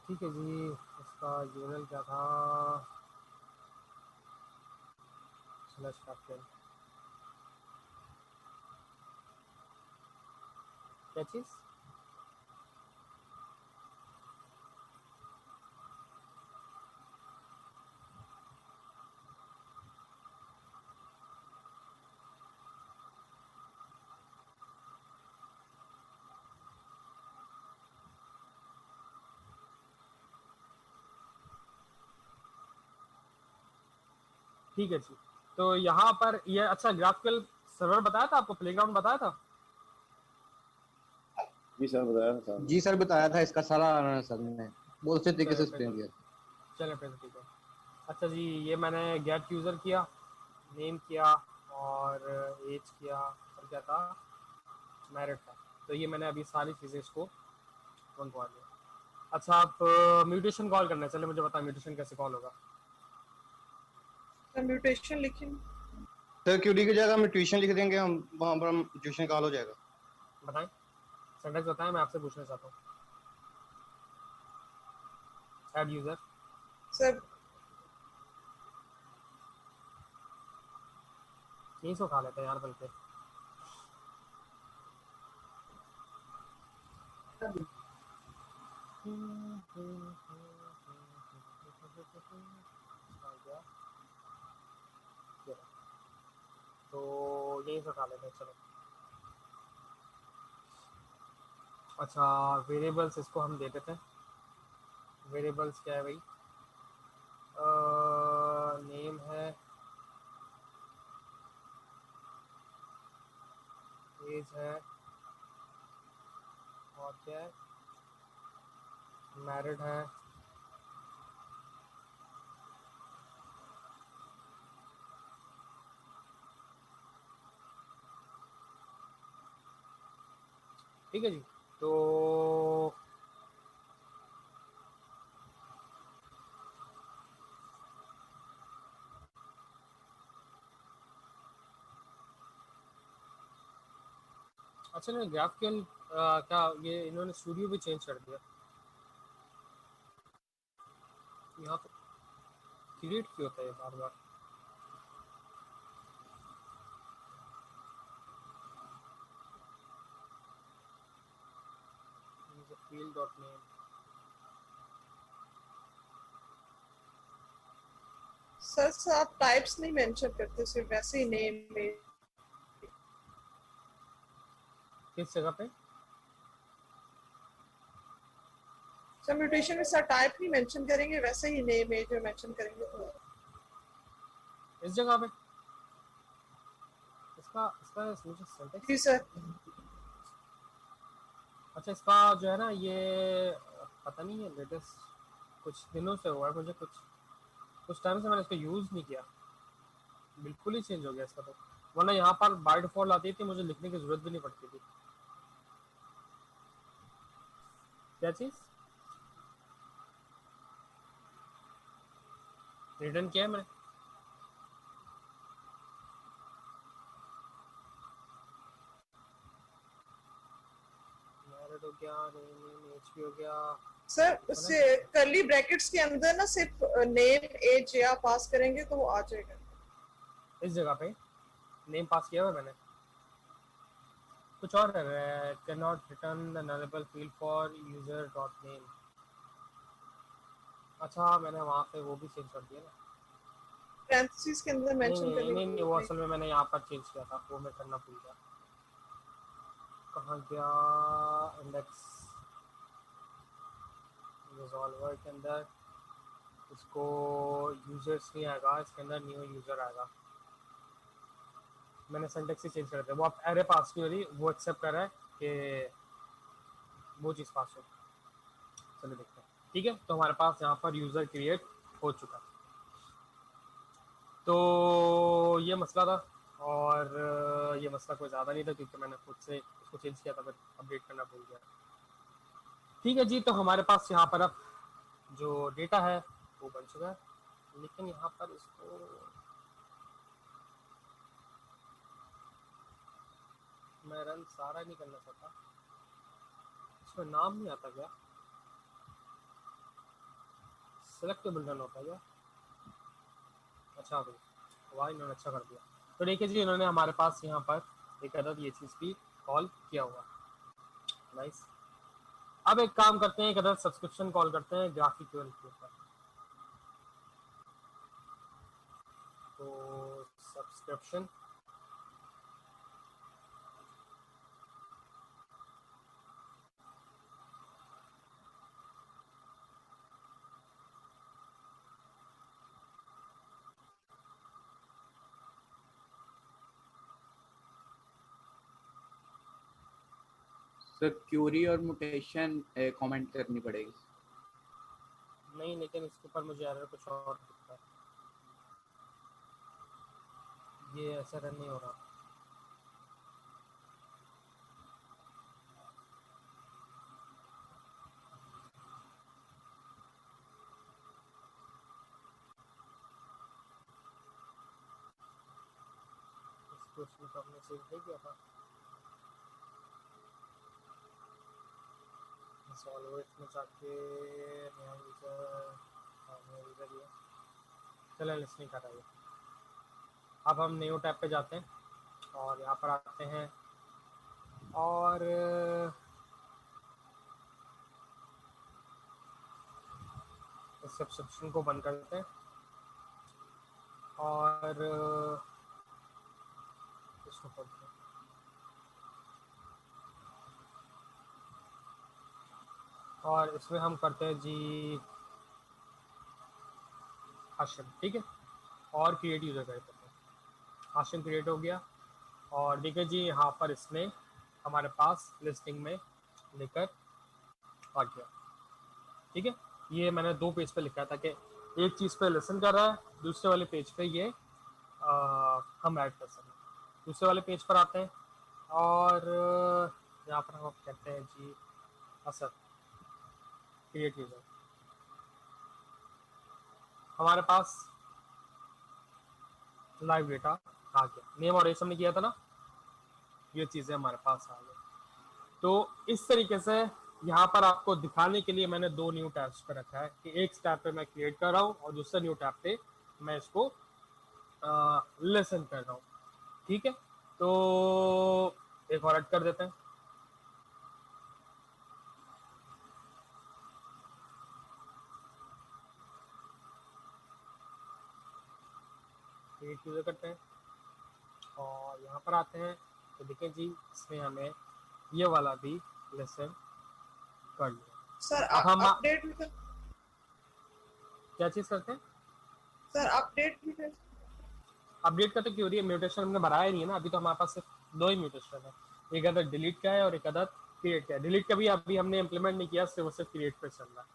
ठीक है जी, इसका यूआरएल क्या था? स्लैश कैप्टन क्या चीज़? ठीक है जी, तो यहाँ पर ये अच्छा ग्राफिकल सर्वर बताया था आपको, प्लेग्राउंड बताया था? जी सर बताया था सर। जी सर बताया था इसका सारा सर ने बहुत अच्छे तरीके से एक्सप्लेन किया। चले फिर ठीक है। अच्छा जी, ये मैंने गेट यूज़र किया, नेम किया और एज किया और क्या था, मैरिड था। तो ये मैंने अभी सारी चीज़ें इसको बनवा दिया। अच्छा, आप म्यूटेशन कॉल करना है, चले मुझे बताएं म्यूटेशन कैसे कॉल होगा। म्यूटेशन लिखें सर क्यूडी की जगह हम ट्यूशन लिख देंगे, हम वहाँ पर हम ट्यूशन कॉल हो जाएगा। बताएं, सेंटेंस बताएं, मैं आपसे पूछना चाहता हूँ। ऐड यूज़र सर, यहीं से उठा लेते हैं यार बल्कि। तो यहीं से उठा लेते हैं, चलो। अच्छा, वेरिएबल्स इसको हम दे देते हैं। वेरिएबल्स क्या है भाई? नेम है, एज है और क्या है, मैरिड है, ठीक है जी। तो अच्छा ना, ग्राफिकल क्या ये इन्होंने स्टूडियो भी चेंज कर दिया। यहाँ पे क्रिएट क्यों होता है बार बार? फील्ड डॉट नेम, सर आप टाइप्स नहीं मेंशन करते, सिर्फ वैसे ही नेम में। किस जगह पे? सर म्यूटेशन में सर टाइप नहीं मेंशन करेंगे, वैसे ही नेम है जो मेंशन करेंगे तो। इस जगह पे इसका इसका मुझे सिंटेक्स। जी सर। अच्छा, इसका जो है ना ये पता नहीं है, लेटेस्ट कुछ दिनों से हुआ है, मुझे कुछ टाइम से मैंने इसको यूज़ नहीं किया, बिल्कुल ही चेंज हो गया इसका। तो वरना यहाँ पर बाय डिफॉल्ट आती थी, मुझे लिखने की जरूरत भी नहीं पड़ती थी। क्या चीज़ रिटर्न किया है मैंने? मैरिड हो गया, नेम एज भी हो गया। सर उससे कर्ली ब्रैकेट्स के अंदर ना सिर्फ नेम एज या पास करेंगे तो वो आ जाएगा। इस जगह पे नेम पास किया हुआ मैंने, कुछ और कर रहा है, can not return the nullable field for user dot name. अच्छा, मैंने वहाँ पे वो भी चेंज कर दिया ना। पैरेंथेसिस के अंदर मेंशन करने नहीं, वो असल में मैंने यहाँ पर चेंज किया था, वो मैं करना भूल गया। कहाँ गया? इंडेक्स रिजॉल्वर के अंदर इसको यूजर्स नहीं आएगा, इसके अंदर न्यू यूजर आएगा। मैंने सिंटेक्स ही चेंज कर दिया। वो आप एरे पास की वाली वो एक्सेप्ट कर रहा है कि वो चीज़ पास हो। चलिए देखते हैं। ठीक है, तो हमारे पास यहाँ पर यूज़र क्रिएट हो चुका है। तो ये मसला था। और ये मसला कोई ज़्यादा नहीं था क्योंकि मैंने खुद से इसको चेंज किया था, फिर अपडेट करना भूल गया। ठीक है जी, तो हमारे पास यहाँ पर अब जो डेटा है वो बन चुका है, लेकिन यहाँ पर इसको मैं रन सारा नहीं करना चाहता, इसमें नाम नहीं आता क्या? सेलेक्टेबल रन होता है क्या? अच्छा भाई, वाह इन्होंने अच्छा कर दिया। तो देखिए जी, इन्होंने हमारे पास यहाँ पर एक अदद ये चीज़ भी कॉल किया हुआ। नाइस। अब एक काम करते हैं, एक अदद सब्सक्रिप्शन कॉल करते हैं ग्राफिक्यूएल के ऊपर। तो सब्सक्रिप्शन सर क्यूरी और म्यूटेशन कमेंट करनी पड़ेगी। नहीं, लेकिन इसके ऊपर मुझे एरर कुछ और दिखता है, ये ऐसा रन नहीं हो रहा। इसको उसमें तो हमने सेव नहीं किया था। सॉल्वर में जाके नया यूजर ये चलो लिस्टिंग कर रही है। अब हम न्यू टैब पे जाते हैं और यहाँ पर आते हैं और इस सब्सक्रिप्शन को बंद करते हैं और इसको खोलते हैं। और इसमें हम करते हैं जी हाशिम, ठीक है, और क्रिएट यूजर करते हैं। हाशिम क्रिएट हो गया और देखिए जी यहाँ पर इसने हमारे पास लिस्टिंग में लेकर आ गया। ठीक है, ये मैंने 2 पेज पे लिखा था कि एक चीज़ पे लिसन कर रहा है, दूसरे वाले पेज पे ये हम ऐड कर सकते हैं। दूसरे वाले पेज पर आते हैं और यहाँ पर हम कहते हैं जी असर क्रिएट यूजर। हमारे पास लाइव डेटा आ गया, नेम और रेस हमने किया था ना, ये चीज़ें हमारे पास आ गई। तो इस तरीके से यहाँ पर आपको दिखाने के लिए मैंने 2 न्यू टैब्स पर रखा है कि एक टैब पे मैं क्रिएट कर रहा हूँ और दूसरे न्यू टैब पे मैं इसको लिसन कर रहा हूँ। ठीक है, तो एक और ऐड कर देते हैं। क्रिएट यूजर करते हैं और यहाँ पर आते हैं तो देखें जी इसमें हमें ये वाला भी लेसन कर लिया। सर हम अपडेट भी कर, क्या चीज़ करते हैं सर अपडेट भी कर। अपडेट का तो क्यों रही है, म्यूटेशन हमने बढ़ाया नहीं है ना, अभी तो हमारे पास सिर्फ 2 ही म्यूटेशन है, एक अदर डिलीट का है और एक अदर क्रिएट का है। डिलीट का भी अभी हमने इम्प्लीमेंट नहीं किया, सिर्फ क्रिएट पे चल रहा है।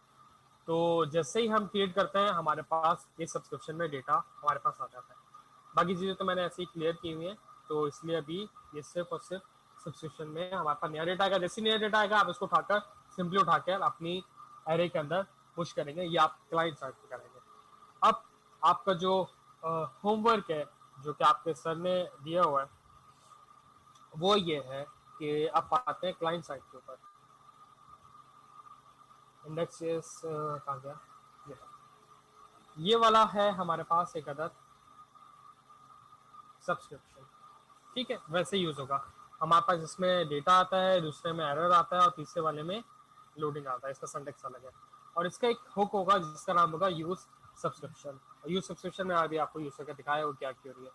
तो जैसे ही हम क्रिएट करते हैं हमारे पास ये सब्सक्रिप्शन में डेटा हमारे पास आ जाता है। बाकी चीज़ें तो मैंने ऐसे ही क्लियर की हुई हैं, तो इसलिए अभी ये सिर्फ और सिर्फ सब्सक्रिप्शन में हमारे पास नया डेटा आएगा। जैसे नया डेटा आएगा आप इसको उठाकर सिंपली उठाकर अपनी एरे के अंदर पुश करेंगे, या आप क्लाइंट साइड पे करेंगे। अब आपका जो होमवर्क है जो कि आपके सर ने दिया हुआ है वो ये है कि आप आते हैं क्लाइंट साइड के ऊपर। इंडेक्स कहाँ गया, ये वाला है हमारे पास एक अदद सब्सक्रिप्शन। ठीक है, वैसे यूज होगा हमारे पास, इसमें डेटा आता है, दूसरे में एरर आता है और तीसरे वाले में लोडिंग आता है। इसका सिंटैक्स अलग है और इसका एक हुक होगा जिसका नाम होगा यूज सब्सक्रिप्शन। यूज सब्सक्रिप्शन में अभी आपको यूज करके दिखाया हो क्या क्यों रही है,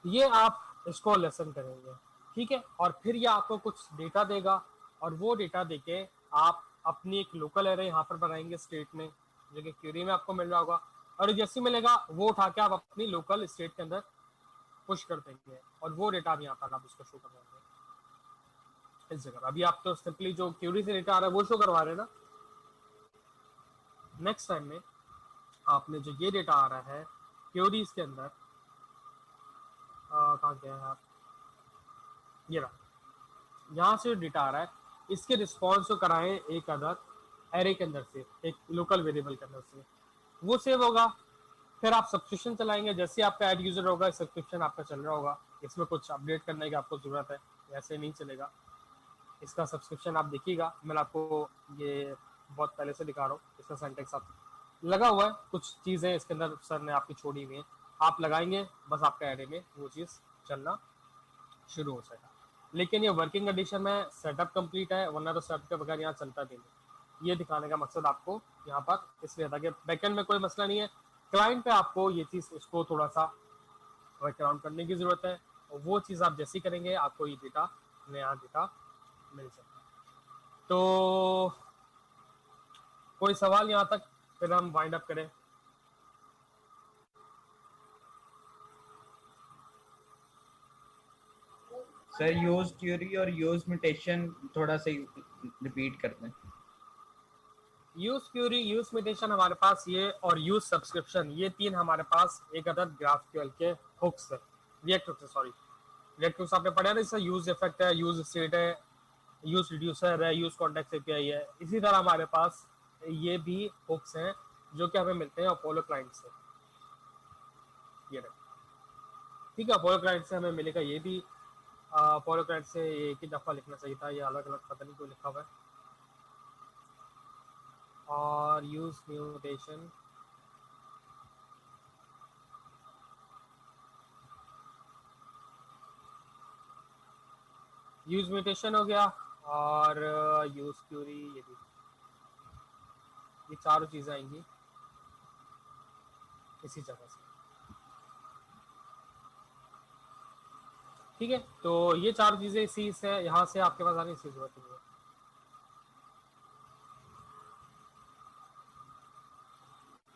ये आप इसको लेसन करेंगे। ठीक है, और फिर ये आपको कुछ डेटा देगा और वो डेटा देके आप अपनी एक लोकल एरे यहाँ पर बनाएंगे स्टेट में, जो कि क्यूरी में आपको मिल रहा होगा, और जैसे मिलेगा वो उठा के आप अपनी लोकल स्टेट के अंदर पुश कर देंगे और वो डेटा भी यहाँ पर आप उसको शो करवाएंगे इस जगह। अभी आप तो सिंपली जो क्यूरी से डेटा आ रहा है वो शो करवा रहे हैं ना। नेक्स्ट टाइम में आपने जो ये डेटा आ रहा है क्यूरीज के अंदर, कहाँ गए हैं आप, ये रहा, यहाँ से डेटा आ रहा है, इसके रिस्पॉन्स को कराएं एक अदर एरे के अंदर से, एक लोकल वेरिएबल के अंदर से, वो सेव होगा। फिर आप सब्सक्रिप्शन चलाएंगे, जैसे आपका ऐड यूजर होगा सब्सक्रिप्शन आपका चल रहा होगा, इसमें कुछ अपडेट करने की आपको जरूरत है, ऐसे नहीं चलेगा। इसका सब्सक्रिप्शन आप देखिएगा, मैं आपको ये बहुत पहले से दिखा रहा हूँ, इसका सिंटैक्स आप लगा हुआ है, कुछ चीज़ें इसके अंदर सर ने आपकी छोड़ी हुई है, आप लगाएंगे बस आपका एरे में वो चीज़ चलना शुरू हो जाएगा। लेकिन ये वर्किंग कंडीशन में सेटअप कंप्लीट है, वरना तो सेटअप के बगैर यहाँ चलता भी नहीं। ये दिखाने का मकसद आपको यहाँ पर इसलिए था कि बैकएंड में कोई मसला नहीं है, क्लाइंट पे आपको ये चीज़ इसको थोड़ा सा वर्कआउट करने की ज़रूरत है, और वो चीज़ आप जैसी करेंगे आपको ये डेटा, नया डेटा मिल सकता है। तो कोई सवाल यहाँ तक, फिर हम वाइंड अप करें। सर यूज क्यूरी और यूज म्यूटेशन थोड़ा सा रिपीट करते हैं। यूज क्यूरी, यूज म्यूटेशन हमारे पास ये, और यूज सब्सक्रिप्शन, ये तीन हमारे पास एक अदद ग्राफक्यूएल के हुक्स है, रिएक्ट हुक्स है, सॉरी रिएक्ट हुक्स आपने पढ़ा ना, इसका यूज इफेक्ट है, यूज स्टेट है, यूज रिड्यूसर है, यूज कॉन्टेक्स्ट एपीआई है। इसी तरह हमारे पास ये भी हुक्स हैं जो कि हमें मिलते हैं अपोलो क्लाइंट से, ये ठीक है, अपोलो क्लाइंट से हमें मिलेगा ये भी। अपोलो क्लाइंट से एक ही दफ़ा लिखना चाहिए था, ये अलग अलग पता नहीं क्यों लिखा हुआ है। और यूज म्यूटेशन, यूज म्यूटेशन हो गया, और यूज क्यूरी, ये भी, ये चारों चीज़ें आएंगी इसी जगह से, ठीक है। तो ये चारों चीज़ें इसी से, यहाँ से आपके पास आने की जरूरत नहीं है।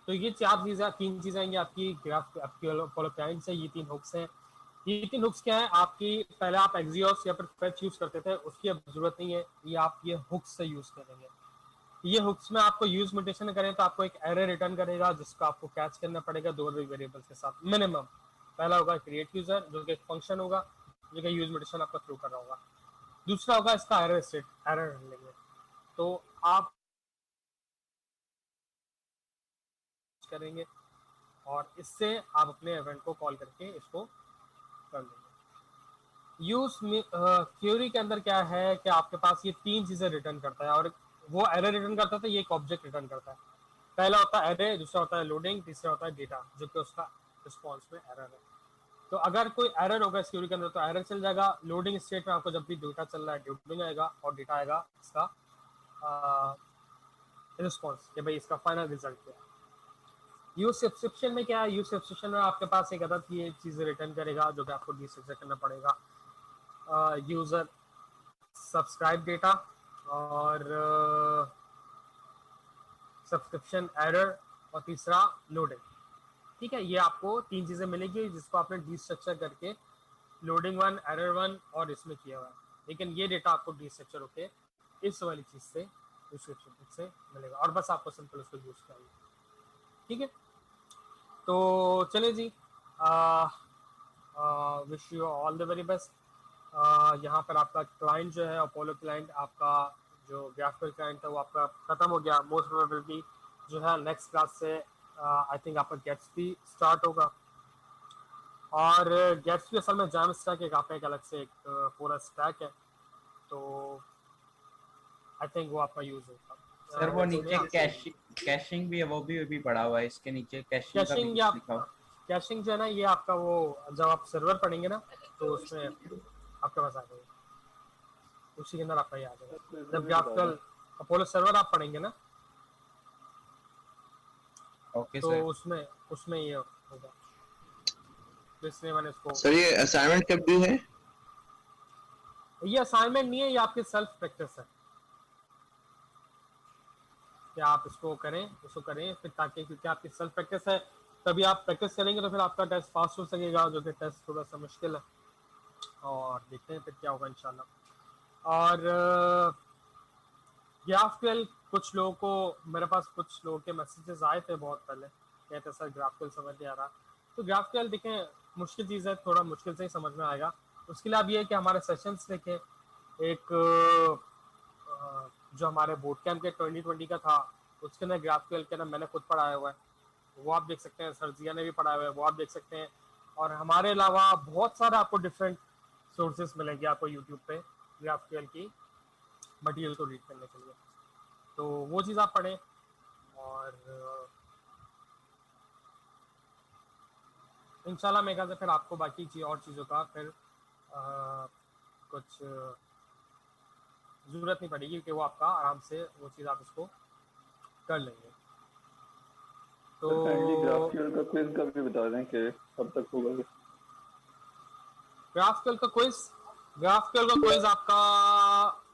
तो ये चार चीज़ें, तीन चीज़ें आएंगी आपकी ग्राफ, आपकी अपोलो क्लाइंट से, ये तीन हुक्स हैं। ये तीन हुक्स क्या है आपकी, पहले आप एक्सियोस या फिर फेच यूज़ करते थे, उसकी अब जरूरत नहीं है, ये आप ये हुक्स से यूज़ करेंगे। ये हुक्स में आपको यूज म्यूटेशन करें तो आपको एक एरर रिटर्न करेगा, जिसको आपको कैच करना पड़ेगा दो वेरिएबल्स के साथ मिनिमम। पहला होगा क्रिएट यूजर, जो कि एक फंक्शन होगा जो कि यूज म्यूटेशन आपका थ्रू कर रहा होगा। दूसरा होगा इसका एरर स्टेट, एरर लेंगे, तो आप करेंगे और इससे आप अपने इवेंट को कॉल करके इसको कर लेंगे। यूज क्यूरी के अंदर क्या है कि आपके पास ये तीन चीजें रिटर्न करता है, और वो एरर रिटर्न करता है तो ये एक ऑब्जेक्ट रिटर्न करता है। पहला होता है एरे, दूसरा होता है लोडिंग, तीसरा होता है डेटा, जो कि उसका रिस्पॉन्स में एरर है। तो अगर कोई एरर होगा क्यूरी के अंदर तो एरर चल जाएगा। लोडिंग स्टेट में आपको जब भी डेटा चल रहा है लोडिंग आएगा, और डेटा आएगा इसका रिस्पॉन्स कि भाई इसका फाइनल रिजल्ट क्या है। यूज सब्सक्रिप्शन में क्या है, यूज सब्सक्रिप्शन में आपके पास एक अदद ये चीज़ें रिटर्न करेगा जो कि आपको डिस्ट्रक्चर करना पड़ेगा, यूजर सब्सक्राइब डेटा और सब्सक्रिप्शन एरर, और तीसरा लोडिंग, ठीक है। ये आपको तीन चीज़ें मिलेगी जिसको आपने डिस्ट्रक्चर करके लोडिंग वन, एरर वन और इसमें किया हुआ है, लेकिन ये डेटा आपको डिस्ट्रक्चर होके इस वाली चीज़ से डिस्क्रिप्शन से मिलेगा, और बस आपको सिंपल उसको यूज़ करना, ठीक है। तो चलिए जी, wish you all the very best. यहाँ पर आपका क्लाइंट जो है अपोलो क्लाइंट, आपका जो ग्राफिकल क्लाइंट है वो आपका ख़त्म हो गया। मोस्ट प्रोबेबली जो है नेक्स्ट क्लास से आई थिंक आपका गेट्सबी स्टार्ट होगा, और गेट्सबी असल में जैम स्टैक एक आपका एक अलग से एक पूरा स्टैक है, तो आई थिंक वो आपका यूज़ होगा। सर वो नीचे कैशिंग भी है, वो भी पड़ा हुआ है इसके नीचे, कैशिंग का भी कैशिंग या लिखा हुआ। कैशिंग जो है ना, ये आपका वो जब आप सर्वर पढ़ेंगे ना तो उसमें आपके पास आ जाएगा, उसी के अंदर आपका ये आ जाएगा। जब ग्राफिकल अपोलो सर्वर आप पढ़ेंगे ना, ओके तो सर, उसमें ये होगा, तो इसलिए मैंने इसको। सर ये असाइनमेंट कब ड्यू है? ये असाइनमेंट नहीं है, ये आपकी सेल्फ प्रैक्टिस है कि आप इसको करें फिर, ताकि क्योंकि आपकी सेल्फ प्रैक्टिस है तभी आप प्रैक्टिस करेंगे तो फिर आपका टेस्ट पास हो सकेगा, जो कि टेस्ट थोड़ा सा मुश्किल है, और देखते हैं फिर क्या होगा इंशाल्लाह। और ग्राफिकल कुछ लोगों को, मेरे पास कुछ लोगों के मैसेजेस आए थे बहुत पहले, कहते सर ग्राफिकल समझ नहीं आ रहा, तो GraphQL देखें मुश्किल चीज़ है, थोड़ा मुश्किल से ही समझ में आएगा। उसके लिए आप ये है कि हमारे सेशंस देखें, एक जो हमारे बोट कैंप के 2020 का था उसके अंदर GraphQL के अंदर मैंने खुद पढ़ाया हुआ है, वो आप देख सकते हैं। सरजिया ने भी पढ़ाया हुआ है, वो आप देख सकते हैं। और हमारे अलावा बहुत सारे आपको डिफरेंट सोर्सेज मिलेंगे आपको यूट्यूब पे GraphQL की मटेरियल को रीड करने के लिए, तो वो चीज़ आप पढ़ें। और इंशाल्लाह मेरे ख्याल से फिर आपको बाकी और चीज़ों का फिर कुछ ज़रूरत नहीं पड़ेगी कि वो आपका आराम से वो चीज़ आप उसको कर लेंगे। तो GraphQL का क्विज का भी बता दें कि कब तक होगा। GraphQL का क्विज आपका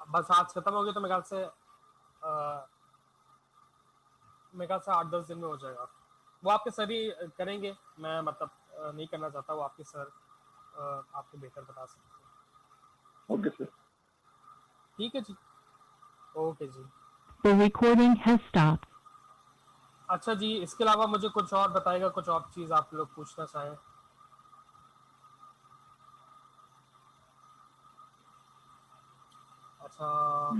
बस आज खत्म हो गया तो मेरे ख्याल से 8-10 दिन में हो जाएगा। वो आपके सर ही करेंगे, मैं मतलब नहीं करना चाहता, वो आपके सर आपको बेहतर बता सकते हैं। ओके सर, ठीक है ji, okay ji. The recording has stopped. अच्छा जी, इसके अलावा मुझे कुछ और बताएगा, कुछ और चीज़ आप लोग पूछना चाहें? अच्छा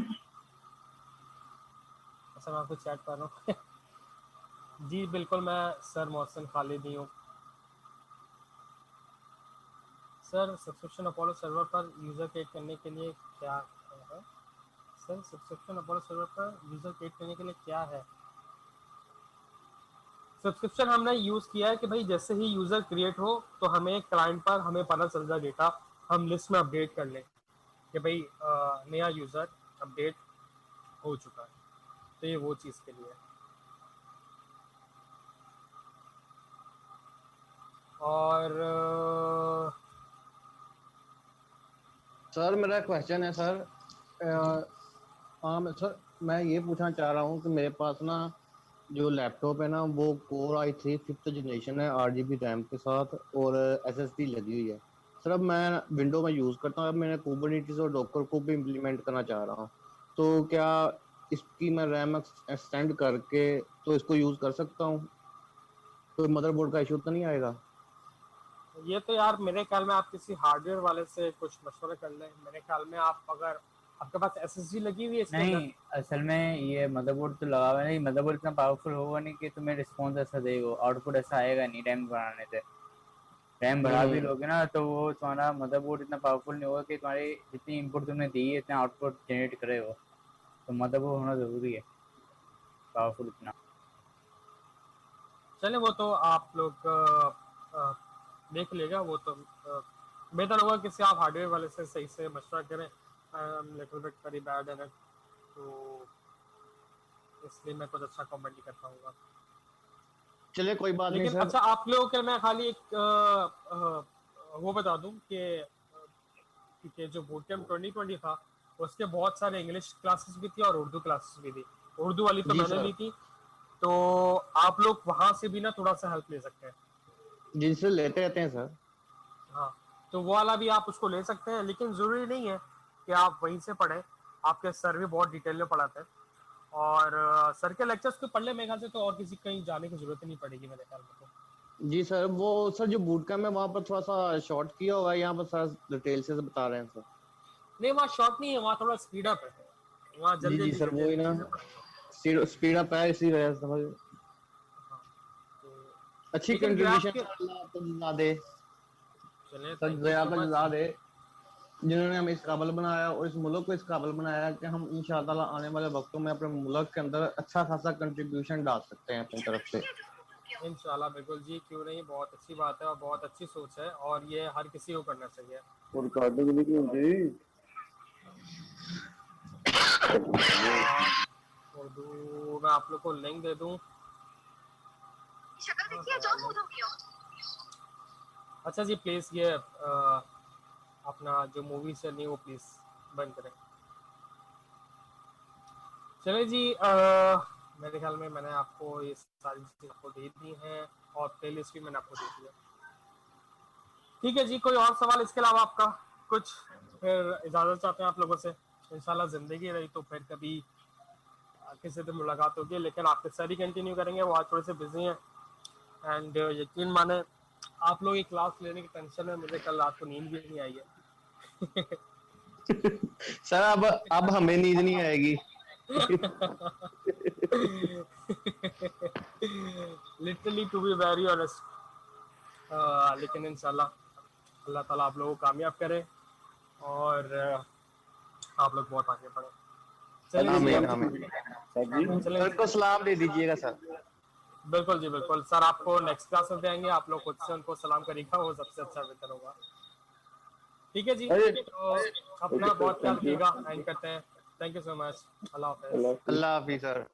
मैं आपको चैट कर रहा हूँ जी बिल्कुल, मैं सर मोहसिन खालिद ही हूँ। सर सब्सक्रिप्शन अपोलो सर्वर पर यूज़र क्रिएट करने के लिए क्या है? सर सब्सक्रिप्शन अपोलो सर्वर पर यूज़र क्रिएट करने के लिए क्या है? सब्सक्रिप्शन हमने यूज़ किया है कि भाई जैसे ही यूज़र क्रिएट हो तो हमें क्लाइंट पर हमें पता चल जाए डेटा, हम लिस्ट में अपडेट कर लें कि भाई नया यूज़र अपडेट हो चुका है, तो ये वो चीज़ के लिए। और सर मेरा क्वेश्चन है सर, सर मैं ये पूछना चाह रहा हूँ कि मेरे पास ना जो लैपटॉप है ना वो Core i3 5th जनरेशन है 8 GB रैम के साथ और SSD लगी हुई है। सर अब मैं विंडो में यूज़ करता हूँ, अब मैंने कुबरनेटिस और डॉकर को भी इम्प्लीमेंट करना चाह रहा हूँ, तो क्या इसकी मैं रैम एक्सटेंड करके तो इसको यूज़ कर सकता हूँ? तो मदरबोर्ड का इशू तो नहीं आएगा? ये तो यार मेरे ख्याल में आप किसी हार्डवेयर वाले से कुछ मशवरा कर लें। मेरे ख्याल में आप अगर आपके पास SSD लगी हुई है इसके नहीं, अंदर, असल में ये मदरबोर्ड तो लगा हुआ है नहीं, मदरबोर्ड इतना पावरफुल होगा नहीं कि तुम्हें रिस्पॉन्स ऐसा देगा, आउटपुट ऐसा आएगा नहीं रैम बढ़ाने से। रैम बढ़ा भी लोगे ना तो वो तुम्हारा मदरबोर्ड इतना पावरफुल नहीं होगा कि तुम्हारी जितनी इनपुट तुमने दी है इतना आउटपुट जनरेट करे हो, तो मदरबोर्ड होना ज़रूरी है पावरफुल इतना। चले वो तो आप लोग देख लेगा, वो तो बेहतर होगा किसी आप हार्डवेयर वाले से सही से मशवरा करें। लिटिल बिट वेरी बैड है, तो इसलिए मैं कुछ अच्छा कमेंट नहीं कर पाऊंगा। चलिए कोई बात नहीं लेकिन सर। अच्छा आप लोगों के मैं खाली एक वो बता दूं कि जो बूट कैंप 2020 था उसके बहुत सारे इंग्लिश क्लासेस भी थी और उर्दू क्लासेस भी थी। उर्दू वाली तो मैंने ली थी, तो आप लोग वहां से भी ना थोड़ा सा हेल्प ले सकते हैं। जिनसे लेते रहते हैं सर। हाँ, तो वो वाला भी आप उसको ले सकते हैं, लेकिन जरूरी नहीं है कि आप वहीं से पढ़ें। आपके सर भी बहुत डिटेल में पढ़ाते हैं और सर के लेक्चर्स को पढ़ ले, मेरे ख्याल से तो और किसी कहीं जाने की जरूरत नहीं पड़ेगी मेरे ख्याल में तो। जी सर, वो सर जो बूट कैंप है वहाँ पर थोड़ा सा शॉर्ट किया हुआ है, यहाँ पर सर डिटेल से बता रहे हैं सर। नहीं, वहाँ शॉर्ट नहीं है, वहाँ थोड़ा स्पीड अप है, वहाँ जल्दी जी सर वो ही ना स्पीड अप है, इसी वजह से समझ। अच्छी कंट्रीब्यूशन अल्लाह आपको जज़ा दे, जज़ा दे जिन्होंने हमें इस काबिल बनाया और इस मुल्क को इस काबिल बनाया कि हम इंशाअल्लाह आने वाले वक्तों में अपने मुल्क के अंदर अच्छा खासा कंट्रीब्यूशन डाल सकते हैं अपनी तरफ से। इंशाल्लाह बिल्कुल जी, क्यों नहीं, बहुत अच्छी बात है और बहुत अच्छी सोच है और ये हर किसी को करना चाहिए। और रिकॉर्डिंग नहीं की होती उर्दू मैं आप लोग को लिंक दे दूं। अच्छा जी प्लीज ये अपना जो मूवी से नहीं वो प्लीज बंद करें। चलिए जी, मेरे ख्याल में मैंने आपको ये सारी चीजें आपको दे दी हैं और प्लेलिस्ट भी मैंने आपको दे दी है। ठीक है जी, कोई और सवाल इसके अलावा आपका कुछ? फिर इजाजत चाहते हैं आप लोगों से। इंशाल्लाह जिंदगी रही तो फिर कभी किसी से मुलाकात होगी, लेकिन आपके सर ही कंटिन्यू करेंगे, वो आज थोड़े से बिजी हैं। एंड यकीन माने आप लोग ये क्लास लेने की टेंशन में मुझे कल रात को नींद भी नहीं आई है। सर अब हमें नींद नहीं आएगी। Literally to be very honest, लेकिन इंशाल्लाह अल्लाह ताला आप लोगों को कामयाब करे और आप लोग बहुत आगे बढ़े। आमीन आमीन। सर को सलाम दे दीजिएगा सर। बिल्कुल जी बिल्कुल सर, आपको नेक्स्ट क्लास में देंगे, आप लोग खुद से उनको सलाम करिएगा, वो सबसे अच्छा बेहतर होगा। ठीक है जी, तो अपना बहुत ख्याल रखिएगा, एंड करते हैं। Thank you so much, Allah Hafiz. Allah Hafiz sir.